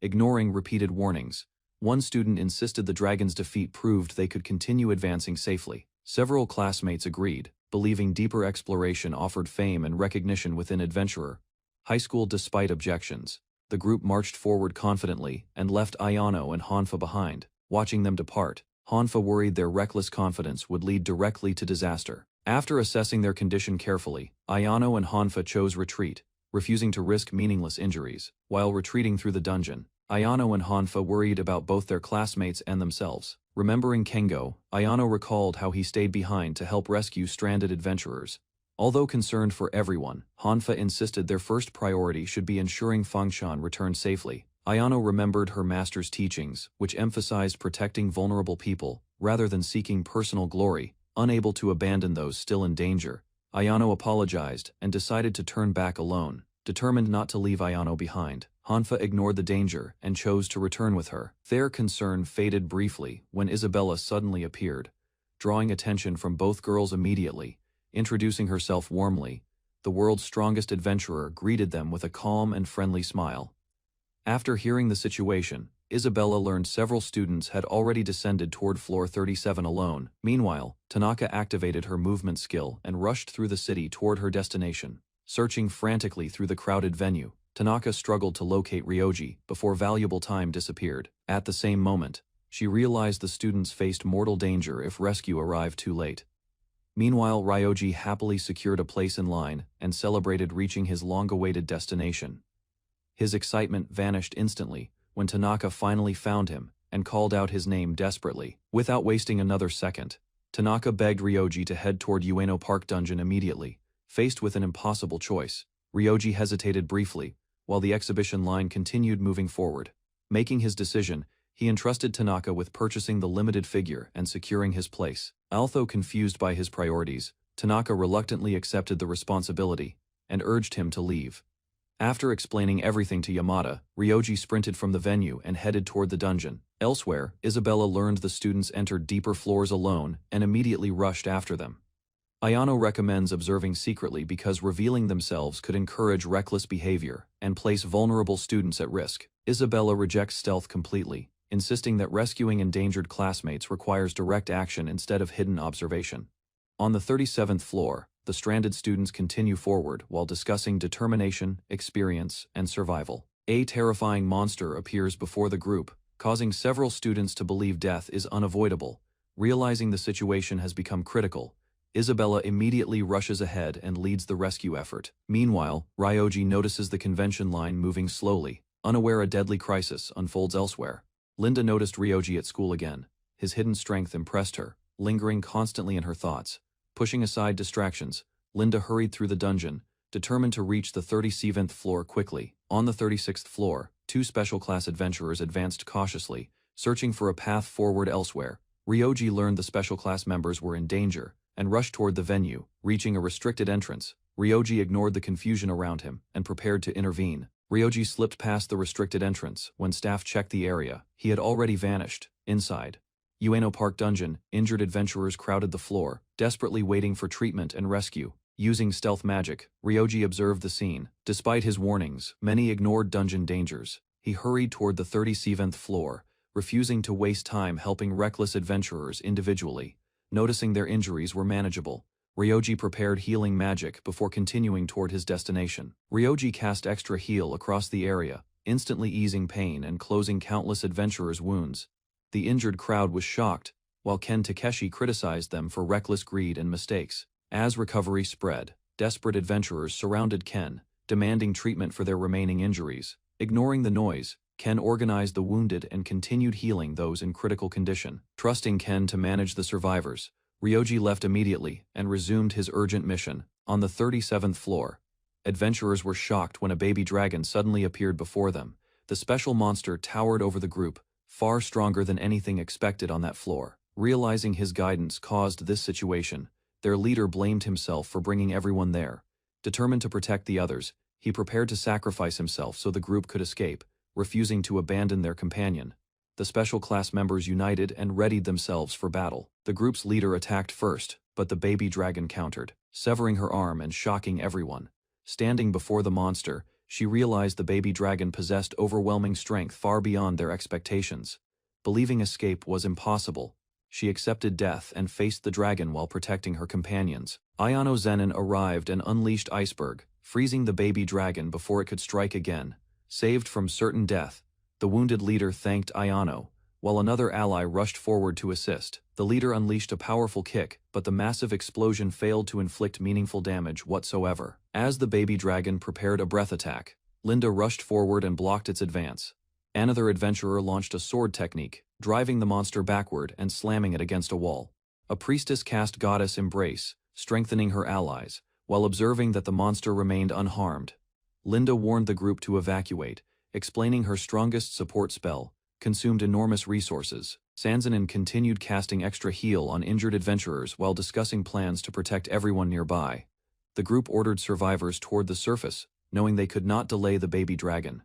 Ignoring repeated warnings, one student insisted the dragon's defeat proved they could continue advancing safely. Several classmates agreed, believing deeper exploration offered fame and recognition within Adventurer High School despite objections. The group marched forward confidently and left Ayano and Hanfa behind. Watching them depart, Hanfa worried their reckless confidence would lead directly to disaster. After assessing their condition carefully, Ayano and Hanfa chose retreat, refusing to risk meaningless injuries. While retreating through the dungeon, Ayano and Hanfa worried about both their classmates and themselves. Remembering Kengo, Ayano recalled how he stayed behind to help rescue stranded adventurers. Although concerned for everyone, Hanfa insisted their first priority should be ensuring Fangshan returned safely. Ayano remembered her master's teachings, which emphasized protecting vulnerable people, rather than seeking personal glory. Unable to abandon those still in danger, Ayano apologized and decided to turn back alone. Determined not to leave Ayano behind, Hanfa ignored the danger and chose to return with her. Their concern faded briefly when Isabella suddenly appeared, drawing attention from both girls immediately. Introducing herself warmly, the world's strongest adventurer greeted them with a calm and friendly smile. After hearing the situation, Isabella learned several students had already descended toward floor 37 alone. Meanwhile, Tanaka activated her movement skill and rushed through the city toward her destination. Searching frantically through the crowded venue, Tanaka struggled to locate Ryoji before valuable time disappeared. At the same moment, she realized the students faced mortal danger if rescue arrived too late. Meanwhile, Ryoji happily secured a place in line and celebrated reaching his long-awaited destination. His excitement vanished instantly when Tanaka finally found him and called out his name desperately. Without wasting another second, Tanaka begged Ryoji to head toward Ueno Park Dungeon immediately. Faced with an impossible choice, Ryoji hesitated briefly while the exhibition line continued moving forward. Making his decision, he entrusted Tanaka with purchasing the limited figure and securing his place. Although confused by his priorities, Tanaka reluctantly accepted the responsibility and urged him to leave. After explaining everything to Yamada, Ryoji sprinted from the venue and headed toward the dungeon. Elsewhere, Isabella learned the students entered deeper floors alone and immediately rushed after them. Ayano recommends observing secretly because revealing themselves could encourage reckless behavior and place vulnerable students at risk. Isabella rejects stealth completely, insisting that rescuing endangered classmates requires direct action instead of hidden observation. On the 37th floor, the stranded students continue forward while discussing determination, experience, and survival. A terrifying monster appears before the group, causing several students to believe death is unavoidable. Realizing the situation has become critical, Isabella immediately rushes ahead and leads the rescue effort. Meanwhile, Ryoji notices the convention line moving slowly, unaware a deadly crisis unfolds elsewhere. Linda noticed Ryoji at school again, his hidden strength impressed her, lingering constantly in her thoughts. Pushing aside distractions, Linda hurried through the dungeon, determined to reach the 37th floor quickly. On the 36th floor, two special-class adventurers advanced cautiously, searching for a path forward elsewhere. Ryoji learned the special-class members were in danger, and rushed toward the venue. Reaching a restricted entrance, Ryoji ignored the confusion around him and prepared to intervene. Ryoji slipped past the restricted entrance. When staff checked the area, he had already vanished. Inside Ueno Park Dungeon, injured adventurers crowded the floor, desperately waiting for treatment and rescue. Using stealth magic, Ryoji observed the scene. Despite his warnings, many ignored dungeon dangers. He hurried toward the 37th floor, refusing to waste time helping reckless adventurers individually. Noticing their injuries were manageable, Ryoji prepared healing magic before continuing toward his destination. Ryoji cast extra heal across the area, instantly easing pain and closing countless adventurers' wounds. The injured crowd was shocked, while Ken Takeshi criticized them for reckless greed and mistakes. As recovery spread, desperate adventurers surrounded Ken, demanding treatment for their remaining injuries. Ignoring the noise, Ken organized the wounded and continued healing those in critical condition. Trusting Ken to manage the survivors, Ryoji left immediately and resumed his urgent mission. On the 37th floor, adventurers were shocked when a baby dragon suddenly appeared before them. The special monster towered over the group, far stronger than anything expected on that floor. Realizing his guidance caused this situation, their leader blamed himself for bringing everyone there. Determined to protect the others, he prepared to sacrifice himself so the group could escape, refusing to abandon their companion. The special class members united and readied themselves for battle. The group's leader attacked first, but the baby dragon countered, severing her arm and shocking everyone. Standing before the monster, she realized the baby dragon possessed overwhelming strength far beyond their expectations. Believing escape was impossible, she accepted death and faced the dragon while protecting her companions. Ayano Zenin arrived and unleashed Iceberg, freezing the baby dragon before it could strike again. Saved from certain death, the wounded leader thanked Ayano, while another ally rushed forward to assist. The leader unleashed a powerful kick, but the massive explosion failed to inflict meaningful damage whatsoever. As the baby dragon prepared a breath attack, Linda rushed forward and blocked its advance. Another adventurer launched a sword technique, driving the monster backward and slamming it against a wall. A priestess cast Goddess Embrace, strengthening her allies, while observing that the monster remained unharmed. Linda warned the group to evacuate, explaining her strongest support spell consumed enormous resources. Sanzanin continued casting extra heal on injured adventurers while discussing plans to protect everyone nearby. The group ordered survivors toward the surface, knowing they could not delay the baby dragon.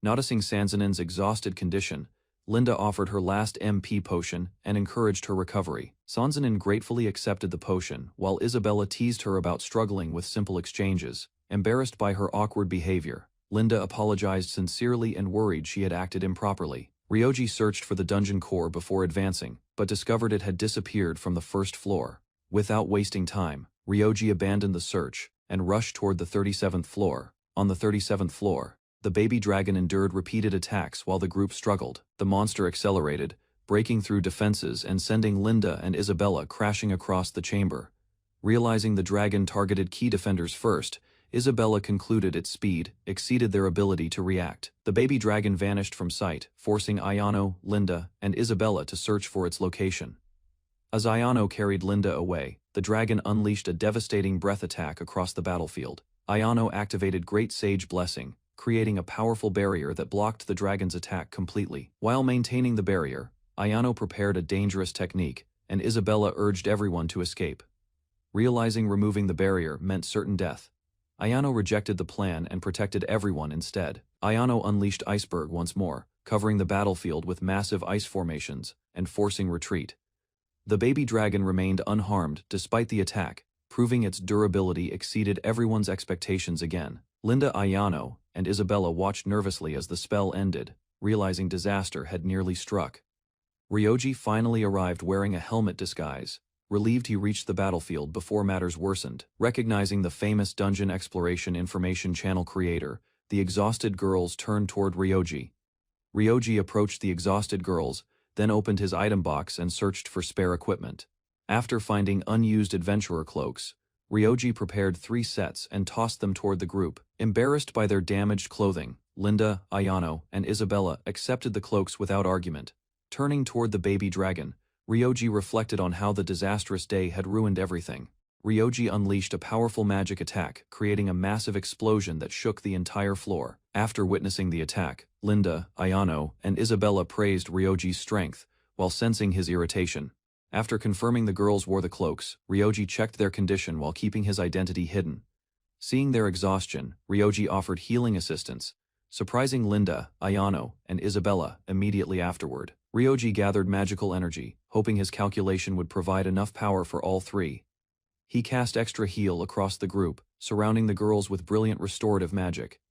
Noticing Sanzanin's exhausted condition, Linda offered her last MP potion and encouraged her recovery. Sanzanin gratefully accepted the potion, while Isabella teased her about struggling with simple exchanges. Embarrassed by her awkward behavior, Linda apologized sincerely and worried she had acted improperly. Ryoji searched for the dungeon core before advancing, but discovered it had disappeared from the first floor. Without wasting time, Ryoji abandoned the search and rushed toward the 37th floor. On the 37th floor, the baby dragon endured repeated attacks while the group struggled. The monster accelerated, breaking through defenses and sending Linda and Isabella crashing across the chamber. Realizing the dragon targeted key defenders first, Isabella concluded its speed exceeded their ability to react. The baby dragon vanished from sight, forcing Ayano, Linda, and Isabella to search for its location. As Ayano carried Linda away, the dragon unleashed a devastating breath attack across the battlefield. Ayano activated Great Sage Blessing, creating a powerful barrier that blocked the dragon's attack completely. While maintaining the barrier, Ayano prepared a dangerous technique, and Isabella urged everyone to escape. Realizing removing the barrier meant certain death, Ayano rejected the plan and protected everyone instead. Ayano unleashed Iceberg once more, covering the battlefield with massive ice formations and forcing retreat. The baby dragon remained unharmed despite the attack, proving its durability exceeded everyone's expectations again. Linda, Ayano, and Isabella watched nervously as the spell ended, realizing disaster had nearly struck. Ryoji finally arrived wearing a helmet disguise, relieved he reached the battlefield before matters worsened. Recognizing the famous Dungeon Exploration Information Channel creator, the exhausted girls turned toward Ryoji. Ryoji approached the exhausted girls, then opened his item box and searched for spare equipment. After finding unused adventurer cloaks, Ryoji prepared 3 sets and tossed them toward the group. Embarrassed by their damaged clothing, Linda, Ayano, and Isabella accepted the cloaks without argument. Turning toward the baby dragon, Ryoji reflected on how the disastrous day had ruined everything. Ryoji unleashed a powerful magic attack, creating a massive explosion that shook the entire floor. After witnessing the attack, Linda, Ayano, and Isabella praised Ryoji's strength, while sensing his irritation. After confirming the girls wore the cloaks, Ryoji checked their condition while keeping his identity hidden. Seeing their exhaustion, Ryoji offered healing assistance, surprising Linda, Ayano, and Isabella immediately afterward. Ryoji gathered magical energy, hoping his calculation would provide enough power for all three. He cast extra heal across the group, surrounding the girls with brilliant restorative magic.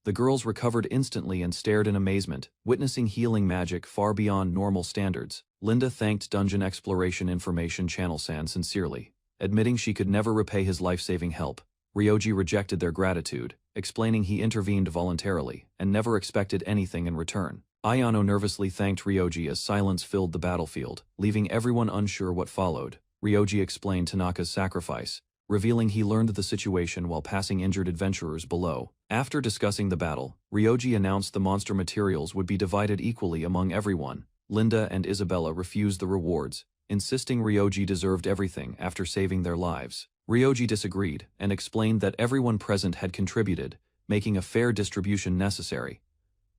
The girls recovered instantly and stared in amazement, witnessing healing magic far beyond normal standards. Linda thanked Dungeon Exploration Information Channel-san sincerely, admitting she could never repay his life-saving help. Ryoji rejected their gratitude, explaining he intervened voluntarily and never expected anything in return. Ayano nervously thanked Ryoji as silence filled the battlefield, leaving everyone unsure what followed. Ryoji explained Tanaka's sacrifice, revealing he learned the situation while passing injured adventurers below. After discussing the battle, Ryoji announced the monster materials would be divided equally among everyone. Linda and Isabella refused the rewards, insisting Ryoji deserved everything after saving their lives. Ryoji disagreed and explained that everyone present had contributed, making a fair distribution necessary.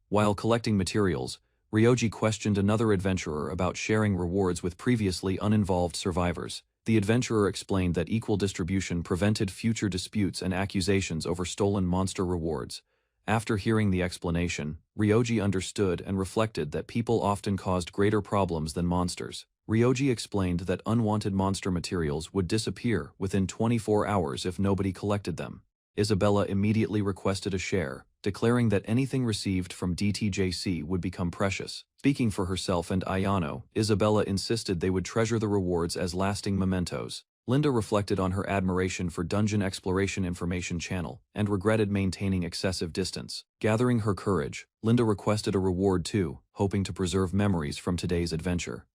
While collecting materials, Ryoji questioned another adventurer about sharing rewards with previously uninvolved survivors. The adventurer explained that equal distribution prevented future disputes and accusations over stolen monster rewards. After hearing the explanation, Ryoji understood and reflected that people often caused greater problems than monsters. Ryoji explained that unwanted monster materials would disappear within 24 hours if nobody collected them. Isabella immediately requested a share, declaring that anything received from DTJC would become precious. Speaking for herself and Ayano, Isabella insisted they would treasure the rewards as lasting mementos. Linda reflected on her admiration for Dungeon Exploration Information Channel and regretted maintaining excessive distance. Gathering her courage, Linda requested a reward too, hoping to preserve memories from today's adventure.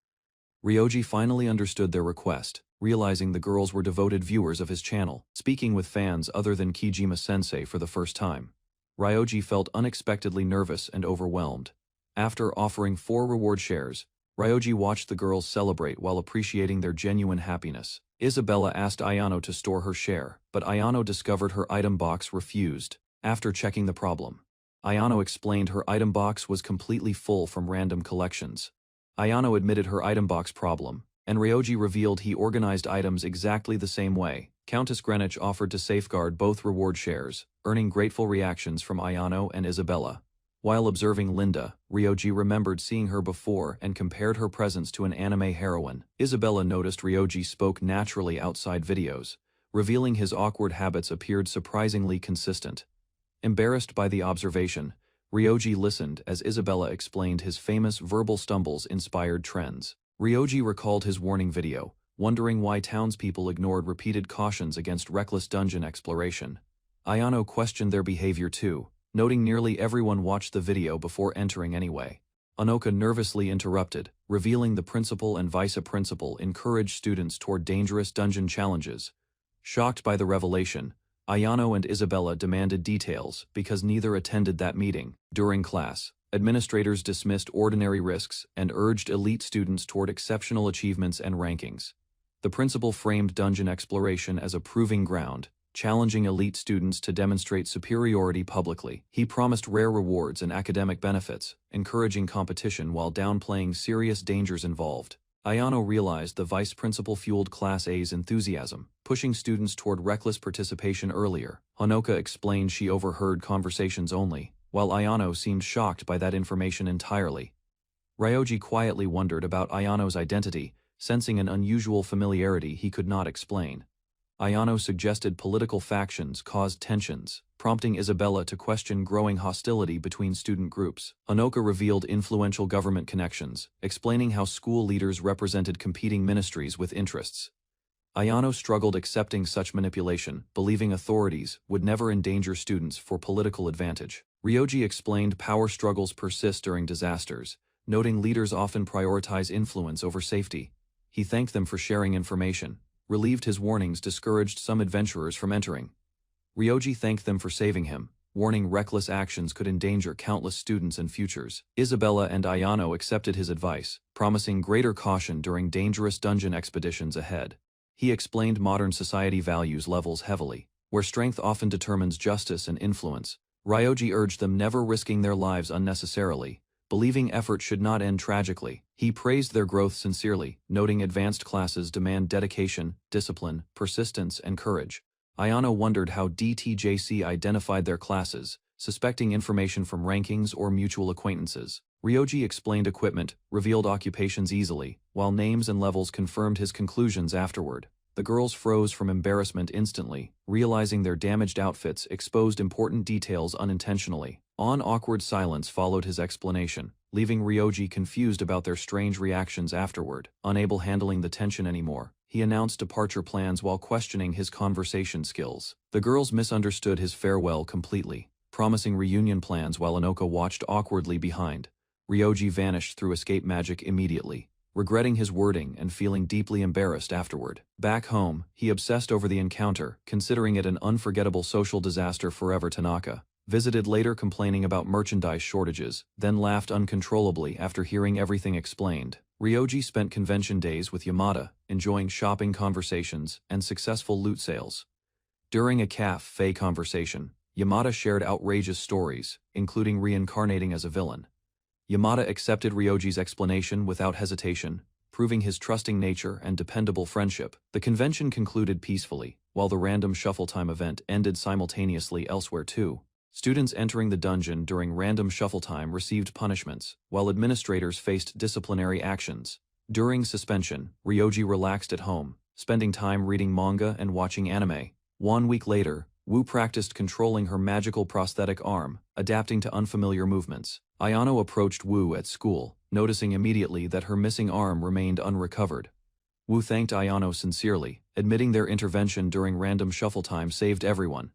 Ryoji finally understood their request, realizing the girls were devoted viewers of his channel. Speaking with fans other than Kijima-sensei for the first time, Ryoji felt unexpectedly nervous and overwhelmed. After offering 4 reward shares, Ryoji watched the girls celebrate while appreciating their genuine happiness. Isabella asked Ayano to store her share, but Ayano discovered her item box refused. After checking the problem, Ayano explained her item box was completely full from random collections. Ayano admitted her item box problem, and Ryoji revealed he organized items exactly the same way. Countess Greenwich offered to safeguard both reward shares, earning grateful reactions from Ayano and Isabella. While observing Linda, Ryoji remembered seeing her before and compared her presence to an anime heroine. Isabella noticed Ryoji spoke naturally outside videos, revealing his awkward habits appeared surprisingly consistent. Embarrassed by the observation, Ryoji listened as Isabella explained his famous verbal stumbles-inspired trends. Ryoji recalled his warning video, wondering why townspeople ignored repeated cautions against reckless dungeon exploration. Ayano questioned their behavior too, noting nearly everyone watched the video before entering anyway. Anoka nervously interrupted, revealing the principal and vice-principal encouraged students toward dangerous dungeon challenges. Shocked by the revelation, Ayano and Isabella demanded details because neither attended that meeting. During class, administrators dismissed ordinary risks and urged elite students toward exceptional achievements and rankings. The principal framed dungeon exploration as a proving ground, challenging elite students to demonstrate superiority publicly. He promised rare rewards and academic benefits, encouraging competition while downplaying serious dangers involved. Ayano realized the vice principal fueled Class A's enthusiasm, pushing students toward reckless participation earlier. Honoka explained she overheard conversations only, while Ayano seemed shocked by that information entirely. Ryoji quietly wondered about Ayano's identity, sensing an unusual familiarity he could not explain. Ayano suggested political factions caused tensions, prompting Isabella to question growing hostility between student groups. Honoka revealed influential government connections, explaining how school leaders represented competing ministries with interests. Ayano struggled accepting such manipulation, believing authorities would never endanger students for political advantage. Ryoji explained power struggles persist during disasters, noting leaders often prioritize influence over safety. He thanked them for sharing information, relieved his warnings discouraged some adventurers from entering. Ryoji thanked them for saving him, warning reckless actions could endanger countless students and futures. Isabella and Ayano accepted his advice, promising greater caution during dangerous dungeon expeditions ahead. He explained modern society values levels heavily, where strength often determines justice and influence. Ryoji urged them never risking their lives unnecessarily, believing effort should not end tragically. He praised their growth sincerely, noting advanced classes demand dedication, discipline, persistence, and courage. Ayano wondered how DTJC identified their classes, suspecting information from rankings or mutual acquaintances. Ryoji explained equipment, revealed occupations easily, while names and levels confirmed his conclusions afterward. The girls froze from embarrassment instantly, realizing their damaged outfits exposed important details unintentionally. An awkward silence followed his explanation, leaving Ryoji confused about their strange reactions afterward. Unable handling the tension anymore, he announced departure plans while questioning his conversation skills. The girls misunderstood his farewell completely, promising reunion plans while Anoka watched awkwardly behind. Ryoji vanished through escape magic immediately, regretting his wording and feeling deeply embarrassed afterward. Back home, he obsessed over the encounter, considering it an unforgettable social disaster forever. Tanaka visited later complaining about merchandise shortages, then laughed uncontrollably after hearing everything explained. Ryoji spent convention days with Yamada, enjoying shopping conversations and successful loot sales. During a cafe conversation, Yamada shared outrageous stories, including reincarnating as a villain. Yamada accepted Ryoji's explanation without hesitation, proving his trusting nature and dependable friendship. The convention concluded peacefully, while the random shuffle time event ended simultaneously elsewhere too. Students entering the dungeon during random shuffle time received punishments, while administrators faced disciplinary actions. During suspension, Ryoji relaxed at home, spending time reading manga and watching anime. 1 week later, Wu practiced controlling her magical prosthetic arm, adapting to unfamiliar movements. Ayano approached Wu at school, noticing immediately that her missing arm remained unrecovered. Wu thanked Ayano sincerely, admitting their intervention during random shuffle time saved everyone.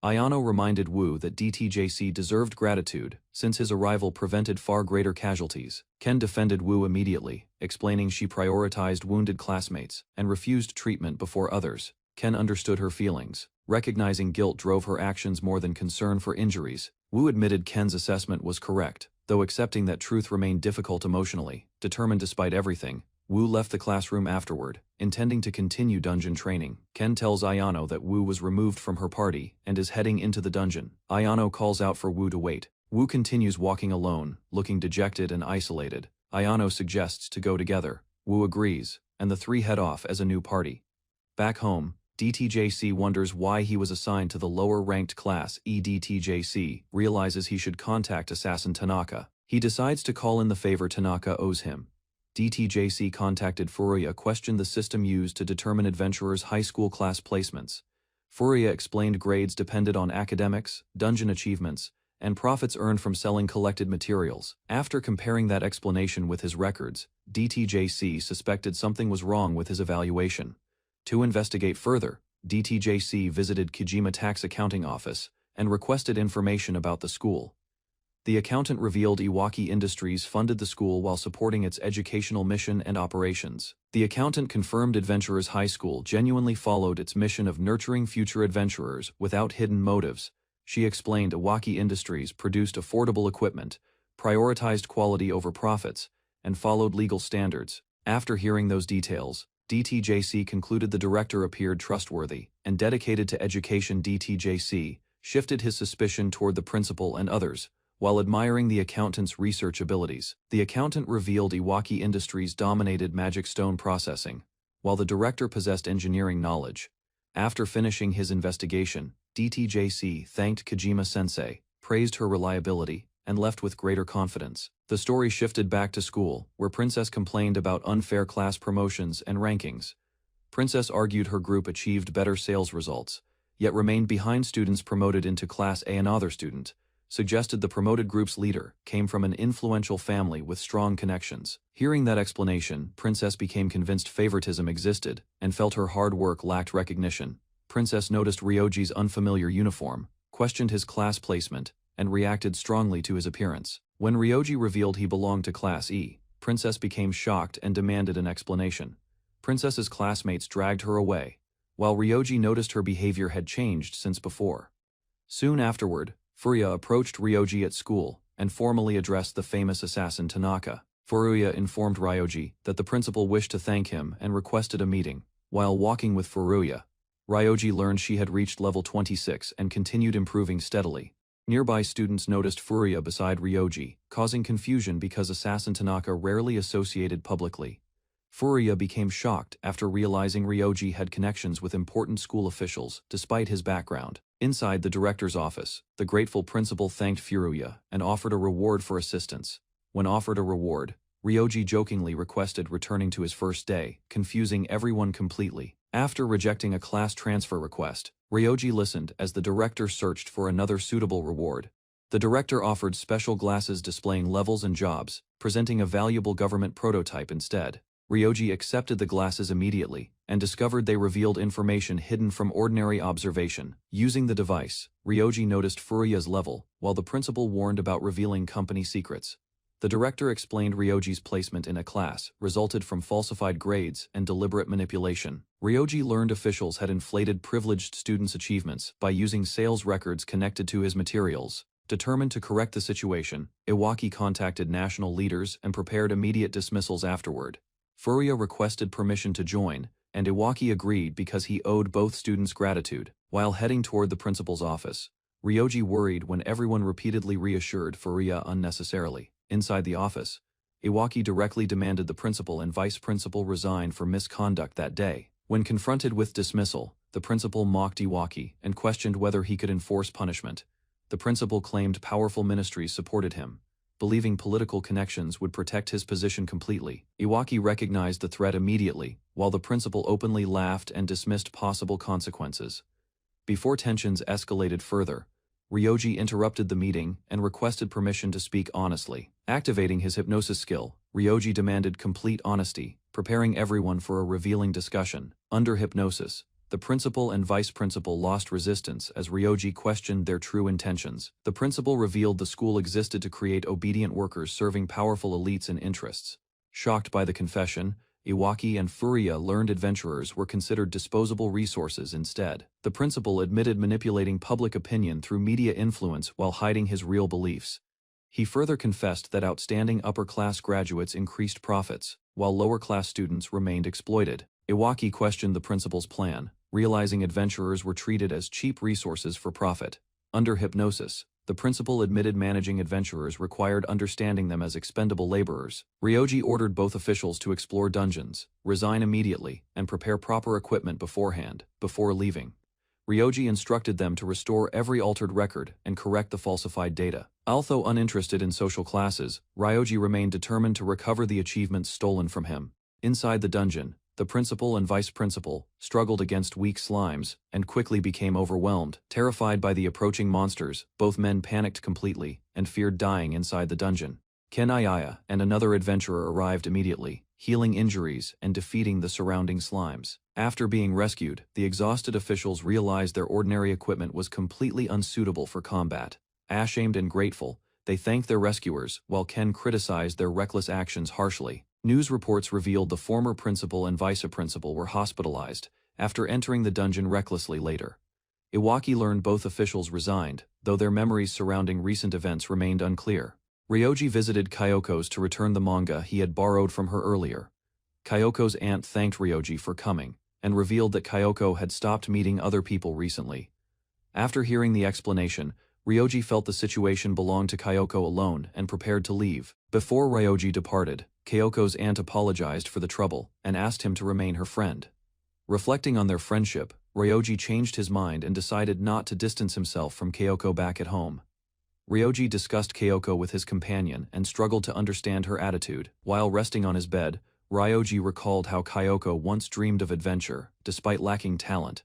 Ayano reminded Wu that DTJC deserved gratitude, since his arrival prevented far greater casualties. Ken defended Wu immediately, explaining she prioritized wounded classmates and refused treatment before others. Ken understood her feelings. Recognizing guilt drove her actions more than concern for injuries. Wu admitted Ken's assessment was correct, though accepting that truth remained difficult emotionally. Determined despite everything, Wu left the classroom afterward, intending to continue dungeon training. Ken tells Ayano that Wu was removed from her party and is heading into the dungeon. Ayano calls out for Wu to wait. Wu continues walking alone, looking dejected and isolated. Ayano suggests to go together. Wu agrees, and the three head off as a new party. Back home, DTJC wonders why he was assigned to the lower-ranked class. EDTJC realizes he should contact assassin Tanaka. He decides to call in the favor Tanaka owes him. DTJC contacted Furia questioned the system used to determine adventurers' high school class placements. Furia explained grades depended on academics, dungeon achievements, and profits earned from selling collected materials. After comparing that explanation with his records, DTJC suspected something was wrong with his evaluation. To investigate further, DTJC visited Kijima Tax Accounting Office and requested information about the school. The accountant revealed Iwaki Industries funded the school while supporting its educational mission and operations. The accountant confirmed Adventurers High School genuinely followed its mission of nurturing future adventurers without hidden motives. She explained Iwaki Industries produced affordable equipment, prioritized quality over profits, and followed legal standards. After hearing those details, DTJC concluded the director appeared trustworthy and dedicated to education. DTJC shifted his suspicion toward the principal and others, while admiring the accountant's research abilities. The accountant revealed Iwaki Industries dominated magic stone processing, while the director possessed engineering knowledge. After finishing his investigation, DTJC thanked Kojima-sensei, praised her reliability, and left with greater confidence. The story shifted back to school, where Princess complained about unfair class promotions and rankings. Princess argued her group achieved better sales results, yet remained behind students promoted into Class A. Another student suggested the promoted group's leader came from an influential family with strong connections. Hearing that explanation, Princess became convinced favoritism existed and felt her hard work lacked recognition. Princess noticed Ryoji's unfamiliar uniform, questioned his class placement, and reacted strongly to his appearance. When Ryoji revealed he belonged to Class E, Princess became shocked and demanded an explanation. Princess's classmates dragged her away, while Ryoji noticed her behavior had changed since before. Soon afterward, Furuya approached Ryoji at school and formally addressed the famous assassin Tanaka. Furuya informed Ryoji that the principal wished to thank him and requested a meeting. While walking with Furuya, Ryoji learned she had reached level 26 and continued improving steadily. Nearby students noticed Furuya beside Ryoji, causing confusion because assassin Tanaka rarely associated publicly. Furuya became shocked after realizing Ryoji had connections with important school officials despite his background. Inside the director's office, the grateful principal thanked Furuya and offered a reward for assistance. When offered a reward, Ryoji jokingly requested returning to his first day, confusing everyone completely. After rejecting a class transfer request, Ryoji listened as the director searched for another suitable reward. The director offered special glasses displaying levels and jobs, presenting a valuable government prototype instead. Ryoji accepted the glasses immediately and discovered they revealed information hidden from ordinary observation. Using the device, Ryoji noticed Furuya's level, while the principal warned about revealing company secrets. The director explained Ryoji's placement in a class resulted from falsified grades and deliberate manipulation. Ryoji learned officials had inflated privileged students' achievements by using sales records connected to his materials. Determined to correct the situation, Iwaki contacted national leaders and prepared immediate dismissals afterward. Furuya requested permission to join, and Iwaki agreed because he owed both students gratitude. While heading toward the principal's office, Ryoji worried when everyone repeatedly reassured Furuya unnecessarily. Inside the office, Iwaki directly demanded the principal and vice principal resign for misconduct that day. When confronted with dismissal, the principal mocked Iwaki and questioned whether he could enforce punishment. The principal claimed powerful ministries supported him, believing political connections would protect his position completely. Iwaki recognized the threat immediately, while the principal openly laughed and dismissed possible consequences. Before tensions escalated further, Ryoji interrupted the meeting and requested permission to speak honestly. Activating his hypnosis skill, Ryoji demanded complete honesty, preparing everyone for a revealing discussion. Under hypnosis, the principal and vice principal lost resistance as Ryoji questioned their true intentions. The principal revealed the school existed to create obedient workers serving powerful elites and interests. Shocked by the confession, Iwaki and Furuya learned adventurers were considered disposable resources instead. The principal admitted manipulating public opinion through media influence while hiding his real beliefs. He further confessed that outstanding upper-class graduates increased profits, while lower-class students remained exploited. Iwaki questioned the principal's plan, realizing adventurers were treated as cheap resources for profit. Under hypnosis, the principal admitted managing adventurers required understanding them as expendable laborers. Ryoji ordered both officials to explore dungeons, resign immediately, and prepare proper equipment beforehand. Before leaving, Ryoji instructed them to restore every altered record and correct the falsified data. Although uninterested in social classes, Ryoji remained determined to recover the achievements stolen from him. Inside the dungeon, the principal and vice principal struggled against weak slimes and quickly became overwhelmed. Terrified by the approaching monsters, both men panicked completely and feared dying inside the dungeon. Kenaya and another adventurer arrived immediately, healing injuries and defeating the surrounding slimes. After being rescued, the exhausted officials realized their ordinary equipment was completely unsuitable for combat. Ashamed and grateful, they thanked their rescuers, while Ken criticized their reckless actions harshly. News reports revealed the former principal and vice principal were hospitalized after entering the dungeon recklessly later. Iwaki learned both officials resigned, though their memories surrounding recent events remained unclear. Ryoji visited Kyoko's to return the manga he had borrowed from her earlier. Kyoko's aunt thanked Ryoji for coming, and revealed that Kyoko had stopped meeting other people recently. After hearing the explanation, Ryoji felt the situation belonged to Kyoko alone and prepared to leave. Before Ryoji departed, Kyoko's aunt apologized for the trouble and asked him to remain her friend. Reflecting on their friendship, Ryoji changed his mind and decided not to distance himself from Kyoko back at home. Ryoji discussed Kyoko with his companion and struggled to understand her attitude. While resting on his bed, Ryoji recalled how Kyoko once dreamed of adventure, despite lacking talent.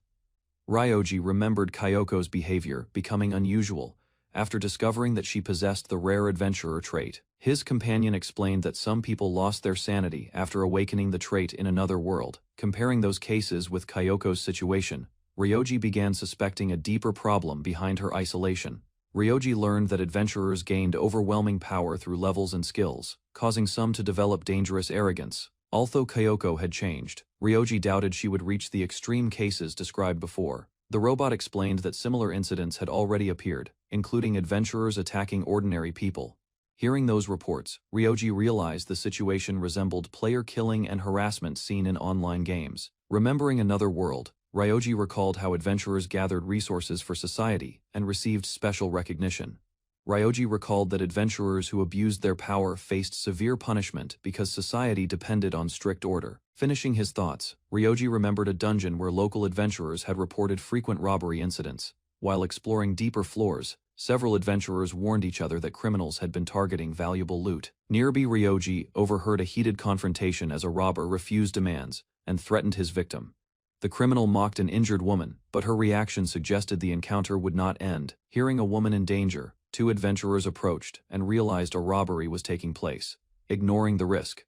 Ryoji remembered Kyoko's behavior becoming unusual after discovering that she possessed the rare adventurer trait. His companion explained that some people lost their sanity after awakening the trait in another world. Comparing those cases with Kyoko's situation, Ryoji began suspecting a deeper problem behind her isolation. Ryoji learned that adventurers gained overwhelming power through levels and skills, causing some to develop dangerous arrogance. Although Kyoko had changed, Ryoji doubted she would reach the extreme cases described before. The robot explained that similar incidents had already appeared, including adventurers attacking ordinary people. Hearing those reports, Ryoji realized the situation resembled player killing and harassment seen in online games. Remembering another world, Ryoji recalled how adventurers gathered resources for society and received special recognition. Ryoji recalled that adventurers who abused their power faced severe punishment because society depended on strict order. Finishing his thoughts, Ryoji remembered a dungeon where local adventurers had reported frequent robbery incidents. While exploring deeper floors, several adventurers warned each other that criminals had been targeting valuable loot. Nearby, Ryoji overheard a heated confrontation as a robber refused demands and threatened his victim. The criminal mocked an injured woman, but her reaction suggested the encounter would not end. Hearing a woman in danger, two adventurers approached and realized a robbery was taking place. Ignoring the risk,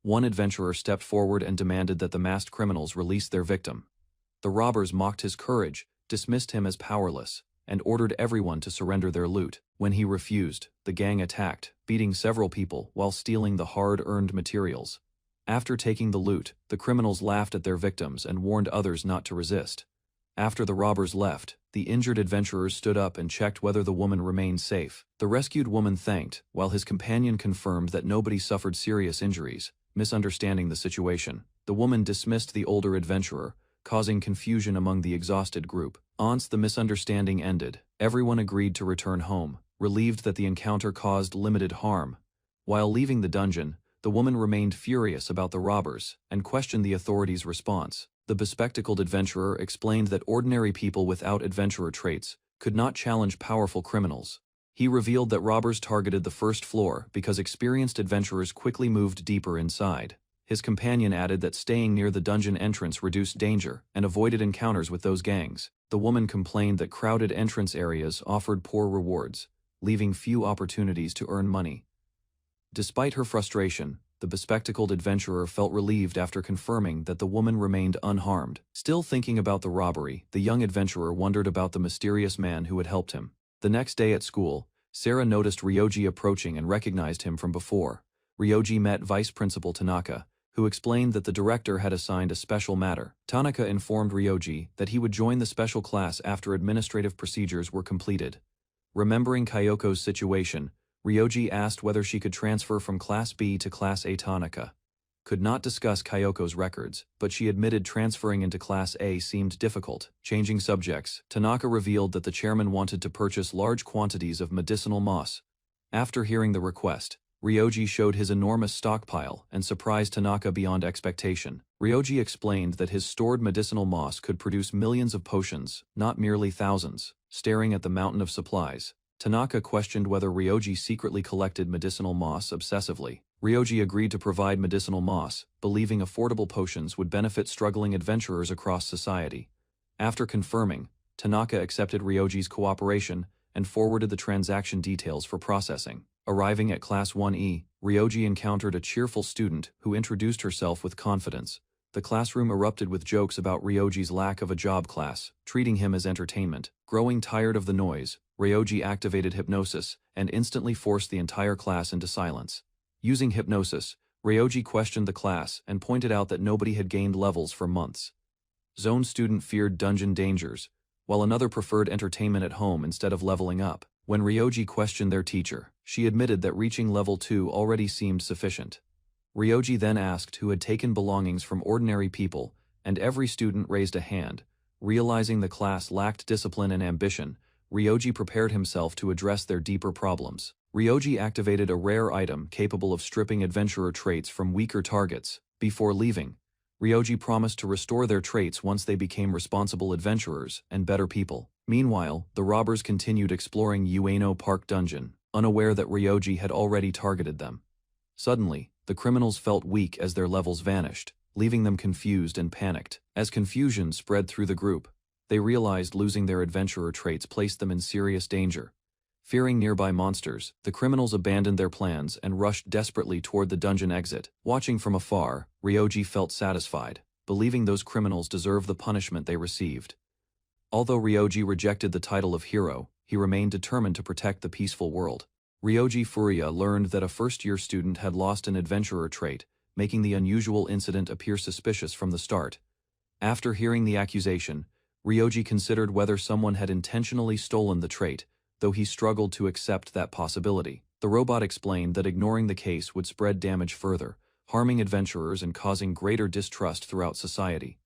one adventurer stepped forward and demanded that the masked criminals release their victim. The robbers mocked his courage, dismissed him as powerless, and ordered everyone to surrender their loot. When he refused, the gang attacked, beating several people while stealing the hard-earned materials. After taking the loot, the criminals laughed at their victims and warned others not to resist. After the robbers left, the injured adventurers stood up and checked whether the woman remained safe. The rescued woman thanked, while his companion confirmed that nobody suffered serious injuries. Misunderstanding the situation, the woman dismissed the older adventurer, causing confusion among the exhausted group. Once the misunderstanding ended, everyone agreed to return home, relieved that the encounter caused limited harm. While leaving the dungeon, the woman remained furious about the robbers and questioned the authorities' response. The bespectacled adventurer explained that ordinary people without adventurer traits could not challenge powerful criminals. He revealed that robbers targeted the first floor because experienced adventurers quickly moved deeper inside. His companion added that staying near the dungeon entrance reduced danger and avoided encounters with those gangs. The woman complained that crowded entrance areas offered poor rewards, leaving few opportunities to earn money. Despite her frustration, the bespectacled adventurer felt relieved after confirming that the woman remained unharmed. Still thinking about the robbery, the young adventurer wondered about the mysterious man who had helped him. The next day at school, Sarah noticed Ryoji approaching and recognized him from before. Ryoji met Vice Principal Tanaka, who explained that the director had assigned a special matter. Tanaka informed Ryoji that he would join the special class after administrative procedures were completed. Remembering Kyoko's situation, Ryoji asked whether she could transfer from Class B to Class A. Tanaka could not discuss Kyoko's records, but she admitted transferring into Class A seemed difficult. Changing subjects, Tanaka revealed that the chairman wanted to purchase large quantities of medicinal moss. After hearing the request, Ryoji showed his enormous stockpile and surprised Tanaka beyond expectation. Ryoji explained that his stored medicinal moss could produce millions of potions, not merely thousands. Staring at the mountain of supplies, Tanaka questioned whether Ryoji secretly collected medicinal moss obsessively. Ryoji agreed to provide medicinal moss, believing affordable potions would benefit struggling adventurers across society. After confirming, Tanaka accepted Ryoji's cooperation and forwarded the transaction details for processing. Arriving at Class 1E, Ryoji encountered a cheerful student who introduced herself with confidence. The classroom erupted with jokes about Ryoji's lack of a job class, treating him as entertainment. Growing tired of the noise, Ryoji activated hypnosis and instantly forced the entire class into silence. Using hypnosis, Ryoji questioned the class and pointed out that nobody had gained levels for months. Zone student feared dungeon dangers, while another preferred entertainment at home instead of leveling up. When Ryoji questioned their teacher, she admitted that reaching level 2 already seemed sufficient. Ryoji then asked who had taken belongings from ordinary people, and every student raised a hand. Realizing the class lacked discipline and ambition, Ryoji prepared himself to address their deeper problems. Ryoji activated a rare item capable of stripping adventurer traits from weaker targets. Before leaving, Ryoji promised to restore their traits once they became responsible adventurers and better people. Meanwhile, the robbers continued exploring Ueno Park Dungeon, unaware that Ryoji had already targeted them. Suddenly, the criminals felt weak as their levels vanished, leaving them confused and panicked. As confusion spread through the group, they realized losing their adventurer traits placed them in serious danger. Fearing nearby monsters, the criminals abandoned their plans and rushed desperately toward the dungeon exit. Watching from afar, Ryoji felt satisfied, believing those criminals deserved the punishment they received. Although Ryoji rejected the title of hero, he remained determined to protect the peaceful world. Ryoji Furuya learned that a first-year student had lost an adventurer trait, making the unusual incident appear suspicious from the start. After hearing the accusation, Ryoji considered whether someone had intentionally stolen the trait, though he struggled to accept that possibility. The robot explained that ignoring the case would spread damage further, harming adventurers and causing greater distrust throughout society.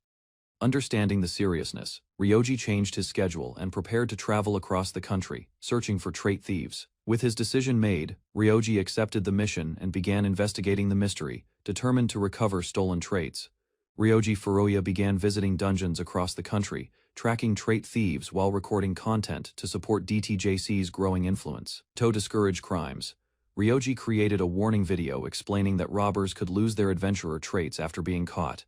Understanding the seriousness, Ryoji changed his schedule and prepared to travel across the country, searching for trait thieves. With his decision made, Ryoji accepted the mission and began investigating the mystery, determined to recover stolen traits. Ryoji Furuya began visiting dungeons across the country, tracking trait thieves while recording content to support DTJC's growing influence. To discourage crimes, Ryoji created a warning video explaining that robbers could lose their adventurer traits after being caught.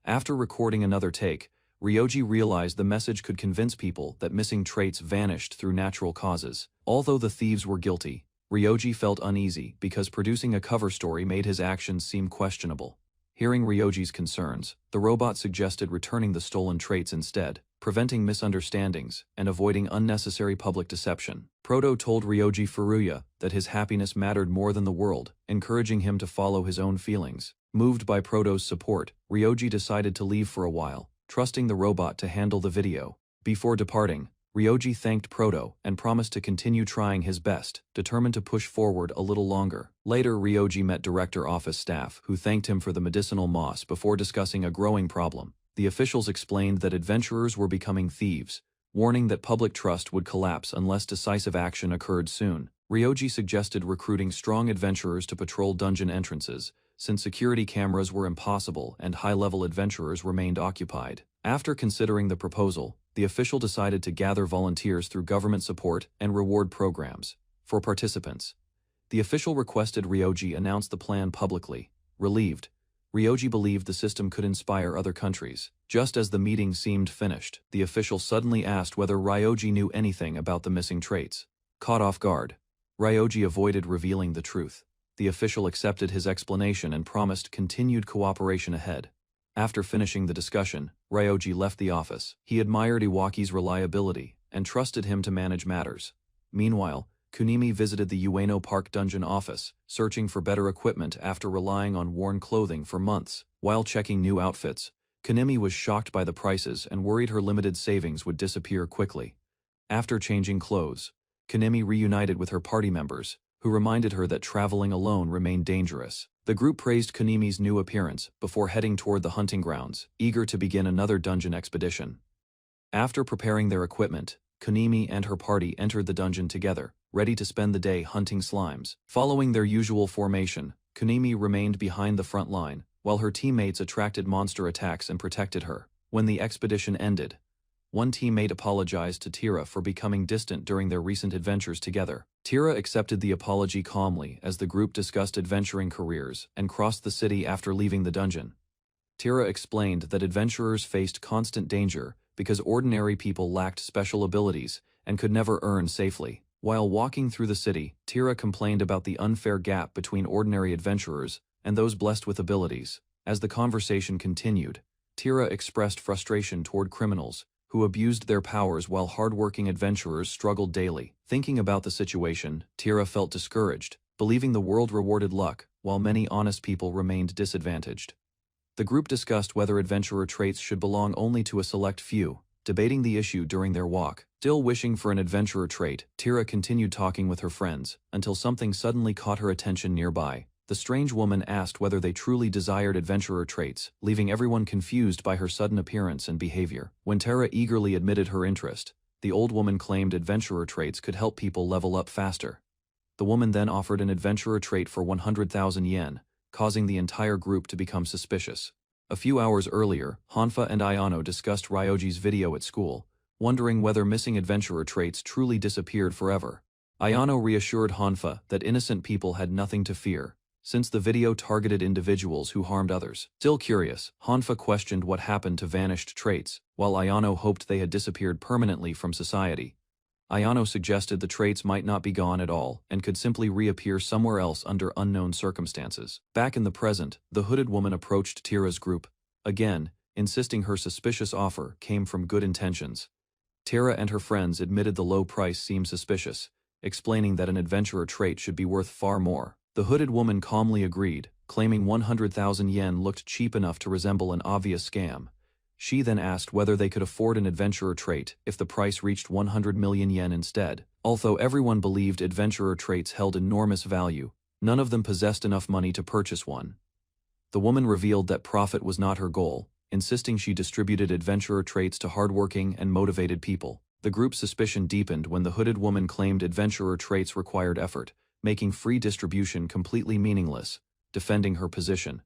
After recording another take, Ryoji realized the message could convince people that missing traits vanished through natural causes. Although the thieves were guilty, Ryoji felt uneasy because producing a cover story made his actions seem questionable. Hearing Ryoji's concerns, the robot suggested returning the stolen traits instead, preventing misunderstandings and avoiding unnecessary public deception. Proto told Ryoji Furuya that his happiness mattered more than the world, encouraging him to follow his own feelings. Moved by Proto's support, Ryoji decided to leave for a while, trusting the robot to handle the video. Before departing, Ryoji thanked Proto and promised to continue trying his best, determined to push forward a little longer. Later, Ryoji met director office staff who thanked him for the medicinal moss before discussing a growing problem. The officials explained that adventurers were becoming thieves, warning that public trust would collapse unless decisive action occurred soon. Ryoji suggested recruiting strong adventurers to patrol dungeon entrances, since security cameras were impossible and high-level adventurers remained occupied. After considering the proposal, the official decided to gather volunteers through government support and reward programs. For participants, the official requested Ryoji announce the plan publicly. Relieved, Ryoji believed the system could inspire other countries. Just as the meeting seemed finished, the official suddenly asked whether Ryoji knew anything about the missing traits. Caught off guard, Ryoji avoided revealing the truth. The official accepted his explanation and promised continued cooperation ahead. After finishing the discussion, Ryoji left the office. He admired Iwaki's reliability and trusted him to manage matters. Meanwhile, Kunimi visited the Ueno Park dungeon office, searching for better equipment after relying on worn clothing for months. While checking new outfits, Kunimi was shocked by the prices and worried her limited savings would disappear quickly. After changing clothes, Kunimi reunited with her party members, who reminded her that traveling alone remained dangerous. The group praised Kunimi's new appearance before heading toward the hunting grounds, eager to begin another dungeon expedition. After preparing their equipment, Kunimi and her party entered the dungeon together, ready to spend the day hunting slimes. Following their usual formation, Kunimi remained behind the front line, while her teammates attracted monster attacks and protected her. When the expedition ended, one teammate apologized to Tira for becoming distant during their recent adventures together. Tira accepted the apology calmly as the group discussed adventuring careers and crossed the city after leaving the dungeon. Tira explained that adventurers faced constant danger because ordinary people lacked special abilities and could never earn safely. While walking through the city, Tira complained about the unfair gap between ordinary adventurers and those blessed with abilities. As the conversation continued, Tira expressed frustration toward criminals who abused their powers while hardworking adventurers struggled daily. Thinking about the situation, Tira felt discouraged, believing the world rewarded luck, while many honest people remained disadvantaged. The group discussed whether adventurer traits should belong only to a select few, debating the issue during their walk. Still wishing for an adventurer trait, Tira continued talking with her friends, until something suddenly caught her attention nearby. The strange woman asked whether they truly desired adventurer traits, leaving everyone confused by her sudden appearance and behavior. When Tara eagerly admitted her interest, the old woman claimed adventurer traits could help people level up faster. The woman then offered an adventurer trait for 100,000 yen, causing the entire group to become suspicious. A few hours earlier, Hanfa and Ayano discussed Ryoji's video at school, wondering whether missing adventurer traits truly disappeared forever. Ayano reassured Hanfa that innocent people had nothing to fear, since the video targeted individuals who harmed others. Still curious, Hanfa questioned what happened to vanished traits, while Ayano hoped they had disappeared permanently from society. Ayano suggested the traits might not be gone at all and could simply reappear somewhere else under unknown circumstances. Back in the present, the hooded woman approached Tira's group, again, insisting her suspicious offer came from good intentions. Tira and her friends admitted the low price seemed suspicious, explaining that an adventurer trait should be worth far more. The hooded woman calmly agreed, claiming 100,000 yen looked cheap enough to resemble an obvious scam. She then asked whether they could afford an adventurer trait if the price reached 100 million yen instead. Although everyone believed adventurer traits held enormous value, none of them possessed enough money to purchase one. The woman revealed that profit was not her goal, insisting she distributed adventurer traits to hardworking and motivated people. The group's suspicion deepened when the hooded woman claimed adventurer traits required effort, making free distribution completely meaningless. Defending her position,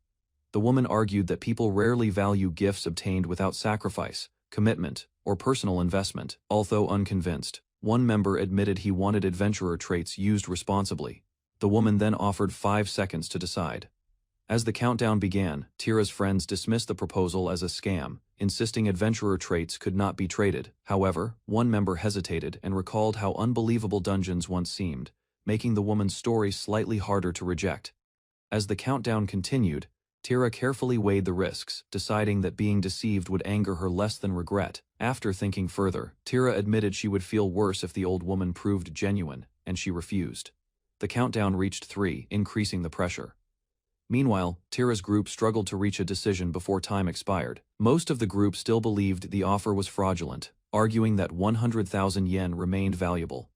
the woman argued that people rarely value gifts obtained without sacrifice, commitment, or personal investment. Although unconvinced, one member admitted he wanted adventurer traits used responsibly. The woman then offered 5 seconds to decide. As the countdown began, Tira's friends dismissed the proposal as a scam, insisting adventurer traits could not be traded. However, one member hesitated and recalled how unbelievable dungeons once seemed, making the woman's story slightly harder to reject. As the countdown continued, Tira carefully weighed the risks, deciding that being deceived would anger her less than regret. After thinking further, Tira admitted she would feel worse if the old woman proved genuine, and she refused. The countdown reached 3, increasing the pressure. Meanwhile, Tira's group struggled to reach a decision before time expired. Most of the group still believed the offer was fraudulent, arguing that 100,000 yen remained valuable.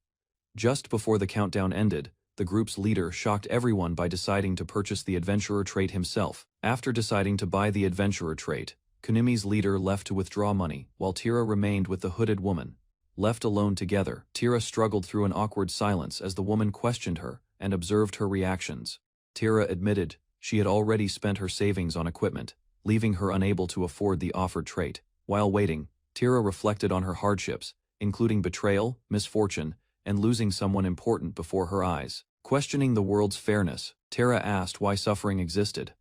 Just before the countdown ended, the group's leader shocked everyone by deciding to purchase the adventurer trait himself. After deciding to buy the adventurer trait, Kunimi's leader left to withdraw money, while Tira remained with the hooded woman. Left alone together, Tira struggled through an awkward silence as the woman questioned her and observed her reactions. Tira admitted she had already spent her savings on equipment, leaving her unable to afford the offered trait. While waiting, Tira reflected on her hardships, including betrayal, misfortune, and losing someone important before her eyes. Questioning the world's fairness, Tira asked why suffering existed.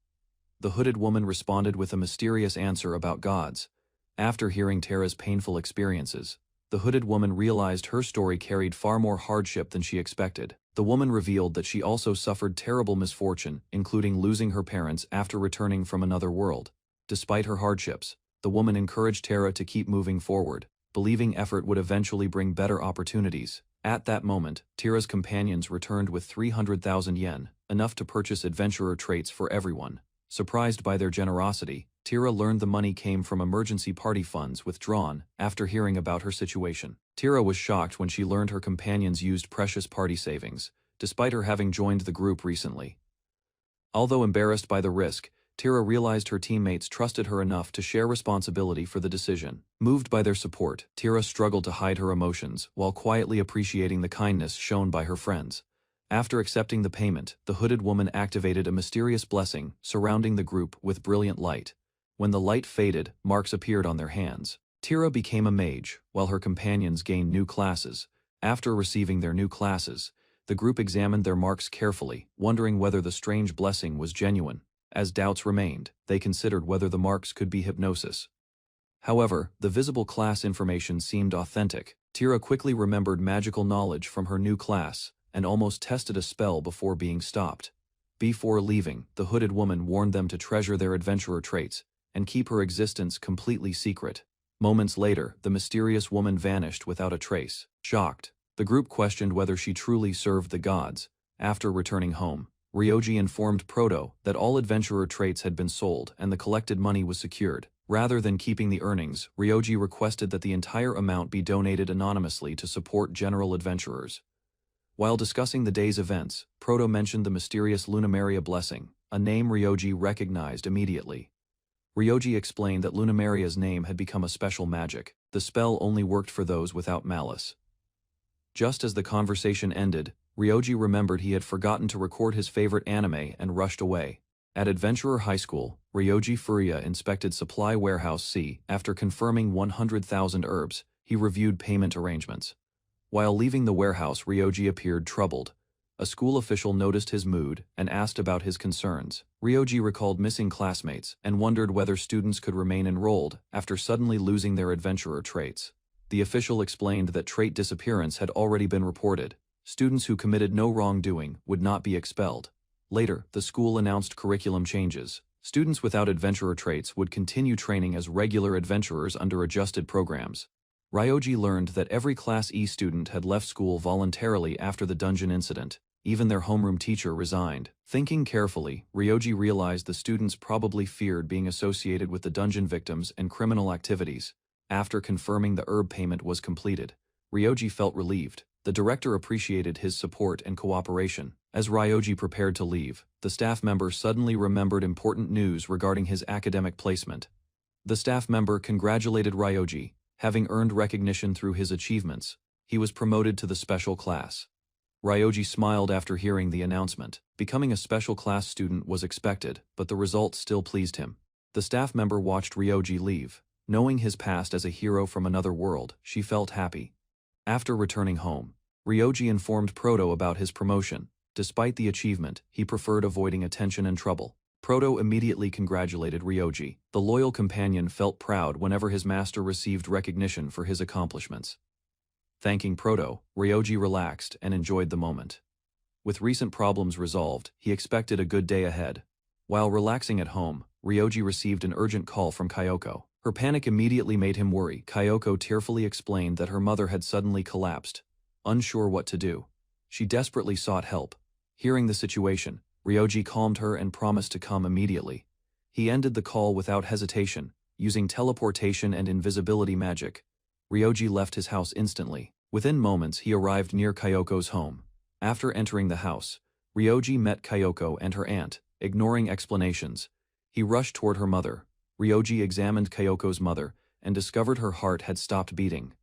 The hooded woman responded with a mysterious answer about gods. After hearing Tira's painful experiences, the hooded woman realized her story carried far more hardship than she expected. The woman revealed that she also suffered terrible misfortune, including losing her parents after returning from another world. Despite her hardships, the woman encouraged Tira to keep moving forward, believing effort would eventually bring better opportunities. At that moment, Tira's companions returned with 300,000 yen, enough to purchase adventurer traits for everyone. Surprised by their generosity, Tira learned the money came from emergency party funds withdrawn after hearing about her situation. Tira was shocked when she learned her companions used precious party savings, despite her having joined the group recently. Although embarrassed by the risk, Tira realized her teammates trusted her enough to share responsibility for the decision. Moved by their support, Tira struggled to hide her emotions while quietly appreciating the kindness shown by her friends. After accepting the payment, the hooded woman activated a mysterious blessing surrounding the group with brilliant light. When the light faded, marks appeared on their hands. Tira became a mage, while her companions gained new classes. After receiving their new classes, the group examined their marks carefully, wondering whether the strange blessing was genuine. As doubts remained, they considered whether the marks could be hypnosis. However, the visible class information seemed authentic. Tira quickly remembered magical knowledge from her new class, and almost tested a spell before being stopped. Before leaving, the hooded woman warned them to treasure their adventurer traits, and keep her existence completely secret. Moments later, the mysterious woman vanished without a trace. Shocked, the group questioned whether she truly served the gods. After returning home, Ryoji informed Proto that all adventurer traits had been sold and the collected money was secured. Rather than keeping the earnings, Ryoji requested that the entire amount be donated anonymously to support general adventurers. While discussing the day's events, Proto mentioned the mysterious Lunameria blessing, a name Ryoji recognized immediately. Ryoji explained that Lunameria's name had become a special magic. The spell only worked for those without malice. Just as the conversation ended, Ryoji remembered he had forgotten to record his favorite anime and rushed away. At Adventurer High School, Ryoji Furuya inspected Supply Warehouse C. After confirming 100,000 herbs, he reviewed payment arrangements. While leaving the warehouse, Ryoji appeared troubled. A school official noticed his mood and asked about his concerns. Ryoji recalled missing classmates and wondered whether students could remain enrolled after suddenly losing their adventurer traits. The official explained that trait disappearance had already been reported. Students who committed no wrongdoing would not be expelled. Later, the school announced curriculum changes. Students without adventurer traits would continue training as regular adventurers under adjusted programs. Ryoji learned that every Class E student had left school voluntarily after the dungeon incident. Even their homeroom teacher resigned. Thinking carefully, Ryoji realized the students probably feared being associated with the dungeon victims and criminal activities. After confirming the herb payment was completed, Ryoji felt relieved. The director appreciated his support and cooperation. As Ryoji prepared to leave, the staff member suddenly remembered important news regarding his academic placement. The staff member congratulated Ryoji, having earned recognition through his achievements. He was promoted to the special class. Ryoji smiled after hearing the announcement. Becoming a special class student was expected, but the result still pleased him. The staff member watched Ryoji leave. Knowing his past as a hero from another world, she felt happy. After returning home, Ryoji informed Proto about his promotion. Despite the achievement, he preferred avoiding attention and trouble. Proto immediately congratulated Ryoji. The loyal companion felt proud whenever his master received recognition for his accomplishments. Thanking Proto, Ryoji relaxed and enjoyed the moment. With recent problems resolved, he expected a good day ahead. While relaxing at home, Ryoji received an urgent call from Kyoko. Her panic immediately made him worry. Kyoko tearfully explained that her mother had suddenly collapsed. Unsure what to do, she desperately sought help. Hearing the situation, Ryoji calmed her and promised to come immediately. He ended the call without hesitation, using teleportation and invisibility magic. Ryoji left his house instantly. Within moments he arrived near Kyoko's home. After entering the house, Ryoji met Kyoko and her aunt. Ignoring explanations, he rushed toward her mother. Ryoji examined Kyoko's mother and discovered her heart had stopped beating.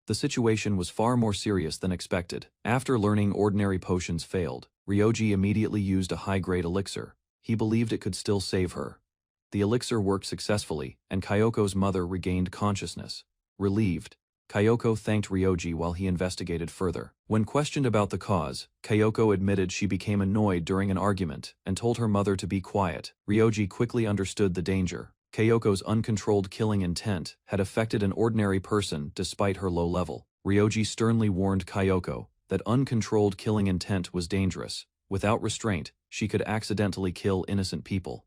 The situation was far more serious than expected. After learning ordinary potions failed, Ryoji immediately used a high-grade elixir. He believed it could still save her. The elixir worked successfully, and Kyoko's mother regained consciousness. Relieved, Kyoko thanked Ryoji while he investigated further. When questioned about the cause, Kyoko admitted she became annoyed during an argument and told her mother to be quiet. Ryoji quickly understood the danger. Kyoko's uncontrolled killing intent had affected an ordinary person despite her low level. Ryoji sternly warned Kyoko that uncontrolled killing intent was dangerous. Without restraint, she could accidentally kill innocent people.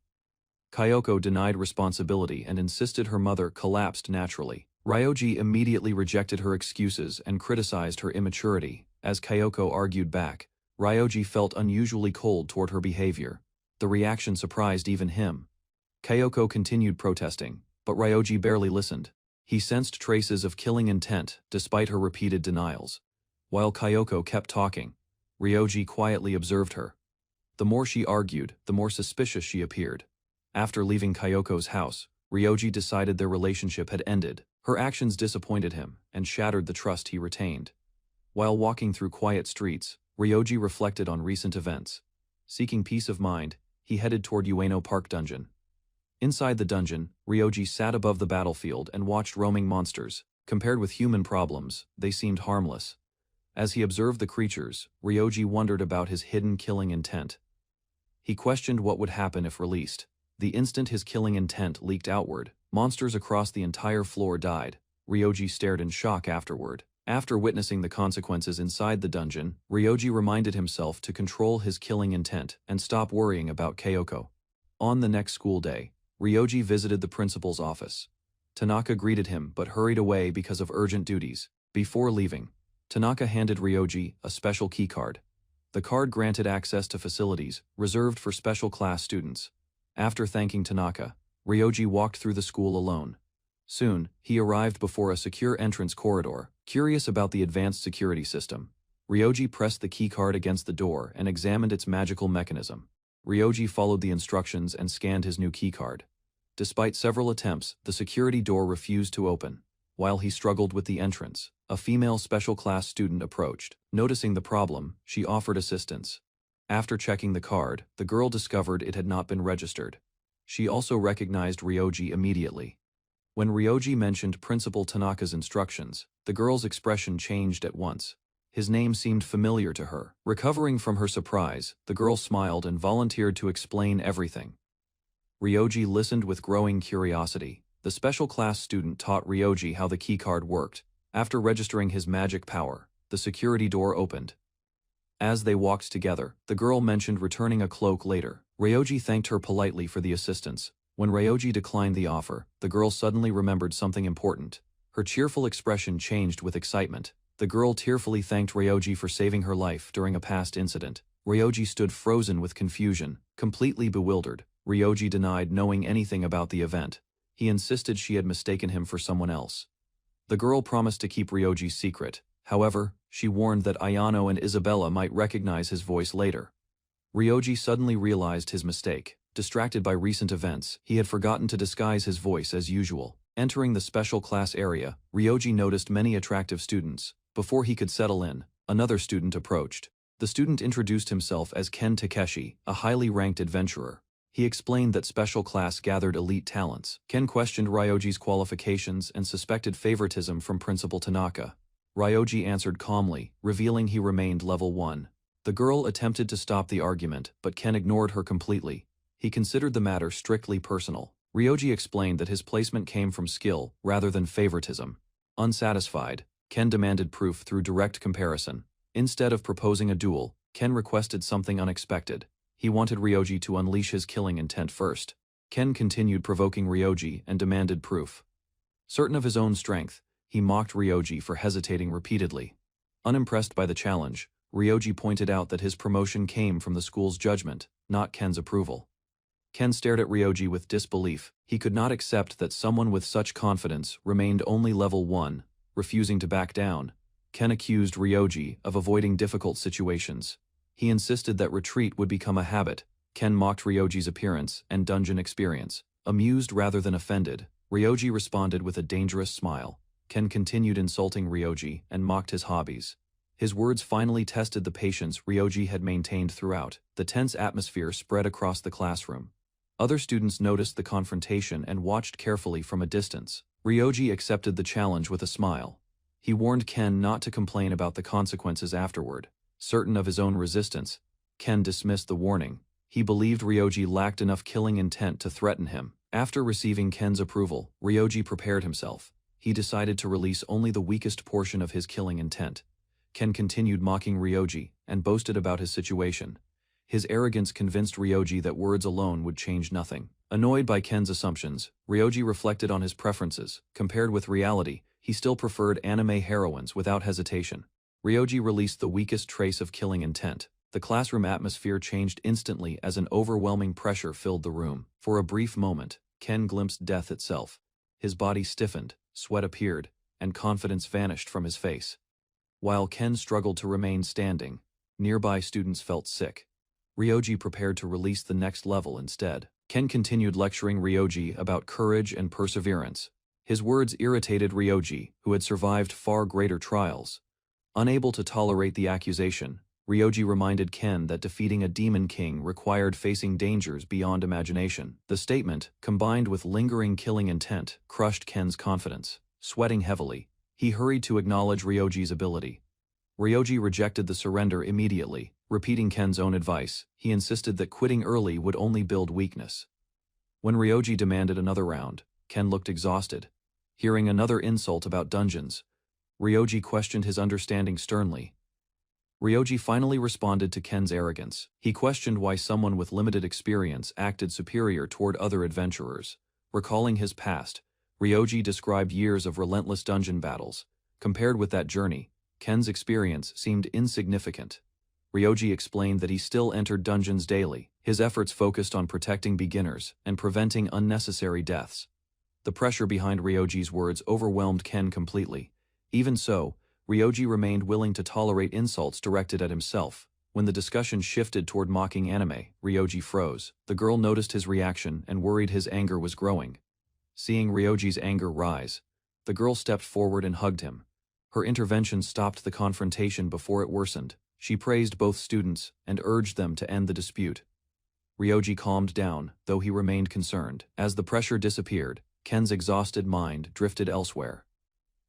Kyoko denied responsibility and insisted her mother collapsed naturally. Ryoji immediately rejected her excuses and criticized her immaturity. As Kyoko argued back, Ryoji felt unusually cold toward her behavior. The reaction surprised even him. Kyoko continued protesting, but Ryoji barely listened. He sensed traces of killing intent despite her repeated denials. While Kyoko kept talking, Ryoji quietly observed her. The more she argued, the more suspicious she appeared. After leaving Kyoko's house, Ryoji decided their relationship had ended. Her actions disappointed him and shattered the trust he retained. While walking through quiet streets, Ryoji reflected on recent events. Seeking peace of mind, he headed toward Ueno Park Dungeon. Inside the dungeon, Ryoji sat above the battlefield and watched roaming monsters. Compared with human problems, they seemed harmless. As he observed the creatures, Ryoji wondered about his hidden killing intent. He questioned what would happen if released. The instant his killing intent leaked outward, monsters across the entire floor died. Ryoji stared in shock afterward. After witnessing the consequences inside the dungeon, Ryoji reminded himself to control his killing intent and stop worrying about Kyoko. On the next school day, Ryoji visited the principal's office. Tanaka greeted him but hurried away because of urgent duties. Before leaving, Tanaka handed Ryoji a special keycard. The card granted access to facilities reserved for special class students. After thanking Tanaka, Ryoji walked through the school alone. Soon, he arrived before a secure entrance corridor. Curious about the advanced security system, Ryoji pressed the keycard against the door and examined its magical mechanism. Ryoji followed the instructions and scanned his new keycard. Despite several attempts, the security door refused to open. While he struggled with the entrance, a female special class student approached. Noticing the problem, she offered assistance. After checking the card, the girl discovered it had not been registered. She also recognized Ryoji immediately. When Ryoji mentioned Principal Tanaka's instructions, the girl's expression changed at once. His name seemed familiar to her. Recovering from her surprise, the girl smiled and volunteered to explain everything. Ryoji listened with growing curiosity. The special class student taught Ryoji how the keycard worked. After registering his magic power, the security door opened. As they walked together, the girl mentioned returning a cloak later. Ryoji thanked her politely for the assistance. When Ryoji declined the offer, the girl suddenly remembered something important. Her cheerful expression changed with excitement. The girl tearfully thanked Ryoji for saving her life during a past incident. Ryoji stood frozen with confusion, completely bewildered. Ryoji denied knowing anything about the event. He insisted she had mistaken him for someone else. The girl promised to keep Ryoji's secret. However, she warned that Ayano and Isabella might recognize his voice later. Ryoji suddenly realized his mistake. Distracted by recent events, he had forgotten to disguise his voice as usual. Entering the special class area, Ryoji noticed many attractive students. Before he could settle in, another student approached. The student introduced himself as Ken Takeshi, a highly ranked adventurer. He explained that special class gathered elite talents. Ken questioned Ryoji's qualifications and suspected favoritism from Principal Tanaka. Ryoji answered calmly, revealing he remained level 1. The girl attempted to stop the argument, but Ken ignored her completely. He considered the matter strictly personal. Ryoji explained that his placement came from skill rather than favoritism. Unsatisfied, Ken demanded proof through direct comparison. Instead of proposing a duel, Ken requested something unexpected. He wanted Ryoji to unleash his killing intent first. Ken continued provoking Ryoji and demanded proof. Certain of his own strength, he mocked Ryoji for hesitating repeatedly. Unimpressed by the challenge, Ryoji pointed out that his promotion came from the school's judgment, not Ken's approval. Ken stared at Ryoji with disbelief. He could not accept that someone with such confidence remained only level 1, refusing to back down. Ken accused Ryoji of avoiding difficult situations. He insisted that retreat would become a habit. Ken mocked Ryoji's appearance and dungeon experience. Amused rather than offended, Ryoji responded with a dangerous smile. Ken continued insulting Ryoji and mocked his hobbies. His words finally tested the patience Ryoji had maintained throughout. The tense atmosphere spread across the classroom. Other students noticed the confrontation and watched carefully from a distance. Ryoji accepted the challenge with a smile. He warned Ken not to complain about the consequences afterward. Certain of his own resistance, Ken dismissed the warning. He believed Ryoji lacked enough killing intent to threaten him. After receiving Ken's approval, Ryoji prepared himself. He decided to release only the weakest portion of his killing intent. Ken continued mocking Ryoji and boasted about his situation. His arrogance convinced Ryoji that words alone would change nothing. Annoyed by Ken's assumptions, Ryoji reflected on his preferences. Compared with reality, he still preferred anime heroines without hesitation. Ryoji released the weakest trace of killing intent. The classroom atmosphere changed instantly as an overwhelming pressure filled the room. For a brief moment, Ken glimpsed death itself. His body stiffened, sweat appeared, and confidence vanished from his face. While Ken struggled to remain standing, nearby students felt sick. Ryoji prepared to release the next level instead. Ken continued lecturing Ryoji about courage and perseverance. His words irritated Ryoji, who had survived far greater trials. Unable to tolerate the accusation, Ryoji reminded Ken that defeating a demon king required facing dangers beyond imagination. The statement, combined with lingering killing intent, crushed Ken's confidence. Sweating heavily, he hurried to acknowledge Ryoji's ability. Ryoji rejected the surrender immediately. Repeating Ken's own advice, he insisted that quitting early would only build weakness. When Ryoji demanded another round, Ken looked exhausted. Hearing another insult about dungeons, Ryoji questioned his understanding sternly. Ryoji finally responded to Ken's arrogance. He questioned why someone with limited experience acted superior toward other adventurers. Recalling his past, Ryoji described years of relentless dungeon battles. Compared with that journey, Ken's experience seemed insignificant. Ryoji explained that he still entered dungeons daily. His efforts focused on protecting beginners and preventing unnecessary deaths. The pressure behind Ryoji's words overwhelmed Ken completely. Even so, Ryoji remained willing to tolerate insults directed at himself. When the discussion shifted toward mocking anime, Ryoji froze. The girl noticed his reaction and worried his anger was growing. Seeing Ryoji's anger rise, the girl stepped forward and hugged him. Her intervention stopped the confrontation before it worsened. She praised both students and urged them to end the dispute. Ryoji calmed down, though he remained concerned. As the pressure disappeared, Ken's exhausted mind drifted elsewhere.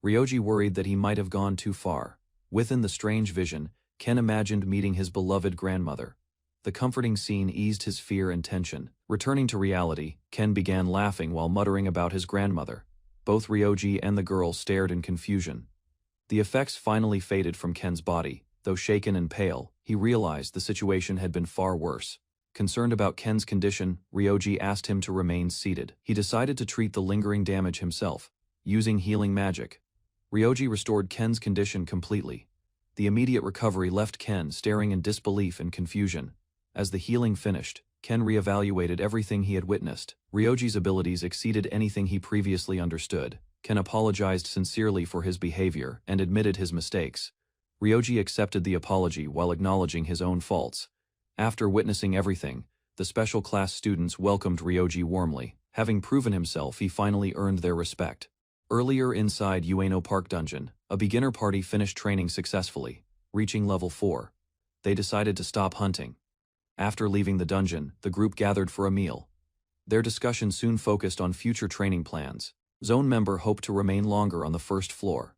Ryoji worried that he might have gone too far. Within the strange vision, Ken imagined meeting his beloved grandmother. The comforting scene eased his fear and tension. Returning to reality, Ken began laughing while muttering about his grandmother. Both Ryoji and the girl stared in confusion. The effects finally faded from Ken's body. Though shaken and pale, he realized the situation had been far worse. Concerned about Ken's condition, Ryoji asked him to remain seated. He decided to treat the lingering damage himself, using healing magic. Ryoji restored Ken's condition completely. The immediate recovery left Ken staring in disbelief and confusion. As the healing finished, Ken reevaluated everything he had witnessed. Ryoji's abilities exceeded anything he previously understood. Ken apologized sincerely for his behavior and admitted his mistakes. Ryoji accepted the apology while acknowledging his own faults. After witnessing everything, the special class students welcomed Ryoji warmly. Having proven himself, he finally earned their respect. Earlier inside Ueno Park Dungeon, a beginner party finished training successfully, reaching level 4. They decided to stop hunting. After leaving the dungeon, the group gathered for a meal. Their discussion soon focused on future training plans. Zone member hoped to remain longer on the first floor.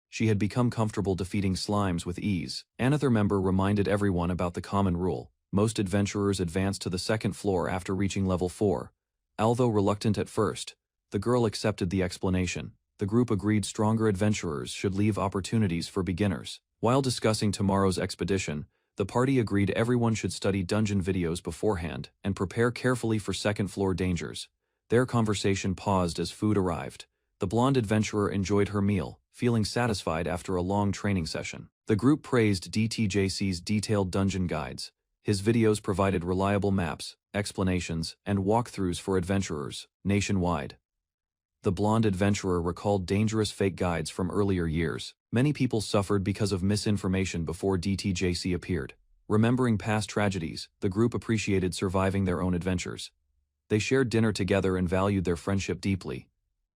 She had become comfortable defeating slimes with ease. Another member reminded everyone about the common rule. Most adventurers advance to the second floor after reaching level 4. Although reluctant at first, the girl accepted the explanation. The group agreed stronger adventurers should leave opportunities for beginners. While discussing tomorrow's expedition, the party agreed everyone should study dungeon videos beforehand and prepare carefully for second-floor dangers. Their conversation paused as food arrived. The blonde adventurer enjoyed her meal, feeling satisfied after a long training session. The group praised DTJC's detailed dungeon guides. His videos provided reliable maps, explanations, and walkthroughs for adventurers nationwide. The blonde adventurer recalled dangerous fake guides from earlier years. Many people suffered because of misinformation before DTJC appeared. Remembering past tragedies, the group appreciated surviving their own adventures. They shared dinner together and valued their friendship deeply.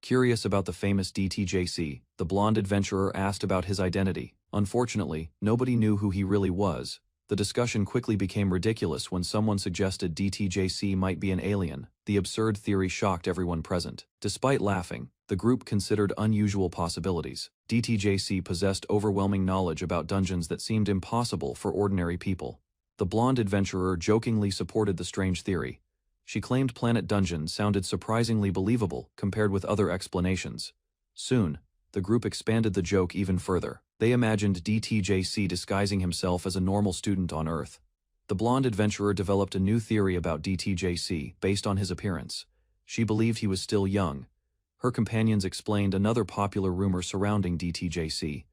Curious about the famous DTJC, the blonde adventurer asked about his identity. Unfortunately, nobody knew who he really was. The discussion quickly became ridiculous when someone suggested DTJC might be an alien. The absurd theory shocked everyone present. Despite laughing, the group considered unusual possibilities. DTJC possessed overwhelming knowledge about dungeons that seemed impossible for ordinary people. The blonde adventurer jokingly supported the strange theory. She claimed Planet Dungeon sounded surprisingly believable compared with other explanations. Soon, the group expanded the joke even further. They imagined DTJC disguising himself as a normal student on Earth. The blonde adventurer developed a new theory about DTJC based on his appearance. She believed he was still young. Her companions explained another popular rumor surrounding DTJC.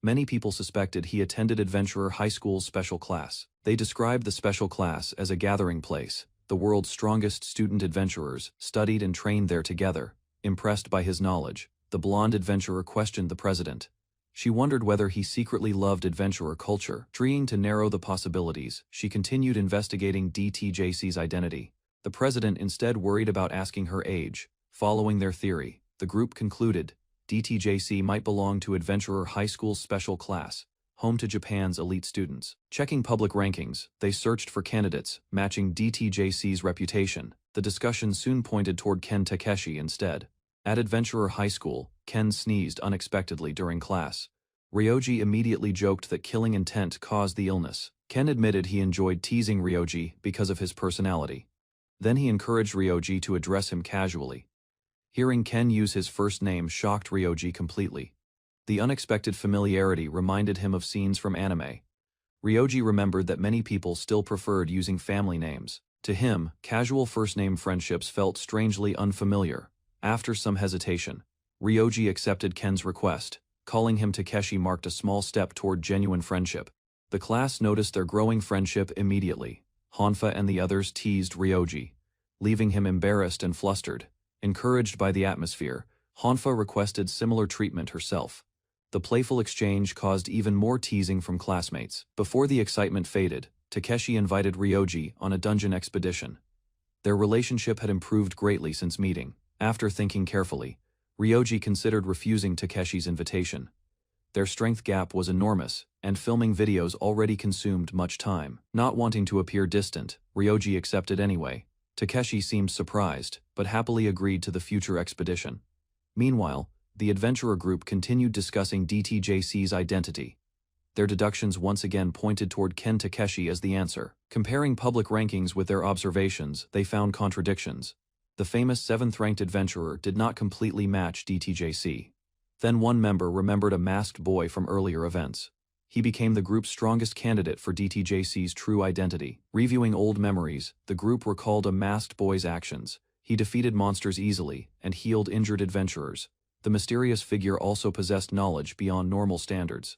Many people suspected he attended Adventurer High School's special class. They described the special class as a gathering place. The world's strongest student adventurers studied and trained there together. Impressed by his knowledge, the blonde adventurer questioned the president. She wondered whether he secretly loved adventurer culture. Trying to narrow the possibilities, she continued investigating DTJC's identity. The president instead worried about asking her age. Following their theory, the group concluded DTJC might belong to Adventurer High School's special class, home to Japan's elite students. Checking public rankings, they searched for candidates matching DTJC's reputation. The discussion soon pointed toward Ken Takeshi instead. At Adventurer High School, Ken sneezed unexpectedly during class. Ryoji immediately joked that killing intent caused the illness. Ken admitted he enjoyed teasing Ryoji because of his personality. Then he encouraged Ryoji to address him casually. Hearing Ken use his first name shocked Ryoji completely. The unexpected familiarity reminded him of scenes from anime. Ryoji remembered that many people still preferred using family names. To him, casual first-name friendships felt strangely unfamiliar. After some hesitation, Ryoji accepted Ken's request. Calling him Takeshi marked a small step toward genuine friendship. The class noticed their growing friendship immediately. Hanfa and the others teased Ryoji, leaving him embarrassed and flustered. Encouraged by the atmosphere, Hanfa requested similar treatment herself. The playful exchange caused even more teasing from classmates. Before the excitement faded, Takeshi invited Ryoji on a dungeon expedition. Their relationship had improved greatly since meeting. After thinking carefully, Ryoji considered refusing Takeshi's invitation. Their strength gap was enormous, and filming videos already consumed much time. Not wanting to appear distant, Ryoji accepted anyway. Takeshi seemed surprised, but happily agreed to the future expedition. Meanwhile, the adventurer group continued discussing DTJC's identity. Their deductions once again pointed toward Ken Takeshi as the answer. Comparing public rankings with their observations, they found contradictions. The famous 7th-ranked adventurer did not completely match DTJC. Then one member remembered a masked boy from earlier events. He became the group's strongest candidate for DTJC's true identity. Reviewing old memories, the group recalled a masked boy's actions. He defeated monsters easily and healed injured adventurers. The mysterious figure also possessed knowledge beyond normal standards.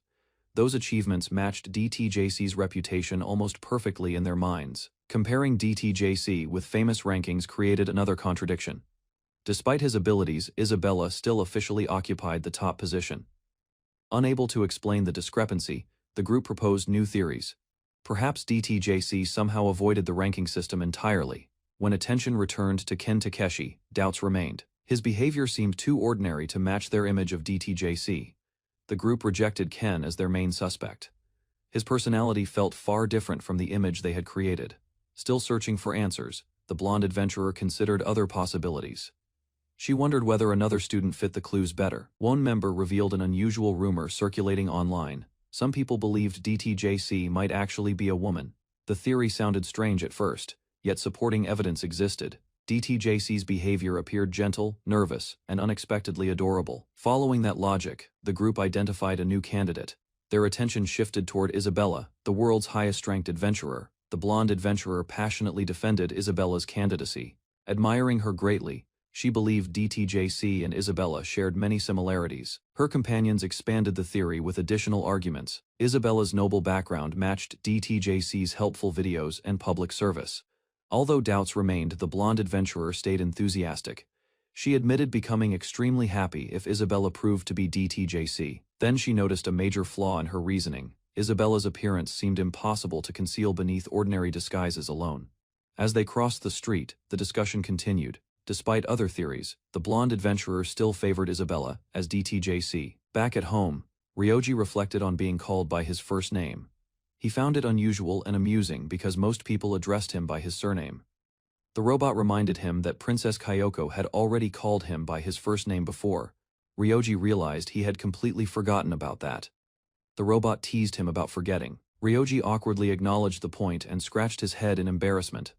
Those achievements matched DTJC's reputation almost perfectly in their minds. Comparing DTJC with famous rankings created another contradiction. Despite his abilities, Isabella still officially occupied the top position. Unable to explain the discrepancy, the group proposed new theories. Perhaps DTJC somehow avoided the ranking system entirely. When attention returned to Ken Takeshi, doubts remained. His behavior seemed too ordinary to match their image of DTJC. The group rejected Ken as their main suspect. His personality felt far different from the image they had created. Still searching for answers, the blonde adventurer considered other possibilities. She wondered whether another student fit the clues better. One member revealed an unusual rumor circulating online. Some people believed DTJC might actually be a woman. The theory sounded strange at first, yet supporting evidence existed. DTJC's behavior appeared gentle, nervous, and unexpectedly adorable. Following that logic, the group identified a new candidate. Their attention shifted toward Isabella, the world's highest-ranked adventurer. The blonde adventurer passionately defended Isabella's candidacy. Admiring her greatly, she believed DTJC and Isabella shared many similarities. Her companions expanded the theory with additional arguments. Isabella's noble background matched DTJC's helpful videos and public service. Although doubts remained, the blonde adventurer stayed enthusiastic. She admitted becoming extremely happy if Isabella proved to be DTJC. Then she noticed a major flaw in her reasoning. Isabella's appearance seemed impossible to conceal beneath ordinary disguises alone. As they crossed the street, the discussion continued. Despite other theories, the blonde adventurer still favored Isabella as DTJC. Back at home, Ryoji reflected on being called by his first name. He found it unusual and amusing because most people addressed him by his surname. The robot reminded him that Princess Kyoko had already called him by his first name before. Ryoji realized he had completely forgotten about that. The robot teased him about forgetting. Ryoji awkwardly acknowledged the point and scratched his head in embarrassment.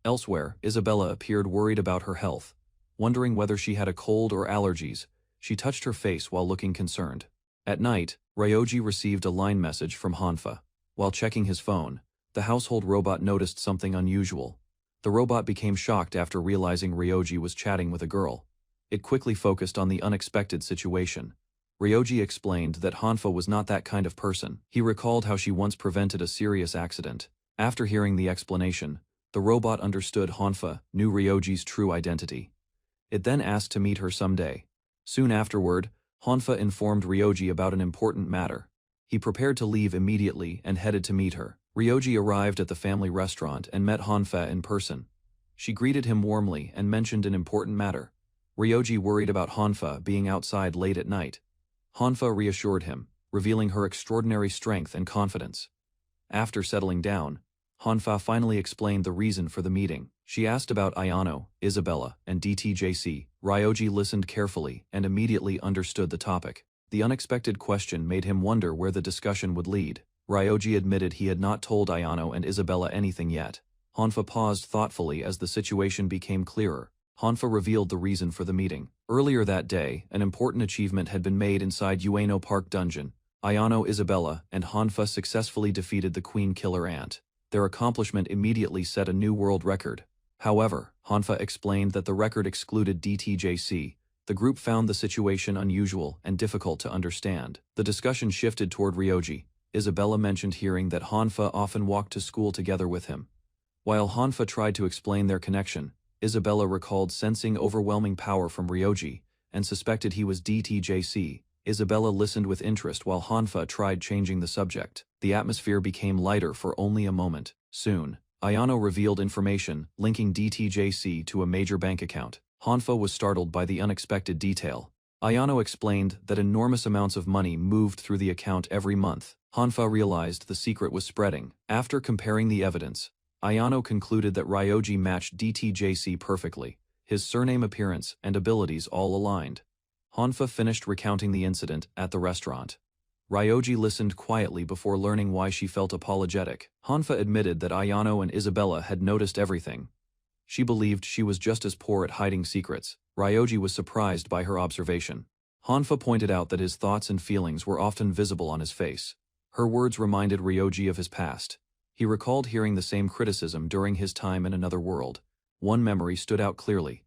Elsewhere, Isabella appeared worried about her health. Wondering whether she had a cold or allergies, she touched her face while looking concerned. At night, Ryoji received a line message from Hanfa. While checking his phone, the household robot noticed something unusual. The robot became shocked after realizing Ryoji was chatting with a girl. It quickly focused on the unexpected situation. Ryoji explained that Hanfa was not that kind of person. He recalled how she once prevented a serious accident. After hearing the explanation, the robot understood Hanfa knew Ryoji's true identity. It then asked to meet her someday. Soon afterward, Hanfa informed Ryoji about an important matter. He prepared to leave immediately and headed to meet her. Ryoji arrived at the family restaurant and met Hanfa in person. She greeted him warmly and mentioned an important matter. Ryoji worried about Hanfa being outside late at night. Hanfa reassured him, revealing her extraordinary strength and confidence. After settling down, Hanfa finally explained the reason for the meeting. She asked about Ayano, Isabella, and DTJC. Ryoji listened carefully and immediately understood the topic. The unexpected question made him wonder where the discussion would lead. Ryoji admitted he had not told Ayano and Isabella anything yet. Hanfa paused thoughtfully as the situation became clearer. Hanfa revealed the reason for the meeting. Earlier that day, an important achievement had been made inside Ueno Park Dungeon. Ayano, Isabella, and Hanfa successfully defeated the Queen Killer Ant. Their accomplishment immediately set a new world record. However, Hanfa explained that the record excluded DTJC. The group found the situation unusual and difficult to understand. The discussion shifted toward Ryoji. Isabella mentioned hearing that Hanfa often walked to school together with him. While Hanfa tried to explain their connection, Isabella recalled sensing overwhelming power from Ryoji and suspected he was DTJC. Isabella listened with interest while Hanfa tried changing the subject. The atmosphere became lighter for only a moment. Soon, Ayano revealed information linking DTJC to a major bank account. Hanfa was startled by the unexpected detail. Ayano explained that enormous amounts of money moved through the account every month. Hanfa realized the secret was spreading. After comparing the evidence, Ayano concluded that Ryoji matched DTJC perfectly. His surname, appearance, and abilities all aligned. Hanfa finished recounting the incident at the restaurant. Ryoji listened quietly before learning why she felt apologetic. Hanfa admitted that Ayano and Isabella had noticed everything. She believed she was just as poor at hiding secrets. Ryoji was surprised by her observation. Hanfa pointed out that his thoughts and feelings were often visible on his face. Her words reminded Ryoji of his past. He recalled hearing the same criticism during his time in another world. One memory stood out clearly.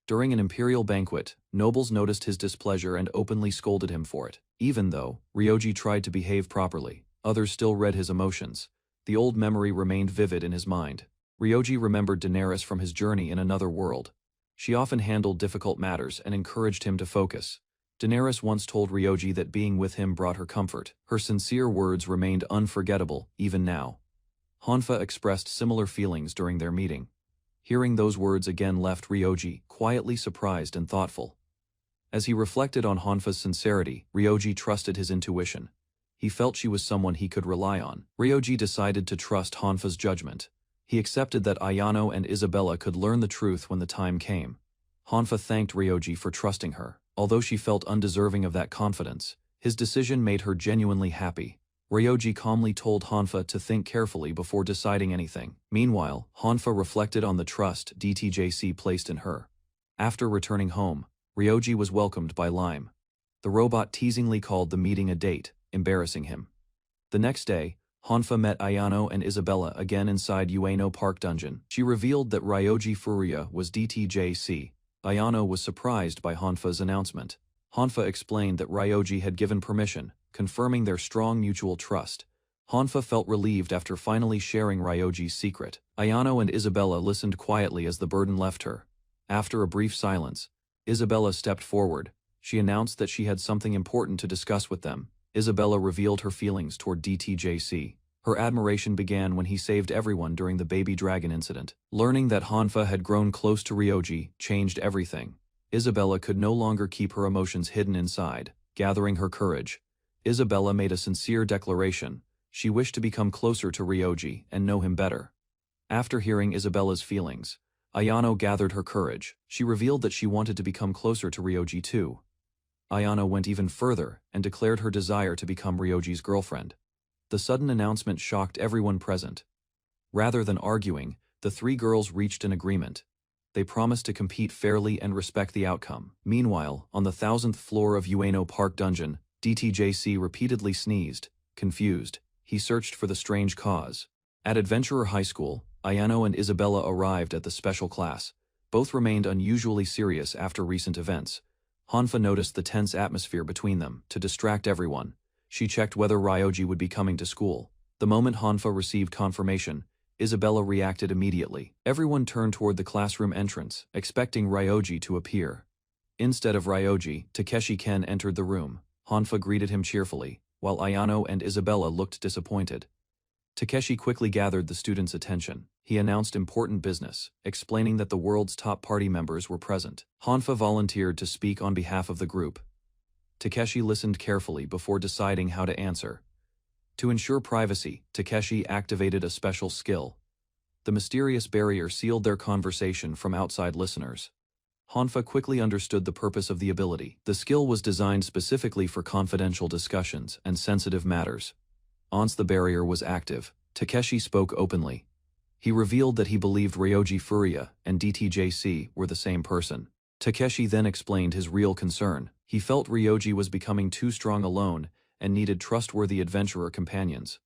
During an imperial banquet, nobles noticed his displeasure and openly scolded him for it. Even though Ryoji tried to behave properly, others still read his emotions. The old memory remained vivid in his mind. Ryoji remembered Daenerys from his journey in another world. She often handled difficult matters and encouraged him to focus. Daenerys once told Ryoji that being with him brought her comfort. Her sincere words remained unforgettable, even now. Hanfa expressed similar feelings during their meeting. Hearing those words again left Ryoji quietly surprised and thoughtful. As he reflected on Hanfa's sincerity, Ryoji trusted his intuition. He felt she was someone he could rely on. Ryoji decided to trust Hanfa's judgment. He accepted that Ayano and Isabella could learn the truth when the time came. Hanfa thanked Ryoji for trusting her. Although she felt undeserving of that confidence, his decision made her genuinely happy. Ryoji calmly told Hanfa to think carefully before deciding anything. Meanwhile, Hanfa reflected on the trust DTJC placed in her. After returning home, Ryoji was welcomed by Lime. The robot teasingly called the meeting a date, embarrassing him. The next day, Hanfa met Ayano and Isabella again inside Ueno Park Dungeon. She revealed that Ryoji Furuya was DTJC. Ayano was surprised by Hanfa's announcement. Hanfa explained that Ryoji had given permission, confirming their strong mutual trust. Hanfa felt relieved after finally sharing Ryoji's secret. Ayano and Isabella listened quietly as the burden left her. After a brief silence, Isabella stepped forward. She announced that she had something important to discuss with them. Isabella revealed her feelings toward DTJC. Her admiration began when he saved everyone during the baby dragon incident. Learning that Hanfa had grown close to Ryoji changed everything. Isabella could no longer keep her emotions hidden inside. Gathering her courage, Isabella made a sincere declaration. She wished to become closer to Ryoji and know him better. After hearing Isabella's feelings, Ayano gathered her courage. She revealed that she wanted to become closer to Ryoji too. Ayano went even further and declared her desire to become Ryoji's girlfriend. The sudden announcement shocked everyone present. Rather than arguing, the three girls reached an agreement. They promised to compete fairly and respect the outcome. Meanwhile, on the 1000th floor of Ueno Park Dungeon, DTJC repeatedly sneezed. Confused, he searched for the strange cause. At Adventurer High School, Ayano and Isabella arrived at the special class. Both remained unusually serious after recent events. Hanfa noticed the tense atmosphere between them. To distract everyone, she checked whether Ryoji would be coming to school. The moment Hanfa received confirmation, Isabella reacted immediately. Everyone turned toward the classroom entrance, expecting Ryoji to appear. Instead of Ryoji, Takeshi Ken entered the room. Hanfa greeted him cheerfully, while Ayano and Isabella looked disappointed. Takeshi quickly gathered the students' attention. He announced important business, explaining that the world's top party members were present. Hanfa volunteered to speak on behalf of the group. Takeshi listened carefully before deciding how to answer. To ensure privacy, Takeshi activated a special skill. The mysterious barrier sealed their conversation from outside listeners. Hanfa quickly understood the purpose of the ability. The skill was designed specifically for confidential discussions and sensitive matters. Once the barrier was active, Takeshi spoke openly. He revealed that he believed Ryoji Furuya and DTJC were the same person. Takeshi then explained his real concern. He felt Ryoji was becoming too strong alone and needed trustworthy adventurer companions.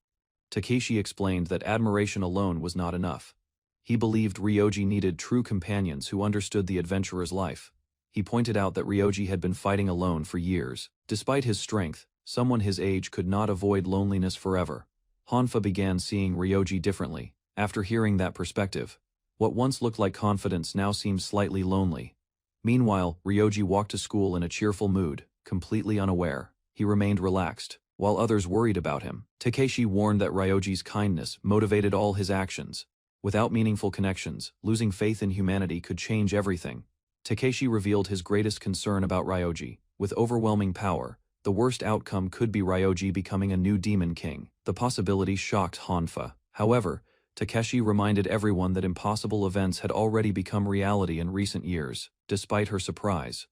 Takeshi explained that admiration alone was not enough. He believed Ryoji needed true companions who understood the adventurer's life. He pointed out that Ryoji had been fighting alone for years. Despite his strength, someone his age could not avoid loneliness forever. Hanfa began seeing Ryoji differently. After hearing that perspective, what once looked like confidence now seemed slightly lonely. Meanwhile, Ryoji walked to school in a cheerful mood, completely unaware. He remained relaxed, while others worried about him. Takeshi warned that Ryoji's kindness motivated all his actions. Without meaningful connections, losing faith in humanity could change everything. Takeshi revealed his greatest concern about Ryoji. With overwhelming power, the worst outcome could be Ryoji becoming a new demon king. The possibility shocked Hanfa. However, Takeshi reminded everyone that impossible events had already become reality in recent years, despite her surprise.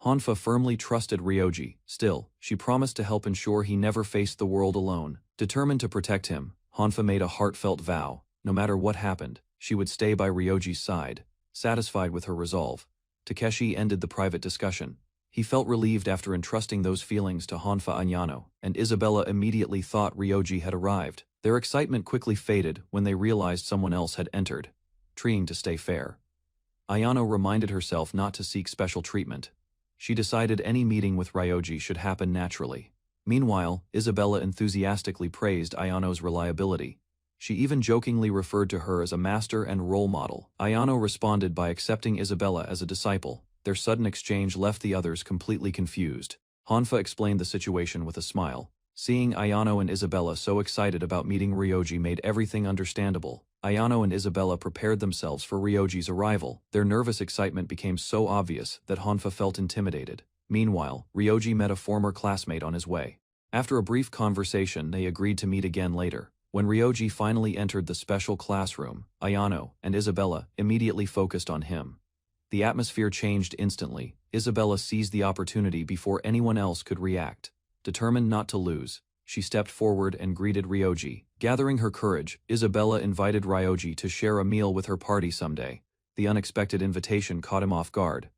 Hanfa firmly trusted Ryoji. Still, she promised to help ensure he never faced the world alone. Determined to protect him, Hanfa made a heartfelt vow. No matter what happened, she would stay by Ryoji's side. Satisfied with her resolve, Takeshi ended the private discussion. He felt relieved after entrusting those feelings to Hanfa Ayano, and Isabella immediately thought Ryoji had arrived. Their excitement quickly faded when they realized someone else had entered. Trying to stay fair, Ayano reminded herself not to seek special treatment. She decided any meeting with Ryoji should happen naturally. Meanwhile, Isabella enthusiastically praised Ayano's reliability. She even jokingly referred to her as a master and role model. Ayano responded by accepting Isabella as a disciple. Their sudden exchange left the others completely confused. Hanfa explained the situation with a smile. Seeing Ayano and Isabella so excited about meeting Ryoji made everything understandable. Ayano and Isabella prepared themselves for Ryoji's arrival. Their nervous excitement became so obvious that Hanfa felt intimidated. Meanwhile, Ryoji met a former classmate on his way. After a brief conversation, they agreed to meet again later. When Ryoji finally entered the special classroom, Ayano and Isabella immediately focused on him. The atmosphere changed instantly. Isabella seized the opportunity before anyone else could react. Determined not to lose, she stepped forward and greeted Ryoji. Gathering her courage, Isabella invited Ryoji to share a meal with her party someday. The unexpected invitation caught him off guard.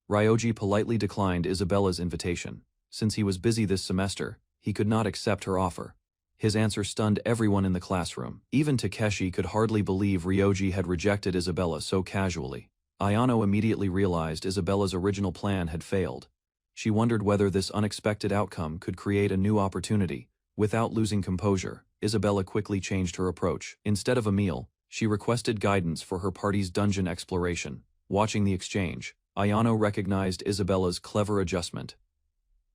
Ryoji politely declined Isabella's invitation. Since he was busy this semester, he could not accept her offer. His answer stunned everyone in the classroom. Even Takeshi could hardly believe Ryoji had rejected Isabella so casually. Ayano immediately realized Isabella's original plan had failed. She wondered whether this unexpected outcome could create a new opportunity. Without losing composure, Isabella quickly changed her approach. Instead of a meal, she requested guidance for her party's dungeon exploration. Watching the exchange, Ayano recognized Isabella's clever adjustment.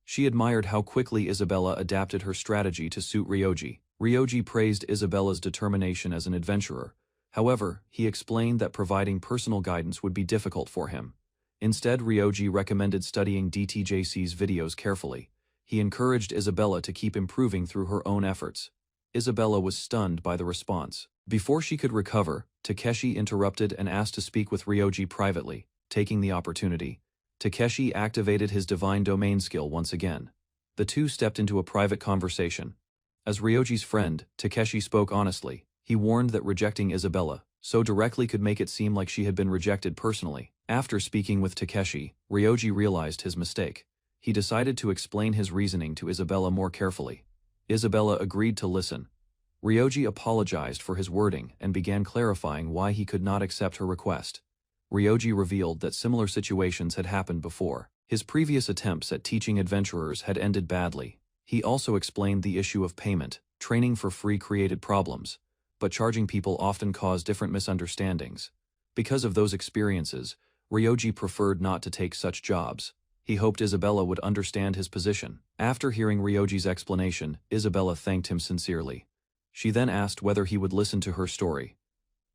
She admired how quickly Isabella adapted her strategy to suit Ryoji. Ryoji praised Isabella's determination as an adventurer. However, he explained that providing personal guidance would be difficult for him. Instead, Ryoji recommended studying DTJC's videos carefully. He encouraged Isabella to keep improving through her own efforts. Isabella was stunned by the response. Before she could recover, Takeshi interrupted and asked to speak with Ryoji privately. Taking the opportunity, Takeshi activated his divine domain skill once again. The two stepped into a private conversation. As Ryoji's friend, Takeshi spoke honestly. He warned that rejecting Isabella so directly could make it seem like she had been rejected personally. After speaking with Takeshi, Ryoji realized his mistake. He decided to explain his reasoning to Isabella more carefully. Isabella agreed to listen. Ryoji apologized for his wording and began clarifying why he could not accept her request. Ryoji revealed that similar situations had happened before. His previous attempts at teaching adventurers had ended badly. He also explained the issue of payment. Training for free created problems, but charging people often caused different misunderstandings. Because of those experiences, Ryoji preferred not to take such jobs. He hoped Isabella would understand his position. After hearing Ryoji's explanation, Isabella thanked him sincerely. She then asked whether he would listen to her story.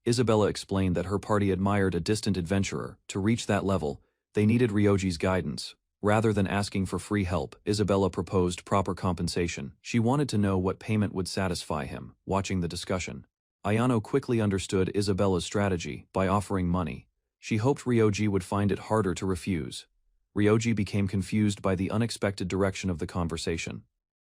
Isabella explained that her party admired a distant adventurer. To reach that level, they needed Ryoji's guidance. Rather than asking for free help, Isabella proposed proper compensation. She wanted to know what payment would satisfy him. Watching the discussion, Ayano quickly understood Isabella's strategy by offering money. She hoped Ryoji would find it harder to refuse. Ryoji became confused by the unexpected direction of the conversation.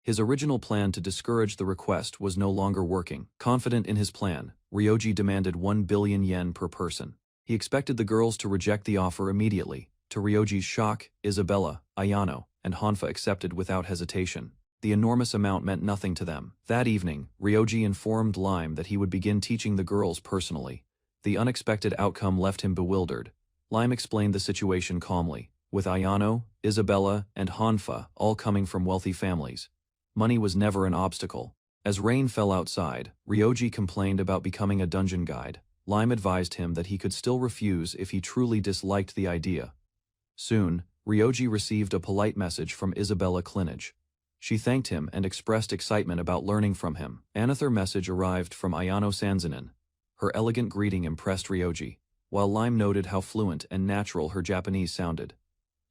His original plan to discourage the request was no longer working. Confident in his plan, Ryoji demanded 1 billion yen per person. He expected the girls to reject the offer immediately. To Ryoji's shock, Isabella, Ayano, and Hanfa accepted without hesitation. The enormous amount meant nothing to them. That evening, Ryoji informed Lime that he would begin teaching the girls personally. The unexpected outcome left him bewildered. Lime explained the situation calmly. With Ayano, Isabella, and Hanfa all coming from wealthy families, money was never an obstacle. As rain fell outside, Ryoji complained about becoming a dungeon guide. Lime advised him that he could still refuse if he truly disliked the idea. Soon, Ryoji received a polite message from Isabella Clinage. She thanked him and expressed excitement about learning from him. Another message arrived from Ayano Sanzanin. Her elegant greeting impressed Ryoji, while Lime noted how fluent and natural her Japanese sounded.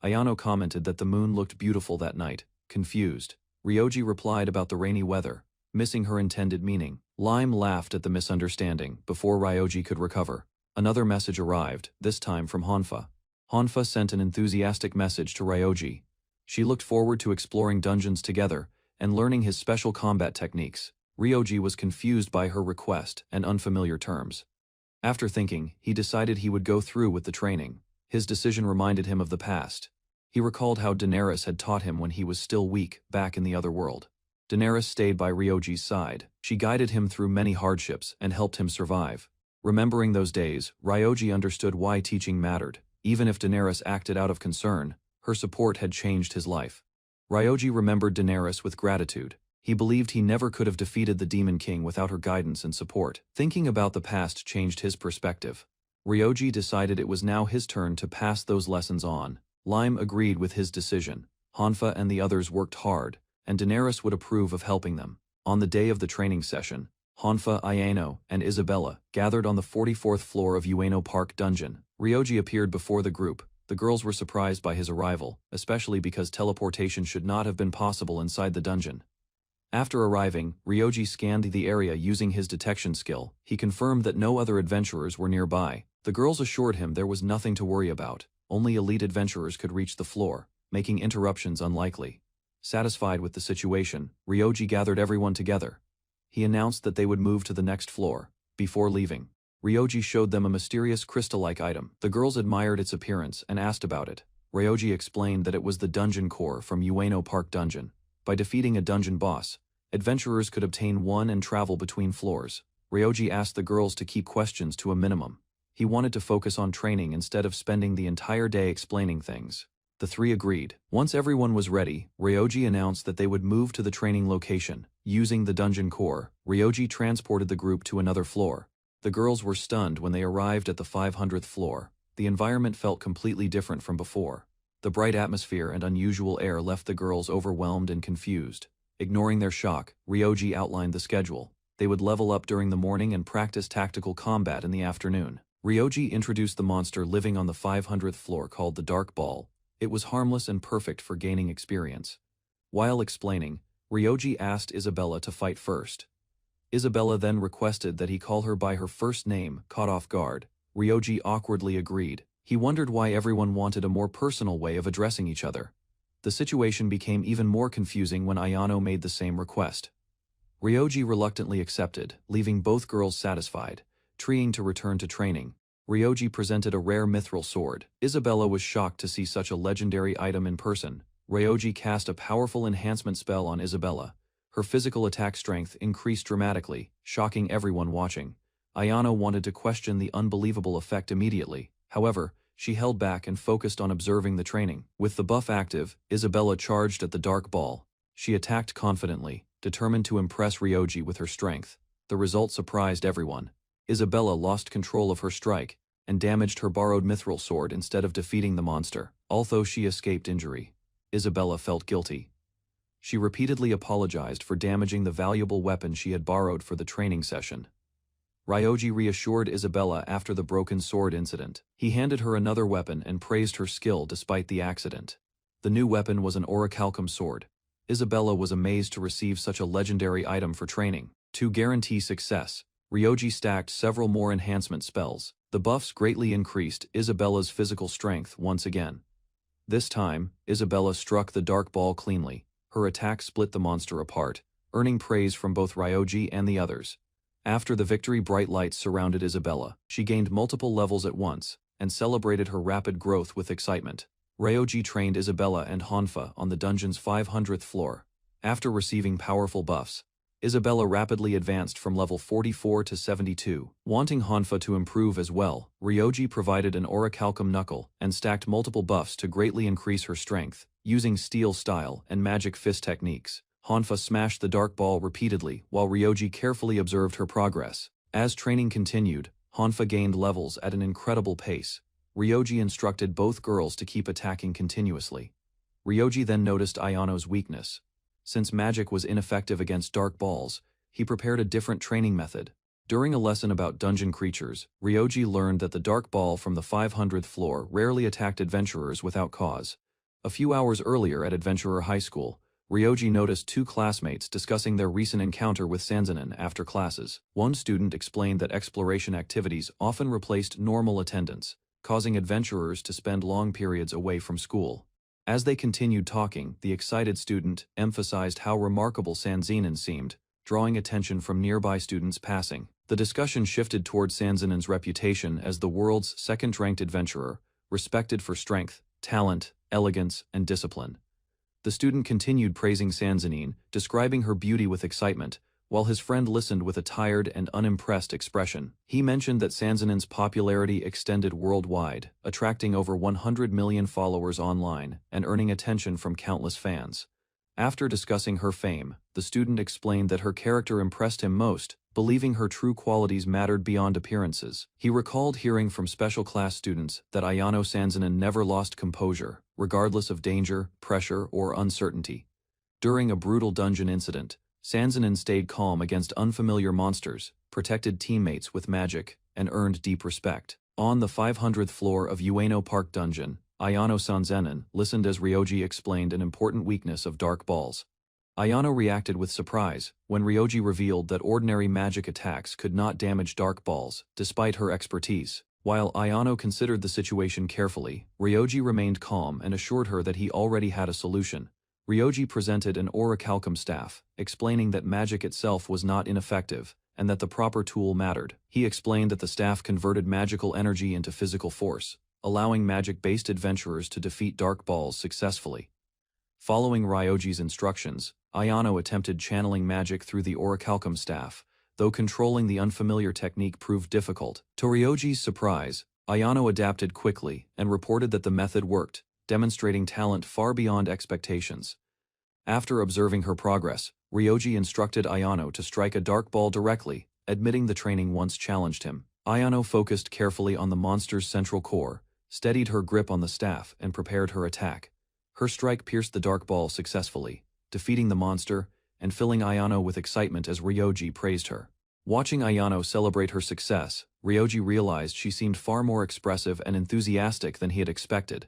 Ayano commented that the moon looked beautiful that night. Confused, Ryoji replied about the rainy weather, missing her intended meaning. Lime laughed at the misunderstanding before Ryoji could recover. Another message arrived, this time from Hanfa. Hanfa sent an enthusiastic message to Ryoji. She looked forward to exploring dungeons together and learning his special combat techniques. Ryoji was confused by her request and unfamiliar terms. After thinking, he decided he would go through with the training. His decision reminded him of the past. He recalled how Daenerys had taught him when he was still weak, back in the other world. Daenerys stayed by Ryoji's side. She guided him through many hardships and helped him survive. Remembering those days, Ryoji understood why teaching mattered. Even if Daenerys acted out of concern, her support had changed his life. Ryoji remembered Daenerys with gratitude. He believed he never could have defeated the Demon King without her guidance and support. Thinking about the past changed his perspective. Ryoji decided it was now his turn to pass those lessons on. Lime agreed with his decision. Hanfa and the others worked hard, and Daenerys would approve of helping them. On the day of the training session, Hanfa, Iano, and Isabella gathered on the 44th floor of Ueno Park Dungeon. Ryoji appeared before the group. The girls were surprised by his arrival, especially because teleportation should not have been possible inside the dungeon. After arriving, Ryoji scanned the area using his detection skill. He confirmed that no other adventurers were nearby. The girls assured him there was nothing to worry about. Only elite adventurers could reach the floor, making interruptions unlikely. Satisfied with the situation, Ryoji gathered everyone together. He announced that they would move to the next floor. Before leaving, Ryoji showed them a mysterious crystal-like item. The girls admired its appearance and asked about it. Ryoji explained that it was the dungeon core from Ueno Park Dungeon. By defeating a dungeon boss, adventurers could obtain one and travel between floors. Ryoji asked the girls to keep questions to a minimum. He wanted to focus on training instead of spending the entire day explaining things. The three agreed. Once everyone was ready, Ryoji announced that they would move to the training location. Using the dungeon core, Ryoji transported the group to another floor. The girls were stunned when they arrived at the 500th floor. The environment felt completely different from before. The bright atmosphere and unusual air left the girls overwhelmed and confused. Ignoring their shock, Ryoji outlined the schedule. They would level up during the morning and practice tactical combat in the afternoon. Ryoji introduced the monster living on the 500th floor called the Dark Ball. It was harmless and perfect for gaining experience. While explaining, Ryoji asked Isabella to fight first. Isabella then requested that he call her by her first name. Caught off guard, Ryoji awkwardly agreed. He wondered why everyone wanted a more personal way of addressing each other. The situation became even more confusing when Ayano made the same request. Ryoji reluctantly accepted, leaving both girls satisfied. Treeing to return to training, Ryoji presented a rare mithril sword. Isabella was shocked to see such a legendary item in person. Ryoji cast a powerful enhancement spell on Isabella. Her physical attack strength increased dramatically, shocking everyone watching. Ayano wanted to question the unbelievable effect immediately. However, she held back and focused on observing the training. With the buff active, Isabella charged at the Dark Ball. She attacked confidently, determined to impress Ryoji with her strength. The result surprised everyone. Isabella lost control of her strike and damaged her borrowed mithril sword instead of defeating the monster. Although she escaped injury, Isabella felt guilty. She repeatedly apologized for damaging the valuable weapon she had borrowed for the training session. Ryoji reassured Isabella after the broken sword incident. He handed her another weapon and praised her skill despite the accident. The new weapon was an orichalcum sword. Isabella was amazed to receive such a legendary item for training. To guarantee success, Ryoji stacked several more enhancement spells. The buffs greatly increased Isabella's physical strength once again. This time, Isabella struck the Dark Ball cleanly. Her attack split the monster apart, earning praise from both Ryoji and the others. After the victory, bright lights surrounded Isabella. She gained multiple levels at once, and celebrated her rapid growth with excitement. Ryoji trained Isabella and Hanfa on the dungeon's 500th floor. After receiving powerful buffs, Isabella rapidly advanced from level 44 to 72. Wanting Hanfa to improve as well, Ryoji provided an orichalcum knuckle and stacked multiple buffs to greatly increase her strength. Using steel style and magic fist techniques, Hanfa smashed the Dark Ball repeatedly while Ryoji carefully observed her progress. As training continued, Hanfa gained levels at an incredible pace. Ryoji instructed both girls to keep attacking continuously. Ryoji then noticed Ayano's weakness. Since magic was ineffective against Dark Balls, he prepared a different training method. During a lesson about dungeon creatures, Ryoji learned that the Dark Ball from the 500th floor rarely attacked adventurers without cause. A few hours earlier at Adventurer High School, Ryoji noticed two classmates discussing their recent encounter with Sanzanin after classes. One student explained that exploration activities often replaced normal attendance, causing adventurers to spend long periods away from school. As they continued talking, the excited student emphasized how remarkable Sanzanin seemed, drawing attention from nearby students passing. The discussion shifted toward Sanzanin's reputation as the world's second-ranked adventurer, respected for strength, talent, elegance, and discipline. The student continued praising Sanzanin, describing her beauty with excitement, while his friend listened with a tired and unimpressed expression. He mentioned that Sanzanin's popularity extended worldwide, attracting over 100 million followers online and earning attention from countless fans. After discussing her fame, the student explained that her character impressed him most, believing her true qualities mattered beyond appearances. He recalled hearing from special class students that Ayano Sanzanin never lost composure, regardless of danger, pressure, or uncertainty. During a brutal dungeon incident, Sanzanin stayed calm against unfamiliar monsters, protected teammates with magic, and earned deep respect. On the 500th floor of Ueno Park Dungeon, Ayano Sanzanin listened as Ryoji explained an important weakness of dark balls. Ayano reacted with surprise when Ryoji revealed that ordinary magic attacks could not damage dark balls, despite her expertise. While Ayano considered the situation carefully, Ryoji remained calm and assured her that he already had a solution. Ryoji presented an orichalcum staff, explaining that magic itself was not ineffective, and that the proper tool mattered. He explained that the staff converted magical energy into physical force, allowing magic-based adventurers to defeat dark balls successfully. Following Ryoji's instructions, Ayano attempted channeling magic through the orichalcum staff, though controlling the unfamiliar technique proved difficult. To Ryoji's surprise, Ayano adapted quickly and reported that the method worked, demonstrating talent far beyond expectations. After observing her progress, Ryoji instructed Ayano to strike a dark ball directly, admitting the training once challenged him. Ayano focused carefully on the monster's central core, steadied her grip on the staff, and prepared her attack. Her strike pierced the dark ball successfully, defeating the monster and filling Ayano with excitement as Ryoji praised her. Watching Ayano celebrate her success, Ryoji realized she seemed far more expressive and enthusiastic than he had expected.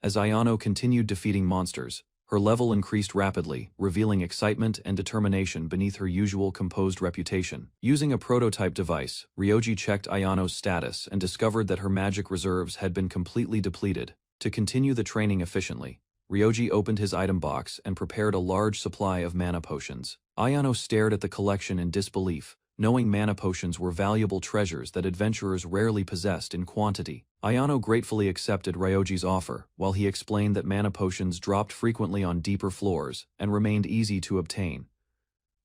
As Ayano continued defeating monsters, her level increased rapidly, revealing excitement and determination beneath her usual composed reputation. Using a prototype device, Ryoji checked Ayano's status and discovered that her magic reserves had been completely depleted. To continue the training efficiently, Ryoji opened his item box and prepared a large supply of mana potions. Ayano stared at the collection in disbelief, knowing mana potions were valuable treasures that adventurers rarely possessed in quantity. Ayano gratefully accepted Ryoji's offer, while he explained that mana potions dropped frequently on deeper floors and remained easy to obtain.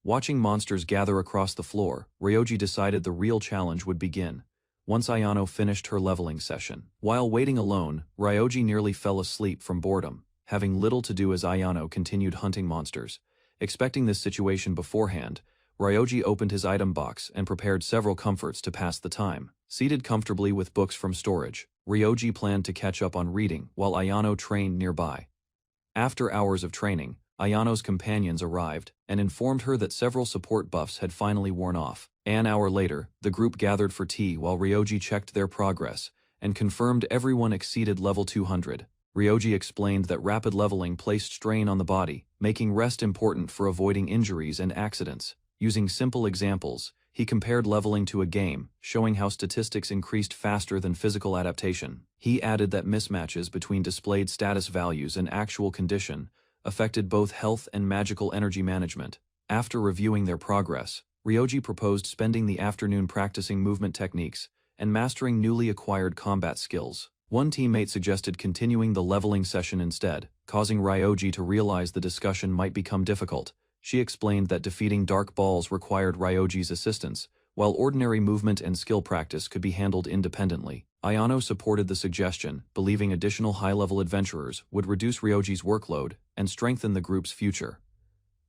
Watching monsters gather across the floor, Ryoji decided the real challenge would begin. Once Ayano finished her leveling session. While waiting alone, Ryoji nearly fell asleep from boredom, having little to do as Ayano continued hunting monsters. Expecting this situation beforehand, Ryoji opened his item box and prepared several comforts to pass the time. Seated comfortably with books from storage, Ryoji planned to catch up on reading while Ayano trained nearby. After hours of training, Ayano's companions arrived and informed her that several support buffs had finally worn off. An hour later, the group gathered for tea while Ryoji checked their progress and confirmed everyone exceeded level 200. Ryoji explained that rapid leveling placed strain on the body, making rest important for avoiding injuries and accidents. Using simple examples, he compared leveling to a game, showing how statistics increased faster than physical adaptation. He added that mismatches between displayed status values and actual condition affected both health and magical energy management. After reviewing their progress, Ryoji proposed spending the afternoon practicing movement techniques and mastering newly acquired combat skills. One teammate suggested continuing the leveling session instead, causing Ryoji to realize the discussion might become difficult. She explained that defeating dark balls required Ryoji's assistance, while ordinary movement and skill practice could be handled independently. Ayano supported the suggestion, believing additional high-level adventurers would reduce Ryoji's workload and strengthen the group's future.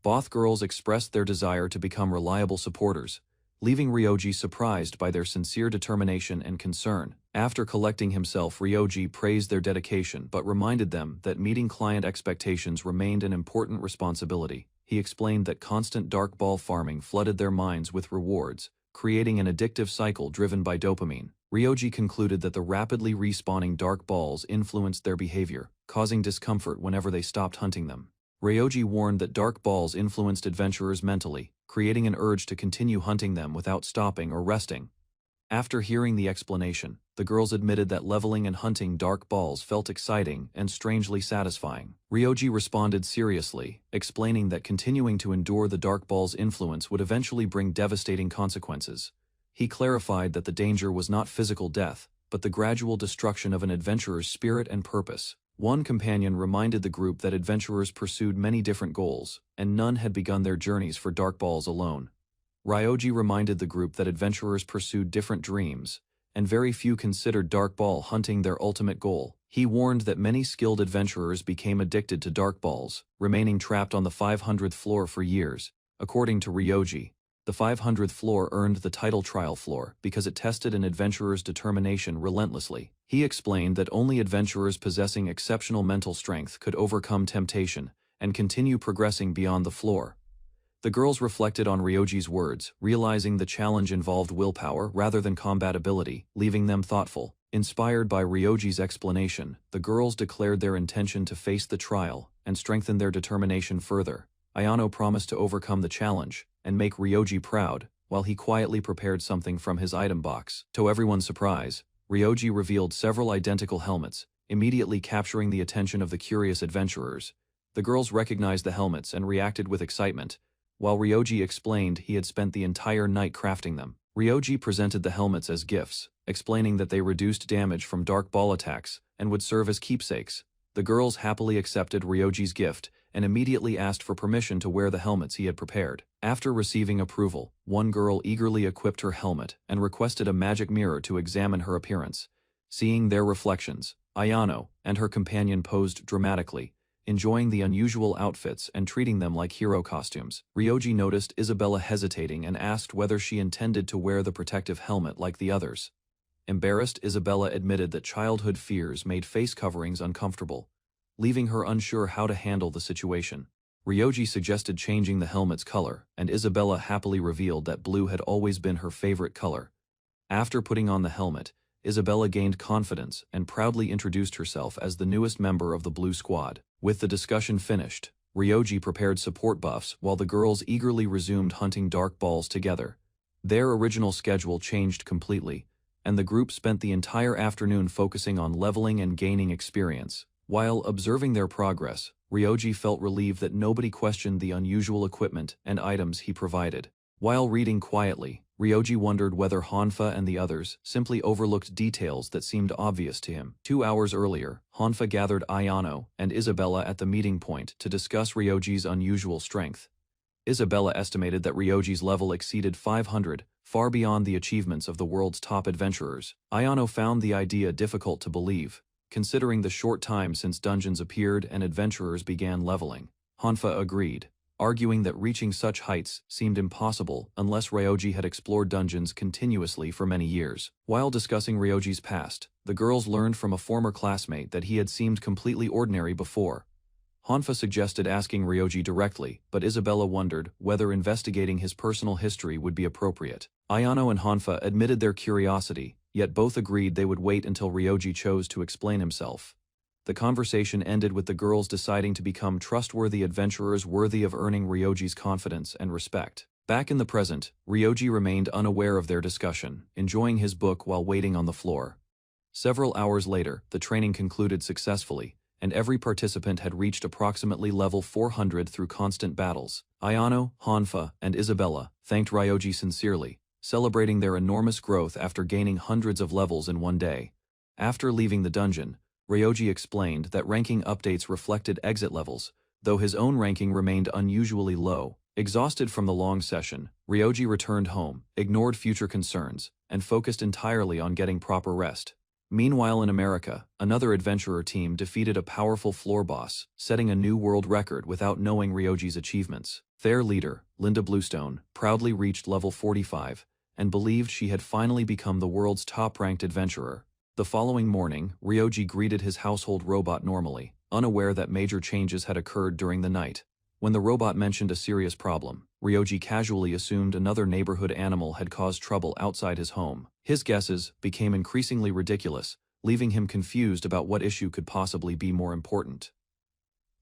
Both girls expressed their desire to become reliable supporters, leaving Ryoji surprised by their sincere determination and concern. After collecting himself, Ryoji praised their dedication but reminded them that meeting client expectations remained an important responsibility. He explained that constant dark ball farming flooded their minds with rewards, creating an addictive cycle driven by dopamine. Ryoji concluded that the rapidly respawning dark balls influenced their behavior, causing discomfort whenever they stopped hunting them. Ryoji warned that dark balls influenced adventurers mentally, creating an urge to continue hunting them without stopping or resting. After hearing the explanation, the girls admitted that leveling and hunting dark balls felt exciting and strangely satisfying. Ryoji responded seriously, explaining that continuing to endure the dark ball's influence would eventually bring devastating consequences. He clarified that the danger was not physical death, but the gradual destruction of an adventurer's spirit and purpose. One companion reminded the group that adventurers pursued many different goals, and none had begun their journeys for dark balls alone. Ryoji reminded the group that adventurers pursued different dreams, and very few considered dark ball hunting their ultimate goal. He warned that many skilled adventurers became addicted to dark balls, remaining trapped on the 500th floor for years. According to Ryoji, the 500th floor earned the title trial floor because it tested an adventurer's determination relentlessly. He explained that only adventurers possessing exceptional mental strength could overcome temptation and continue progressing beyond the floor. The girls reflected on Ryoji's words, realizing the challenge involved willpower rather than combat ability, leaving them thoughtful. Inspired by Ryoji's explanation, the girls declared their intention to face the trial and strengthen their determination further. Ayano promised to overcome the challenge and make Ryoji proud, while he quietly prepared something from his item box. To everyone's surprise, Ryoji revealed several identical helmets, immediately capturing the attention of the curious adventurers. The girls recognized the helmets and reacted with excitement, while Ryoji explained he had spent the entire night crafting them. Ryoji presented the helmets as gifts, explaining that they reduced damage from dark ball attacks and would serve as keepsakes. The girls happily accepted Ryoji's gift and immediately asked for permission to wear the helmets he had prepared. After receiving approval, one girl eagerly equipped her helmet and requested a magic mirror to examine her appearance. Seeing their reflections, Ayano and her companion posed dramatically, enjoying the unusual outfits and treating them like hero costumes. Ryoji noticed Isabella hesitating and asked whether she intended to wear the protective helmet like the others. Embarrassed, Isabella admitted that childhood fears made face coverings uncomfortable, leaving her unsure how to handle the situation. Ryoji suggested changing the helmet's color, and Isabella happily revealed that blue had always been her favorite color. After putting on the helmet, Isabella gained confidence and proudly introduced herself as the newest member of the Blue Squad. With the discussion finished, Ryoji prepared support buffs while the girls eagerly resumed hunting dark balls together. Their original schedule changed completely, and the group spent the entire afternoon focusing on leveling and gaining experience. While observing their progress, Ryoji felt relieved that nobody questioned the unusual equipment and items he provided. While reading quietly, Ryoji wondered whether Hanfa and the others simply overlooked details that seemed obvious to him. 2 hours earlier, Hanfa gathered Ayano and Isabella at the meeting point to discuss Ryoji's unusual strength. Isabella estimated that Ryoji's level exceeded 500, far beyond the achievements of the world's top adventurers. Ayano found the idea difficult to believe, considering the short time since dungeons appeared and adventurers began leveling. Hanfa agreed, arguing that reaching such heights seemed impossible unless Ryoji had explored dungeons continuously for many years. While discussing Ryoji's past, the girls learned from a former classmate that he had seemed completely ordinary before. Hanfa suggested asking Ryoji directly, but Isabella wondered whether investigating his personal history would be appropriate. Ayano and Hanfa admitted their curiosity, yet both agreed they would wait until Ryoji chose to explain himself. The conversation ended with the girls deciding to become trustworthy adventurers worthy of earning Ryoji's confidence and respect. Back in the present, Ryoji remained unaware of their discussion, enjoying his book while waiting on the floor. Several hours later, the training concluded successfully, and every participant had reached approximately level 400 through constant battles. Ayano, Hanfa, and Isabella thanked Ryoji sincerely, celebrating their enormous growth after gaining hundreds of levels in one day. After leaving the dungeon, Ryoji explained that ranking updates reflected exit levels, though his own ranking remained unusually low. Exhausted from the long session, Ryoji returned home, ignored future concerns, and focused entirely on getting proper rest. Meanwhile in America, another adventurer team defeated a powerful floor boss, setting a new world record without knowing Ryoji's achievements. Their leader, Linda Bluestone, proudly reached level 45, and believed she had finally become the world's top-ranked adventurer. The following morning, Ryoji greeted his household robot normally, unaware that major changes had occurred during the night. When the robot mentioned a serious problem, Ryoji casually assumed another neighborhood animal had caused trouble outside his home. His guesses became increasingly ridiculous, leaving him confused about what issue could possibly be more important.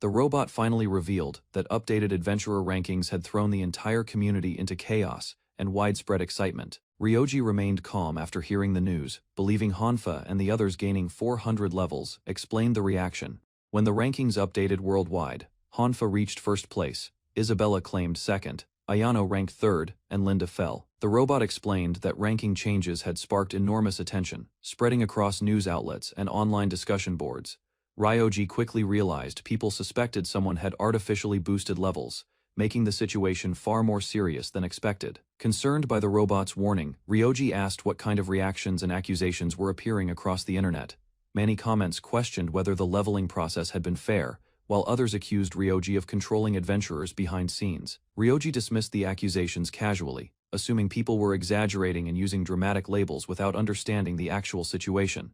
The robot finally revealed that updated adventurer rankings had thrown the entire community into chaos and widespread excitement. Ryoji remained calm after hearing the news, believing Hanfa and the others gaining 400 levels explained the reaction. When the rankings updated worldwide, Hanfa reached first place, Isabella claimed second, Ayano ranked third, and Linda fell. The robot explained that ranking changes had sparked enormous attention, spreading across news outlets and online discussion boards. Ryoji quickly realized people suspected someone had artificially boosted levels, making the situation far more serious than expected. Concerned by the robot's warning, Ryoji asked what kind of reactions and accusations were appearing across the internet. Many comments questioned whether the leveling process had been fair, while others accused Ryoji of controlling adventurers behind scenes. Ryoji dismissed the accusations casually, assuming people were exaggerating and using dramatic labels without understanding the actual situation.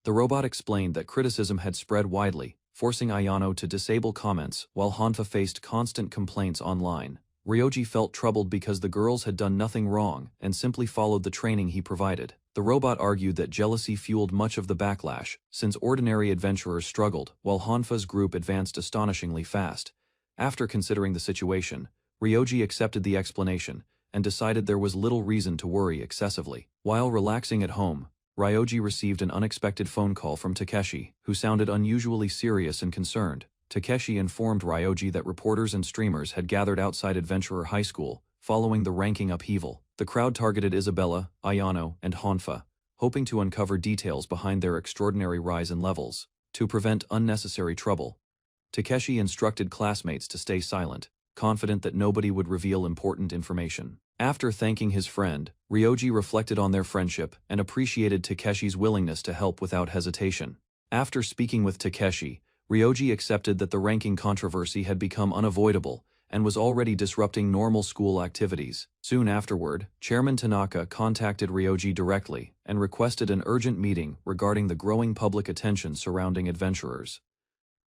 The robot explained that criticism had spread widely, forcing Ayano to disable comments while Hanfa faced constant complaints online. Ryoji felt troubled because the girls had done nothing wrong and simply followed the training he provided. The robot argued that jealousy fueled much of the backlash, since ordinary adventurers struggled while Hanfa's group advanced astonishingly fast. After considering the situation, Ryoji accepted the explanation and decided there was little reason to worry excessively. While relaxing at home, Ryoji received an unexpected phone call from Takeshi, who sounded unusually serious and concerned. Takeshi informed Ryoji that reporters and streamers had gathered outside Adventurer High School, following the ranking upheaval. The crowd targeted Isabella, Ayano, and Hanfa, hoping to uncover details behind their extraordinary rise in levels. To prevent unnecessary trouble, Takeshi instructed classmates to stay silent, confident that nobody would reveal important information. After thanking his friend, Ryoji reflected on their friendship and appreciated Takeshi's willingness to help without hesitation. After speaking with Takeshi, Ryoji accepted that the ranking controversy had become unavoidable and was already disrupting normal school activities. Soon afterward, Chairman Tanaka contacted Ryoji directly and requested an urgent meeting regarding the growing public attention surrounding adventurers.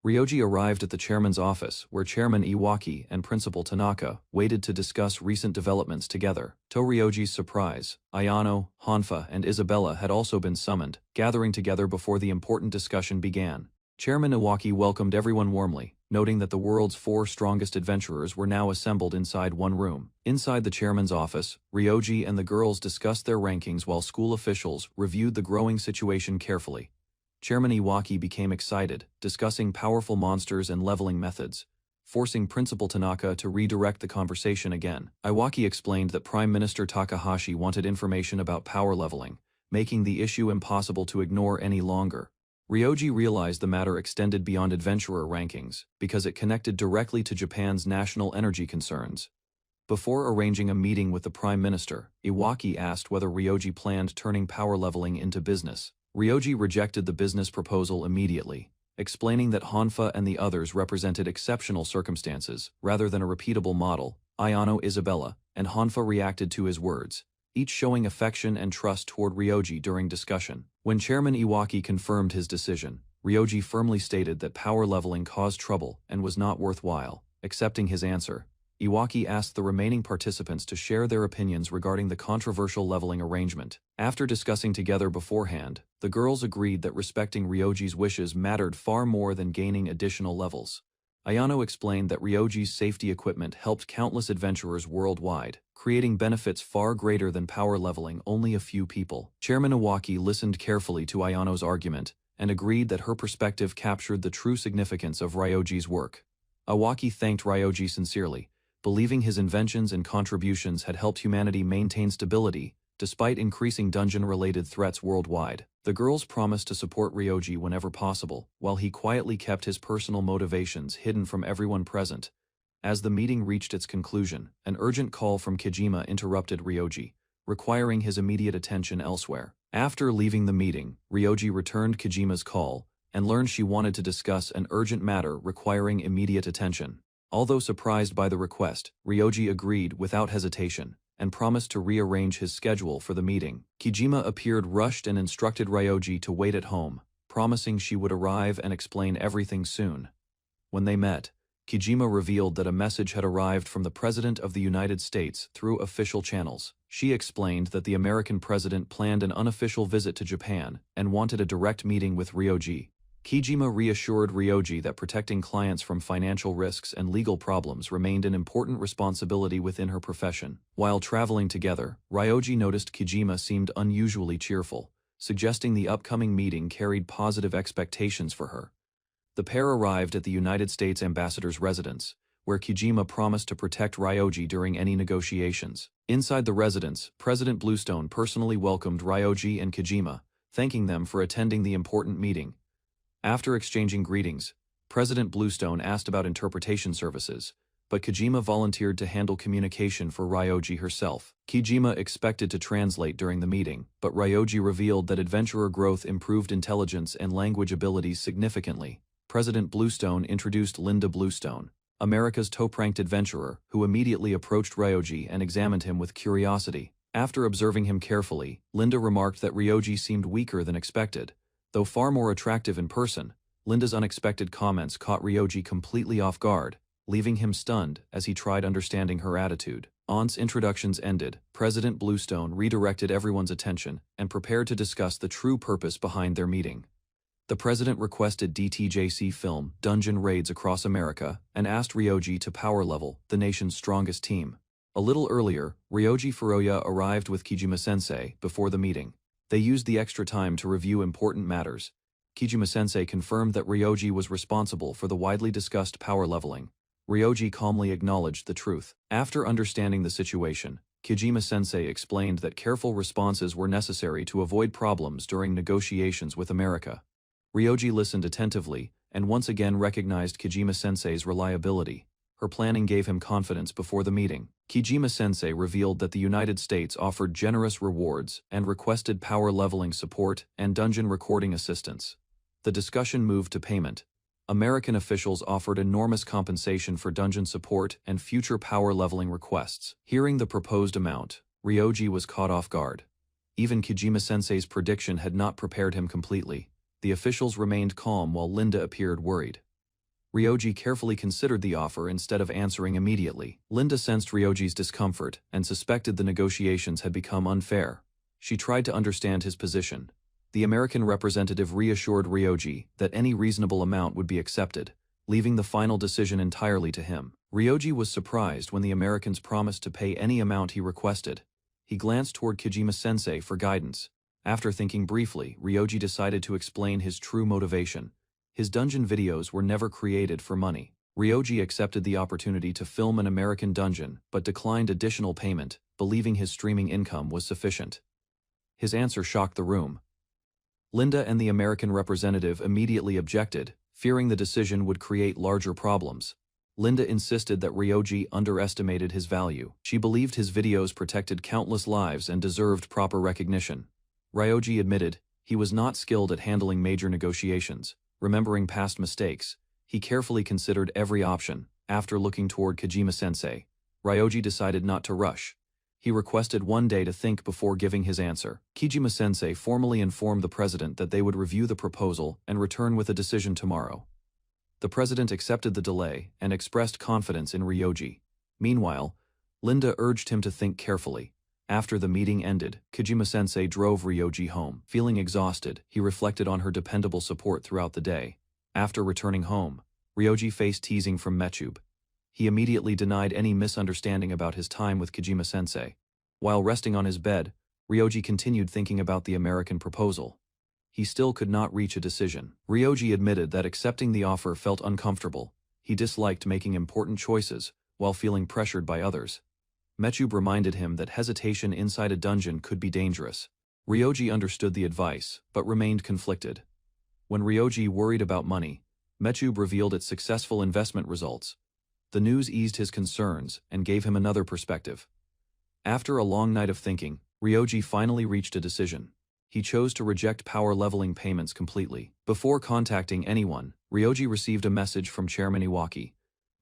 Ryoji arrived at the chairman's office, where Chairman Iwaki and Principal Tanaka waited to discuss recent developments together. To Ryoji's surprise, Ayano, Hanfa, and Isabella had also been summoned, gathering together before the important discussion began. Chairman Iwaki welcomed everyone warmly, noting that the world's 4 strongest adventurers were now assembled inside one room. Inside the chairman's office, Ryoji and the girls discussed their rankings while school officials reviewed the growing situation carefully. Chairman Iwaki became excited, discussing powerful monsters and leveling methods, forcing Principal Tanaka to redirect the conversation again. Iwaki explained that Prime Minister Takahashi wanted information about power leveling, making the issue impossible to ignore any longer. Ryoji realized the matter extended beyond adventurer rankings because it connected directly to Japan's national energy concerns. Before arranging a meeting with the Prime Minister, Iwaki asked whether Ryoji planned turning power leveling into business. Ryoji rejected the business proposal immediately, explaining that Hanfa and the others represented exceptional circumstances rather than a repeatable model. Ayano, Isabella, and Hanfa reacted to his words, each showing affection and trust toward Ryoji during discussion. When Chairman Iwaki confirmed his decision, Ryoji firmly stated that power leveling caused trouble and was not worthwhile. Accepting his answer, Iwaki asked the remaining participants to share their opinions regarding the controversial leveling arrangement. After discussing together beforehand, the girls agreed that respecting Ryoji's wishes mattered far more than gaining additional levels. Ayano explained that Ryoji's safety equipment helped countless adventurers worldwide, creating benefits far greater than power leveling only a few people. Chairman Iwaki listened carefully to Ayano's argument and agreed that her perspective captured the true significance of Ryoji's work. Iwaki thanked Ryoji sincerely, believing his inventions and contributions had helped humanity maintain stability despite increasing dungeon-related threats worldwide. The girls promised to support Ryoji whenever possible, while he quietly kept his personal motivations hidden from everyone present. As the meeting reached its conclusion, an urgent call from Kojima interrupted Ryoji, requiring his immediate attention elsewhere. After leaving the meeting, Ryoji returned Kojima's call and learned she wanted to discuss an urgent matter requiring immediate attention. Although surprised by the request, Ryoji agreed without hesitation and promised to rearrange his schedule for the meeting. Kojima appeared rushed and instructed Ryoji to wait at home, promising she would arrive and explain everything soon. When they met, Kojima revealed that a message had arrived from the President of the United States through official channels. She explained that the American president planned an unofficial visit to Japan and wanted a direct meeting with Ryoji. Kojima reassured Ryoji that protecting clients from financial risks and legal problems remained an important responsibility within her profession. While traveling together, Ryoji noticed Kojima seemed unusually cheerful, suggesting the upcoming meeting carried positive expectations for her. The pair arrived at the United States ambassador's residence, where Kojima promised to protect Ryoji during any negotiations. Inside the residence, President Bluestone personally welcomed Ryoji and Kojima, thanking them for attending the important meeting. After exchanging greetings, President Bluestone asked about interpretation services, but Kojima volunteered to handle communication for Ryoji herself. Kojima expected to translate during the meeting, but Ryoji revealed that adventurer growth improved intelligence and language abilities significantly. President Bluestone introduced Linda Bluestone, America's top-ranked adventurer, who immediately approached Ryoji and examined him with curiosity. After observing him carefully, Linda remarked that Ryoji seemed weaker than expected. Though far more attractive in person, Linda's unexpected comments caught Ryoji completely off guard, leaving him stunned as he tried understanding her attitude. Once introductions ended, President Bluestone redirected everyone's attention and prepared to discuss the true purpose behind their meeting. The president requested DTJC film dungeon raids across America and asked Ryoji to power level the nation's strongest team. A little earlier, Ryoji Furuya arrived with Kijima-sensei before the meeting. They used the extra time to review important matters. Kijima-sensei confirmed that Ryoji was responsible for the widely discussed power leveling. Ryoji calmly acknowledged the truth. After understanding the situation, Kijima-sensei explained that careful responses were necessary to avoid problems during negotiations with America. Ryoji listened attentively and once again recognized Kijima-sensei's reliability. Her planning gave him confidence before the meeting. Kijima-sensei revealed that the United States offered generous rewards and requested power leveling support and dungeon recording assistance. The discussion moved to payment. American officials offered enormous compensation for dungeon support and future power leveling requests. Hearing the proposed amount, Ryoji was caught off guard. Even Kijima-sensei's prediction had not prepared him completely. The officials remained calm while Linda appeared worried. Ryoji carefully considered the offer instead of answering immediately. Linda sensed Ryoji's discomfort and suspected the negotiations had become unfair. She tried to understand his position. The American representative reassured Ryoji that any reasonable amount would be accepted, leaving the final decision entirely to him. Ryoji was surprised when the Americans promised to pay any amount he requested. He glanced toward Kijima-sensei for guidance. After thinking briefly, Ryoji decided to explain his true motivation. His dungeon videos were never created for money. Ryoji accepted the opportunity to film an American dungeon, but declined additional payment, believing his streaming income was sufficient. His answer shocked the room. Linda and the American representative immediately objected, fearing the decision would create larger problems. Linda insisted that Ryoji underestimated his value. She believed his videos protected countless lives and deserved proper recognition. Ryoji admitted he was not skilled at handling major negotiations. Remembering past mistakes, he carefully considered every option. After looking toward Kijima-sensei, Ryoji decided not to rush. He requested one day to think before giving his answer. Kijima-sensei formally informed the president that they would review the proposal and return with a decision tomorrow. The president accepted the delay and expressed confidence in Ryoji. Meanwhile, Linda urged him to think carefully. After the meeting ended, Kijima-sensei drove Ryoji home. Feeling exhausted, he reflected on her dependable support throughout the day. After returning home, Ryoji faced teasing from Mechub. He immediately denied any misunderstanding about his time with Kijima-sensei. While resting on his bed, Ryoji continued thinking about the American proposal. He still could not reach a decision. Ryoji admitted that accepting the offer felt uncomfortable. He disliked making important choices, while feeling pressured by others. Mechub reminded him that hesitation inside a dungeon could be dangerous. Ryoji understood the advice, but remained conflicted. When Ryoji worried about money, Mechub revealed its successful investment results. The news eased his concerns and gave him another perspective. After a long night of thinking, Ryoji finally reached a decision. He chose to reject power leveling payments completely. Before contacting anyone, Ryoji received a message from Chairman Iwaki.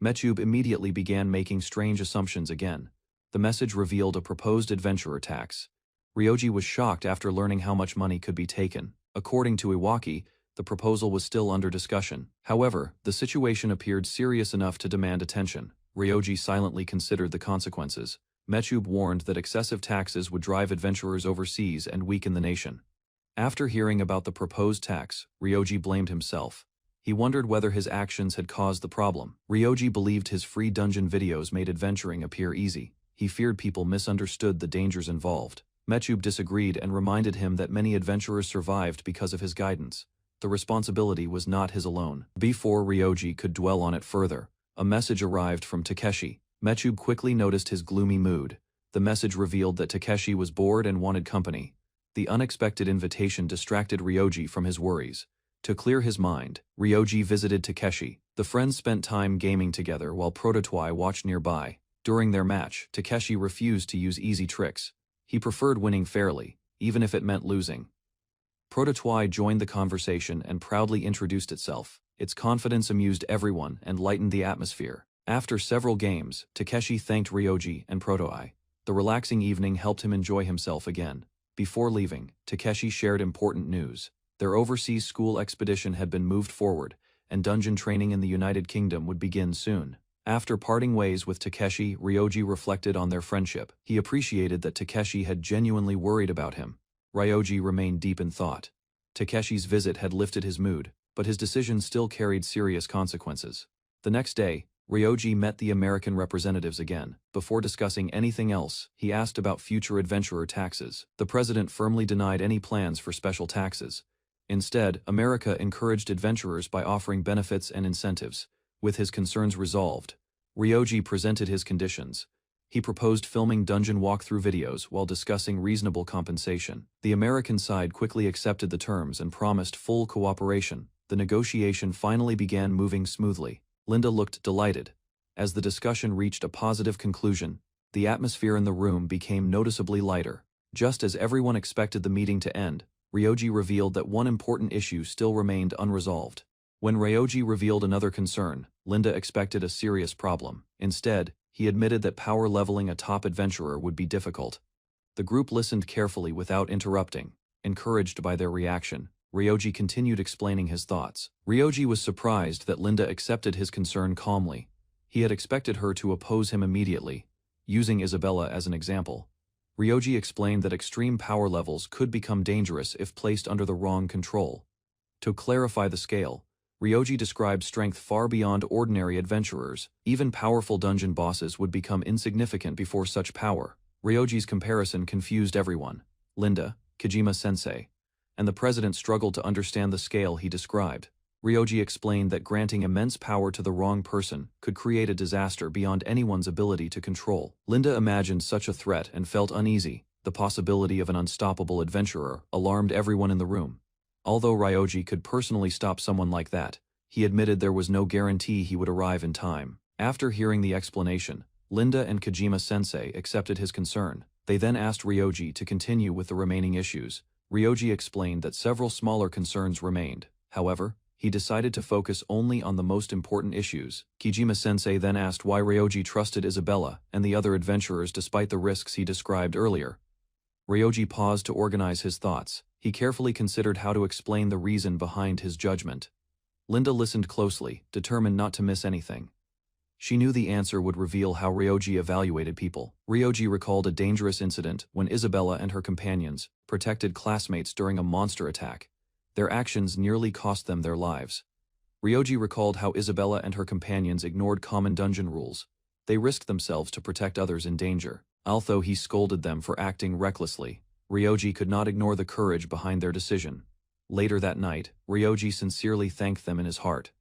Mechub immediately began making strange assumptions again. The message revealed a proposed adventurer tax. Ryoji was shocked after learning how much money could be taken. According to Iwaki, the proposal was still under discussion. However, the situation appeared serious enough to demand attention. Ryoji silently considered the consequences. Mechub warned that excessive taxes would drive adventurers overseas and weaken the nation. After hearing about the proposed tax, Ryoji blamed himself. He wondered whether his actions had caused the problem. Ryoji believed his free dungeon videos made adventuring appear easy. He feared people misunderstood the dangers involved. Mechub disagreed and reminded him that many adventurers survived because of his guidance. The responsibility was not his alone. Before Ryoji could dwell on it further, a message arrived from Takeshi. Mechub quickly noticed his gloomy mood. The message revealed that Takeshi was bored and wanted company. The unexpected invitation distracted Ryoji from his worries. To clear his mind, Ryoji visited Takeshi. The friends spent time gaming together while Prototwai watched nearby. During their match, Takeshi refused to use easy tricks. He preferred winning fairly, even if it meant losing. Prototwai joined the conversation and proudly introduced itself. Its confidence amused everyone and lightened the atmosphere. After several games, Takeshi thanked Ryoji and Protoi. The relaxing evening helped him enjoy himself again. Before leaving, Takeshi shared important news. Their overseas school expedition had been moved forward, and dungeon training in the United Kingdom would begin soon. After parting ways with Takeshi, Ryoji reflected on their friendship. He appreciated that Takeshi had genuinely worried about him. Ryoji remained deep in thought. Takeshi's visit had lifted his mood, but his decision still carried serious consequences. The next day, Ryoji met the American representatives again. Before discussing anything else, he asked about future adventurer taxes. The president firmly denied any plans for special taxes. Instead, America encouraged adventurers by offering benefits and incentives. With his concerns resolved, Ryoji presented his conditions. He proposed filming dungeon walkthrough videos while discussing reasonable compensation. The American side quickly accepted the terms and promised full cooperation. The negotiation finally began moving smoothly. Linda looked delighted. As the discussion reached a positive conclusion, the atmosphere in the room became noticeably lighter. Just as everyone expected the meeting to end, Ryoji revealed that one important issue still remained unresolved. When Ryoji revealed another concern, Linda expected a serious problem. Instead, he admitted that power leveling a top adventurer would be difficult. The group listened carefully without interrupting. Encouraged by their reaction, Ryoji continued explaining his thoughts. Ryoji was surprised that Linda accepted his concern calmly. He had expected her to oppose him immediately. Using Isabella as an example, Ryoji explained that extreme power levels could become dangerous if placed under the wrong control. To clarify the scale, Ryoji described strength far beyond ordinary adventurers. Even powerful dungeon bosses would become insignificant before such power. Ryoji's comparison confused everyone. Linda, Kojima-sensei, and the president struggled to understand the scale he described. Ryoji explained that granting immense power to the wrong person could create a disaster beyond anyone's ability to control. Linda imagined such a threat and felt uneasy. The possibility of an unstoppable adventurer alarmed everyone in the room. Although Ryoji could personally stop someone like that, he admitted there was no guarantee he would arrive in time. After hearing the explanation, Linda and Kojima-sensei accepted his concern. They then asked Ryoji to continue with the remaining issues. Ryoji explained that several smaller concerns remained. However, he decided to focus only on the most important issues. Kojima-sensei then asked why Ryoji trusted Isabella and the other adventurers despite the risks he described earlier. Ryoji paused to organize his thoughts. He carefully considered how to explain the reason behind his judgment. Linda listened closely, determined not to miss anything. She knew the answer would reveal how Ryoji evaluated people. Ryoji recalled a dangerous incident when Isabella and her companions protected classmates during a monster attack. Their actions nearly cost them their lives. Ryoji recalled how Isabella and her companions ignored common dungeon rules. They risked themselves to protect others in danger. Although he scolded them for acting recklessly, Ryoji could not ignore the courage behind their decision. Later that night, Ryoji sincerely thanked them in his heart.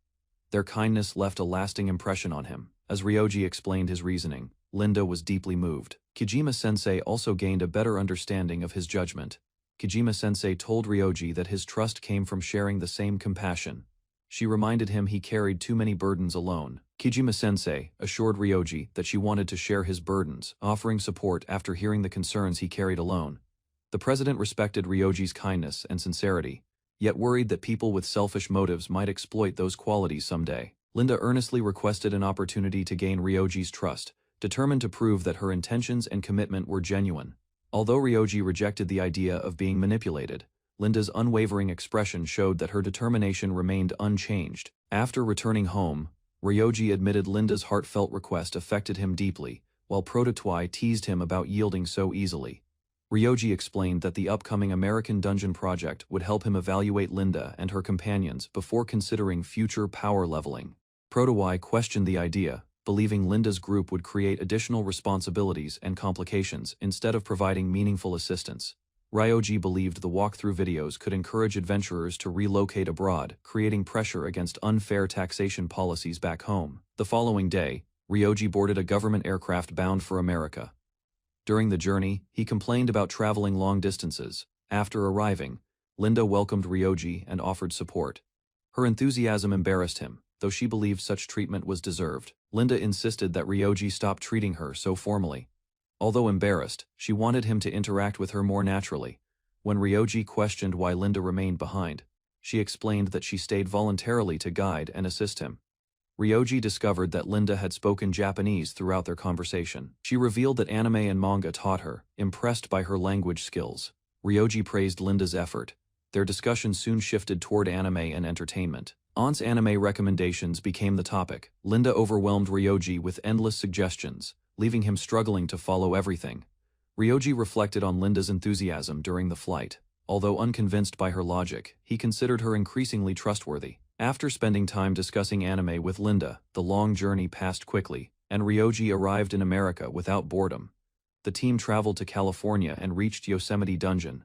Their kindness left a lasting impression on him. As Ryoji explained his reasoning, Linda was deeply moved. Kojima-sensei also gained a better understanding of his judgment. Kojima-sensei told Ryoji that his trust came from sharing the same compassion. She reminded him he carried too many burdens alone. Kojima-sensei assured Ryoji that she wanted to share his burdens, offering support after hearing the concerns he carried alone. The president respected Ryoji's kindness and sincerity, yet worried that people with selfish motives might exploit those qualities someday. Linda earnestly requested an opportunity to gain Ryoji's trust, determined to prove that her intentions and commitment were genuine. Although Ryoji rejected the idea of being manipulated, Linda's unwavering expression showed that her determination remained unchanged. After returning home, Ryoji admitted Linda's heartfelt request affected him deeply, while Prototwai teased him about yielding so easily. Ryoji explained that the upcoming American Dungeon project would help him evaluate Linda and her companions before considering future power leveling. Prototwai questioned the idea, believing Linda's group would create additional responsibilities and complications instead of providing meaningful assistance. Ryoji believed the walkthrough videos could encourage adventurers to relocate abroad, creating pressure against unfair taxation policies back home. The following day, Ryoji boarded a government aircraft bound for America. During the journey, he complained about traveling long distances. After arriving, Linda welcomed Ryoji and offered support. Her enthusiasm embarrassed him, though she believed such treatment was deserved. Linda insisted that Ryoji stop treating her so formally. Although embarrassed, she wanted him to interact with her more naturally. When Ryoji questioned why Linda remained behind, she explained that she stayed voluntarily to guide and assist him. Ryoji discovered that Linda had spoken Japanese throughout their conversation. She revealed that anime and manga taught her, impressed by her language skills. Ryoji praised Linda's effort. Their discussion soon shifted toward anime and entertainment. Aunt's anime recommendations became the topic. Linda overwhelmed Ryoji with endless suggestions, leaving him struggling to follow everything. Ryoji reflected on Linda's enthusiasm during the flight. Although unconvinced by her logic, he considered her increasingly trustworthy. After spending time discussing anime with Linda, the long journey passed quickly, and Ryoji arrived in America without boredom. The team traveled to California and reached Yosemite Dungeon.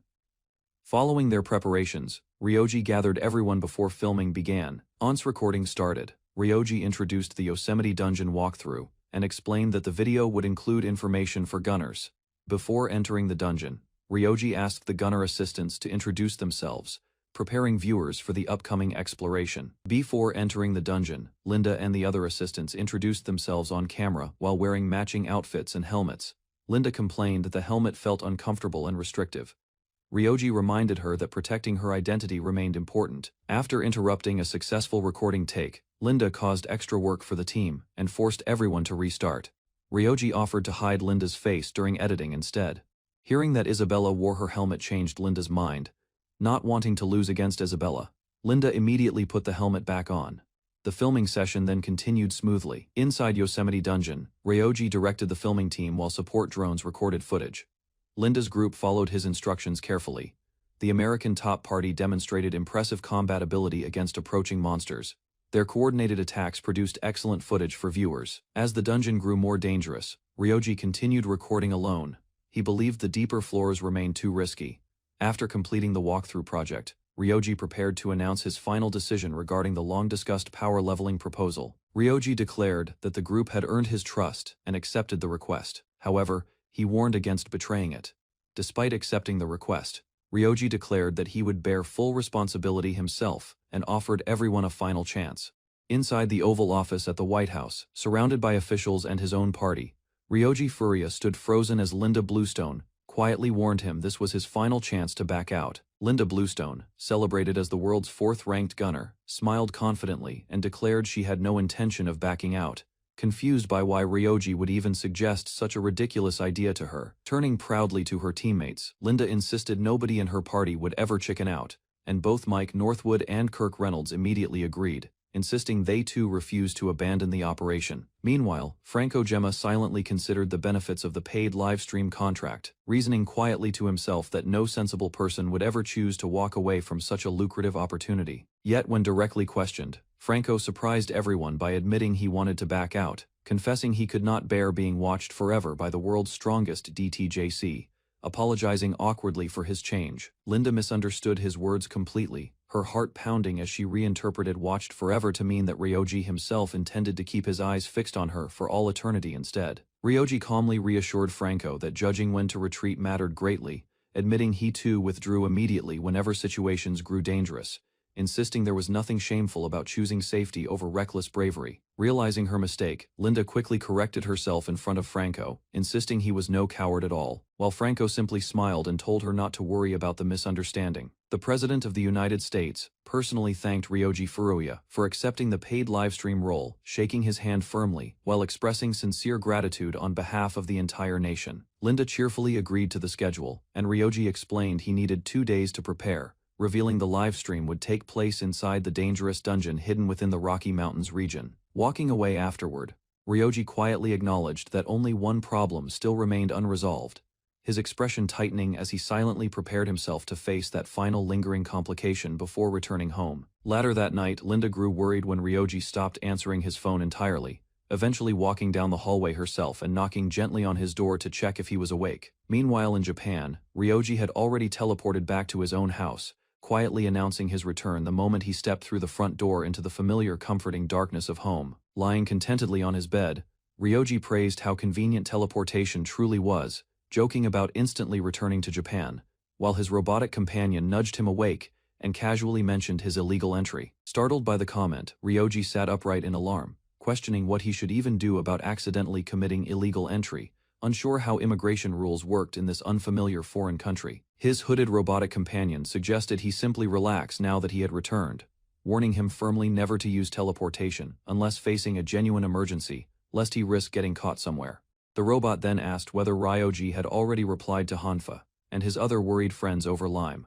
Following their preparations, Ryoji gathered everyone before filming began. Once recording started, Ryoji introduced the Yosemite Dungeon walkthrough and explained that the video would include information for gunners. Before entering the dungeon, Ryoji asked the gunner assistants to introduce themselves, preparing viewers for the upcoming exploration. Before entering the dungeon, Linda and the other assistants introduced themselves on camera while wearing matching outfits and helmets. Linda complained that the helmet felt uncomfortable and restrictive. Ryoji reminded her that protecting her identity remained important. After interrupting a successful recording take, Linda caused extra work for the team and forced everyone to restart. Ryoji offered to hide Linda's face during editing instead. Hearing that Isabella wore her helmet changed Linda's mind. Not wanting to lose against Isabella, Linda immediately put the helmet back on. The filming session then continued smoothly. Inside Yosemite Dungeon, Ryoji directed the filming team while support drones recorded footage. Linda's group followed his instructions carefully. The American top party demonstrated impressive combat ability against approaching monsters. Their coordinated attacks produced excellent footage for viewers. As the dungeon grew more dangerous, Ryoji continued recording alone. He believed the deeper floors remained too risky. After completing the walkthrough project, Ryoji prepared to announce his final decision regarding the long-discussed power leveling proposal. Ryoji declared that the group had earned his trust and accepted the request. However, he warned against betraying it. Despite accepting the request, Ryoji declared that he would bear full responsibility himself and offered everyone a final chance. Inside the Oval Office at the White House, surrounded by officials and his own party, Ryoji Furuya stood frozen as Linda Bluestone quietly warned him this was his final chance to back out. Linda Bluestone, celebrated as the world's fourth-ranked gunner, smiled confidently and declared she had no intention of backing out. Confused by why Ryoji would even suggest such a ridiculous idea to her. Turning proudly to her teammates, Linda insisted nobody in her party would ever chicken out, and both Mike Northwood and Kirk Reynolds immediately agreed, insisting they too refused to abandon the operation. Meanwhile, Franco Gemma silently considered the benefits of the paid livestream contract, reasoning quietly to himself that no sensible person would ever choose to walk away from such a lucrative opportunity. Yet when directly questioned, Franco surprised everyone by admitting he wanted to back out, confessing he could not bear being watched forever by the world's strongest DTJC, apologizing awkwardly for his change. Linda misunderstood his words completely, her heart pounding as she reinterpreted watched forever to mean that Ryoji himself intended to keep his eyes fixed on her for all eternity instead. Ryoji calmly reassured Franco that judging when to retreat mattered greatly, admitting he too withdrew immediately whenever situations grew dangerous, insisting there was nothing shameful about choosing safety over reckless bravery. Realizing her mistake, Linda quickly corrected herself in front of Franco, insisting he was no coward at all, while Franco simply smiled and told her not to worry about the misunderstanding. The President of the United States personally thanked Ryoji Furuya for accepting the paid livestream role, shaking his hand firmly, while expressing sincere gratitude on behalf of the entire nation. Linda cheerfully agreed to the schedule, and Ryoji explained he needed 2 days to prepare, revealing the livestream would take place inside the dangerous dungeon hidden within the Rocky Mountains region. Walking away afterward, Ryoji quietly acknowledged that only one problem still remained unresolved, his expression tightening as he silently prepared himself to face that final lingering complication before returning home. Later that night, Linda grew worried when Ryoji stopped answering his phone entirely, eventually walking down the hallway herself and knocking gently on his door to check if he was awake. Meanwhile in Japan, Ryoji had already teleported back to his own house, quietly announcing his return the moment he stepped through the front door into the familiar comforting darkness of home. Lying contentedly on his bed, Ryoji praised how convenient teleportation truly was, joking about instantly returning to Japan, while his robotic companion nudged him awake, and casually mentioned his illegal entry. Startled by the comment, Ryoji sat upright in alarm, questioning what he should even do about accidentally committing illegal entry, unsure how immigration rules worked in this unfamiliar foreign country. His hooded robotic companion suggested he simply relax now that he had returned, warning him firmly never to use teleportation unless facing a genuine emergency, lest he risk getting caught somewhere. The robot then asked whether Ryoji had already replied to Hanfa and his other worried friends over Lime,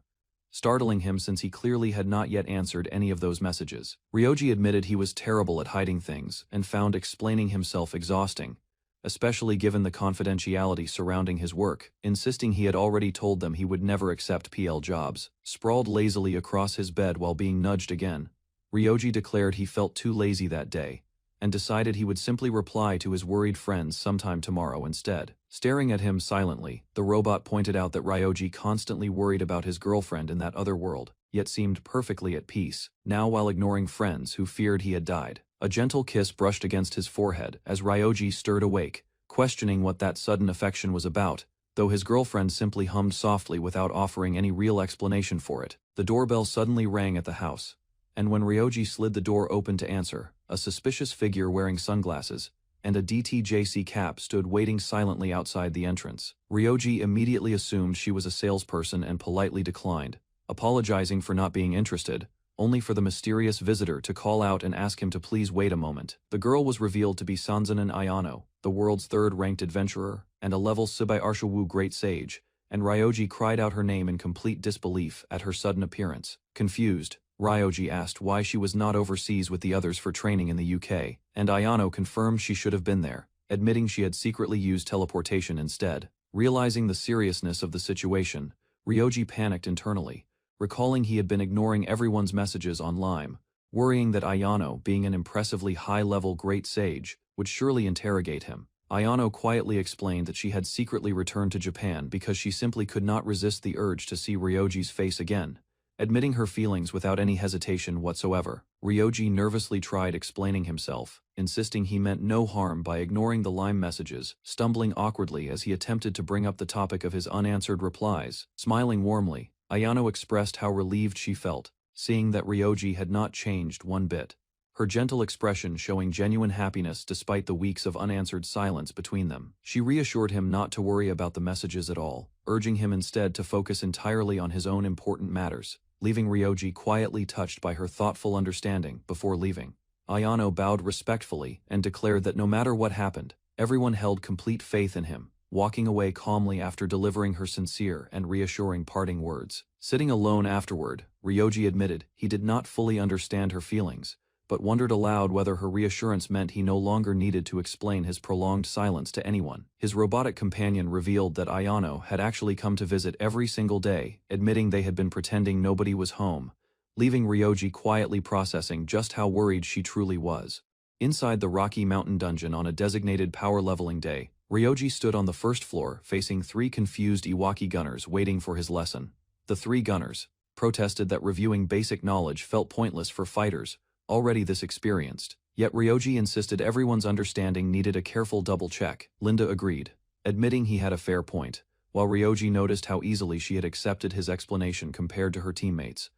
startling him since he clearly had not yet answered any of those messages. Ryoji admitted he was terrible at hiding things and found explaining himself exhausting, especially given the confidentiality surrounding his work, insisting he had already told them he would never accept PL jobs. Sprawled lazily across his bed while being nudged again, Ryoji declared he felt too lazy that day, and decided he would simply reply to his worried friends sometime tomorrow instead. Staring at him silently, the robot pointed out that Ryoji constantly worried about his girlfriend in that other world, yet seemed perfectly at peace, now while ignoring friends who feared he had died. A gentle kiss brushed against his forehead as Ryoji stirred awake, questioning what that sudden affection was about, though his girlfriend simply hummed softly without offering any real explanation for it. The doorbell suddenly rang at the house, and when Ryoji slid the door open to answer, a suspicious figure wearing sunglasses and a DTJC cap stood waiting silently outside the entrance. Ryoji immediately assumed she was a salesperson and politely declined, apologizing for not being interested, only for the mysterious visitor to call out and ask him to please wait a moment. The girl was revealed to be Sanzanin Ayano, the world's third-ranked adventurer and a level Sibai Arshawu great sage, and Ryoji cried out her name in complete disbelief at her sudden appearance. Confused, Ryoji asked why she was not overseas with the others for training in the UK, and Ayano confirmed she should have been there, admitting she had secretly used teleportation instead. Realizing the seriousness of the situation, Ryoji panicked internally, recalling he had been ignoring everyone's messages on Lime, worrying that Ayano, being an impressively high-level great sage, would surely interrogate him. Ayano quietly explained that she had secretly returned to Japan because she simply could not resist the urge to see Ryoji's face again, admitting her feelings without any hesitation whatsoever. Ryoji nervously tried explaining himself, insisting he meant no harm by ignoring the Lime messages, stumbling awkwardly as he attempted to bring up the topic of his unanswered replies. Smiling warmly, Ayano expressed how relieved she felt, seeing that Ryoji had not changed one bit, her gentle expression showing genuine happiness despite the weeks of unanswered silence between them. She reassured him not to worry about the messages at all, urging him instead to focus entirely on his own important matters, leaving Ryoji quietly touched by her thoughtful understanding before leaving. Ayano bowed respectfully and declared that no matter what happened, everyone held complete faith in him, walking away calmly after delivering her sincere and reassuring parting words. Sitting alone afterward, Ryoji admitted he did not fully understand her feelings, but wondered aloud whether her reassurance meant he no longer needed to explain his prolonged silence to anyone. His robotic companion revealed that Ayano had actually come to visit every single day, admitting they had been pretending nobody was home, leaving Ryoji quietly processing just how worried she truly was. Inside the Rocky Mountain dungeon on a designated power leveling day, Ryoji stood on the first floor facing three confused Iwaki gunners waiting for his lesson. The three gunners protested that reviewing basic knowledge felt pointless for fighters already this experienced, yet Ryoji insisted everyone's understanding needed a careful double-check. Linda agreed, admitting he had a fair point, while Ryoji noticed how easily she had accepted his explanation compared to her teammates.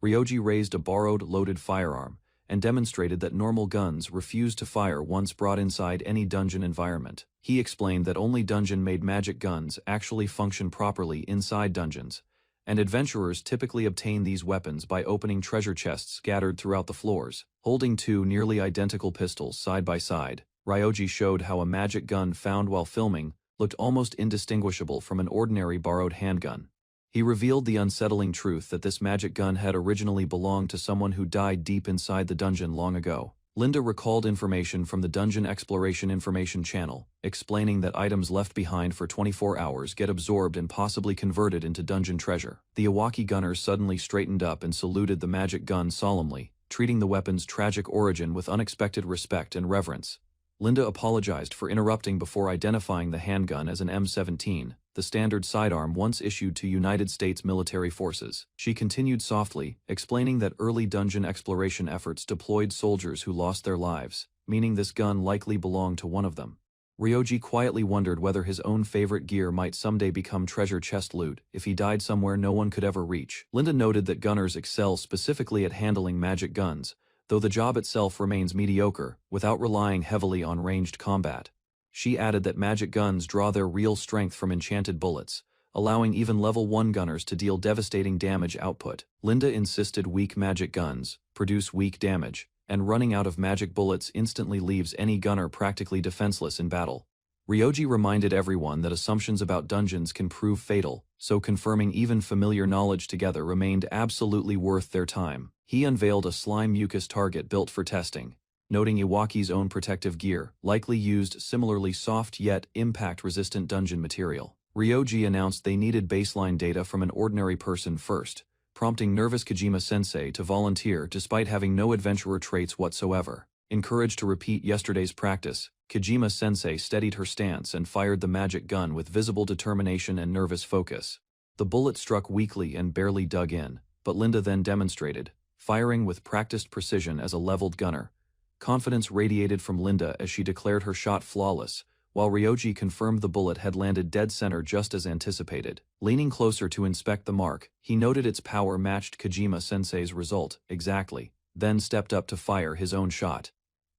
Ryoji raised a borrowed, loaded firearm, and demonstrated that normal guns refused to fire once brought inside any dungeon environment. He explained that only dungeon-made magic guns actually function properly inside dungeons, and adventurers typically obtain these weapons by opening treasure chests scattered throughout the floors. Holding two nearly identical pistols side by side, Ryoji showed how a magic gun found while filming looked almost indistinguishable from an ordinary borrowed handgun. He revealed the unsettling truth that this magic gun had originally belonged to someone who died deep inside the dungeon long ago. Linda recalled information from the Dungeon Exploration Information Channel, explaining that items left behind for 24 hours get absorbed and possibly converted into dungeon treasure. The Iwaki gunners suddenly straightened up and saluted the magic gun solemnly, treating the weapon's tragic origin with unexpected respect and reverence. Linda apologized for interrupting before identifying the handgun as an M17, the standard sidearm once issued to United States military forces. She continued softly, explaining that early dungeon exploration efforts deployed soldiers who lost their lives, meaning this gun likely belonged to one of them. Ryoji quietly wondered whether his own favorite gear might someday become treasure chest loot if he died somewhere no one could ever reach. Linda noted that gunners excel specifically at handling magic guns, though the job itself remains mediocre, without relying heavily on ranged combat. She added that magic guns draw their real strength from enchanted bullets, allowing even level 1 gunners to deal devastating damage output. Linda insisted weak magic guns produce weak damage, and running out of magic bullets instantly leaves any gunner practically defenseless in battle. Ryoji reminded everyone that assumptions about dungeons can prove fatal, so confirming even familiar knowledge together remained absolutely worth their time. He unveiled a slime mucus target built for testing, noting Iwaki's own protective gear, likely used similarly soft yet impact-resistant dungeon material. Ryoji announced they needed baseline data from an ordinary person first, prompting nervous Kojima-sensei to volunteer despite having no adventurer traits whatsoever. Encouraged to repeat yesterday's practice, Kojima-sensei steadied her stance and fired the magic gun with visible determination and nervous focus. The bullet struck weakly and barely dug in, but Linda then demonstrated, firing with practiced precision as a leveled gunner. Confidence radiated from Linda as she declared her shot flawless, while Ryoji confirmed the bullet had landed dead center just as anticipated. Leaning closer to inspect the mark, he noted its power matched Kojima-sensei's result exactly, then stepped up to fire his own shot.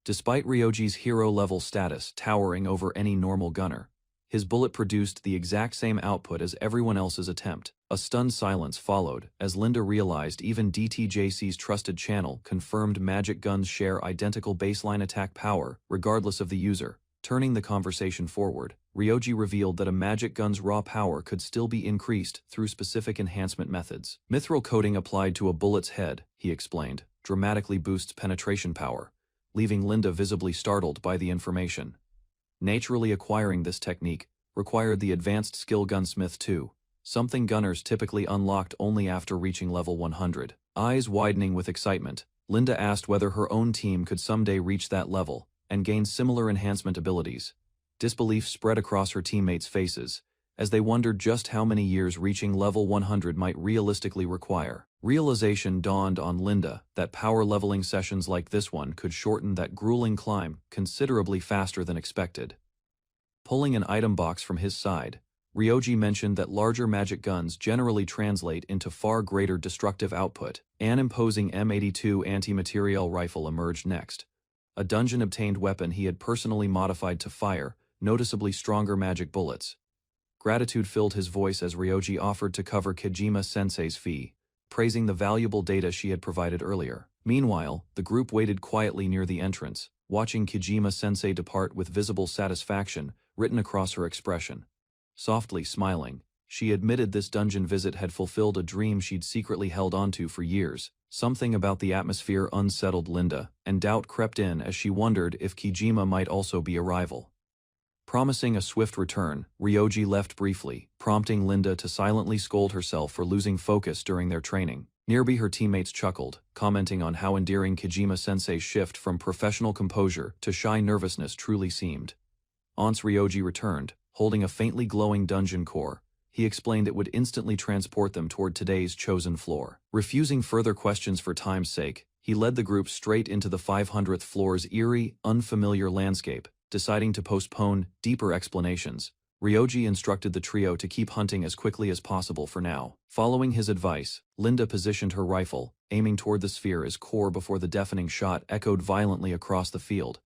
Despite Ryoji's hero-level status towering over any normal gunner, his bullet produced the exact same output as everyone else's attempt. A stunned silence followed, as Linda realized even DTJC's trusted channel confirmed magic guns share identical baseline attack power, regardless of the user. Turning the conversation forward, Ryoji revealed that a magic gun's raw power could still be increased through specific enhancement methods. Mithril coating applied to a bullet's head, he explained, dramatically boosts penetration power, leaving Linda visibly startled by the information. Naturally acquiring this technique required the advanced skill gunsmith too, something gunners typically unlocked only after reaching level 100. Eyes widening with excitement, Linda asked whether her own team could someday reach that level and gain similar enhancement abilities. Disbelief spread across her teammates' faces, as they wondered just how many years reaching level 100 might realistically require. Realization dawned on Linda that power leveling sessions like this one could shorten that grueling climb considerably faster than expected. Pulling an item box from his side, Ryoji mentioned that larger magic guns generally translate into far greater destructive output. An imposing M82 anti-materiel rifle emerged next, a dungeon-obtained weapon he had personally modified to fire noticeably stronger magic bullets. Gratitude filled his voice as Ryoji offered to cover Kojima-sensei's fee, praising the valuable data she had provided earlier. Meanwhile, the group waited quietly near the entrance, watching Kojima-sensei depart with visible satisfaction written across her expression. Softly smiling, she admitted this dungeon visit had fulfilled a dream she'd secretly held onto for years. Something about the atmosphere unsettled Linda, and doubt crept in as she wondered if Kojima might also be a rival. Promising a swift return, Ryoji left briefly, prompting Linda to silently scold herself for losing focus during their training. Nearby her teammates chuckled, commenting on how endearing Kojima-sensei's shift from professional composure to shy nervousness truly seemed. Once Ryoji returned, holding a faintly glowing dungeon core, he explained it would instantly transport them toward today's chosen floor. Refusing further questions for time's sake, he led the group straight into the 500th floor's eerie, unfamiliar landscape. Deciding to postpone deeper explanations, Ryoji instructed the trio to keep hunting as quickly as possible for now. Following his advice, Linda positioned her rifle, aiming toward the sphere as core before the deafening shot echoed violently across the field.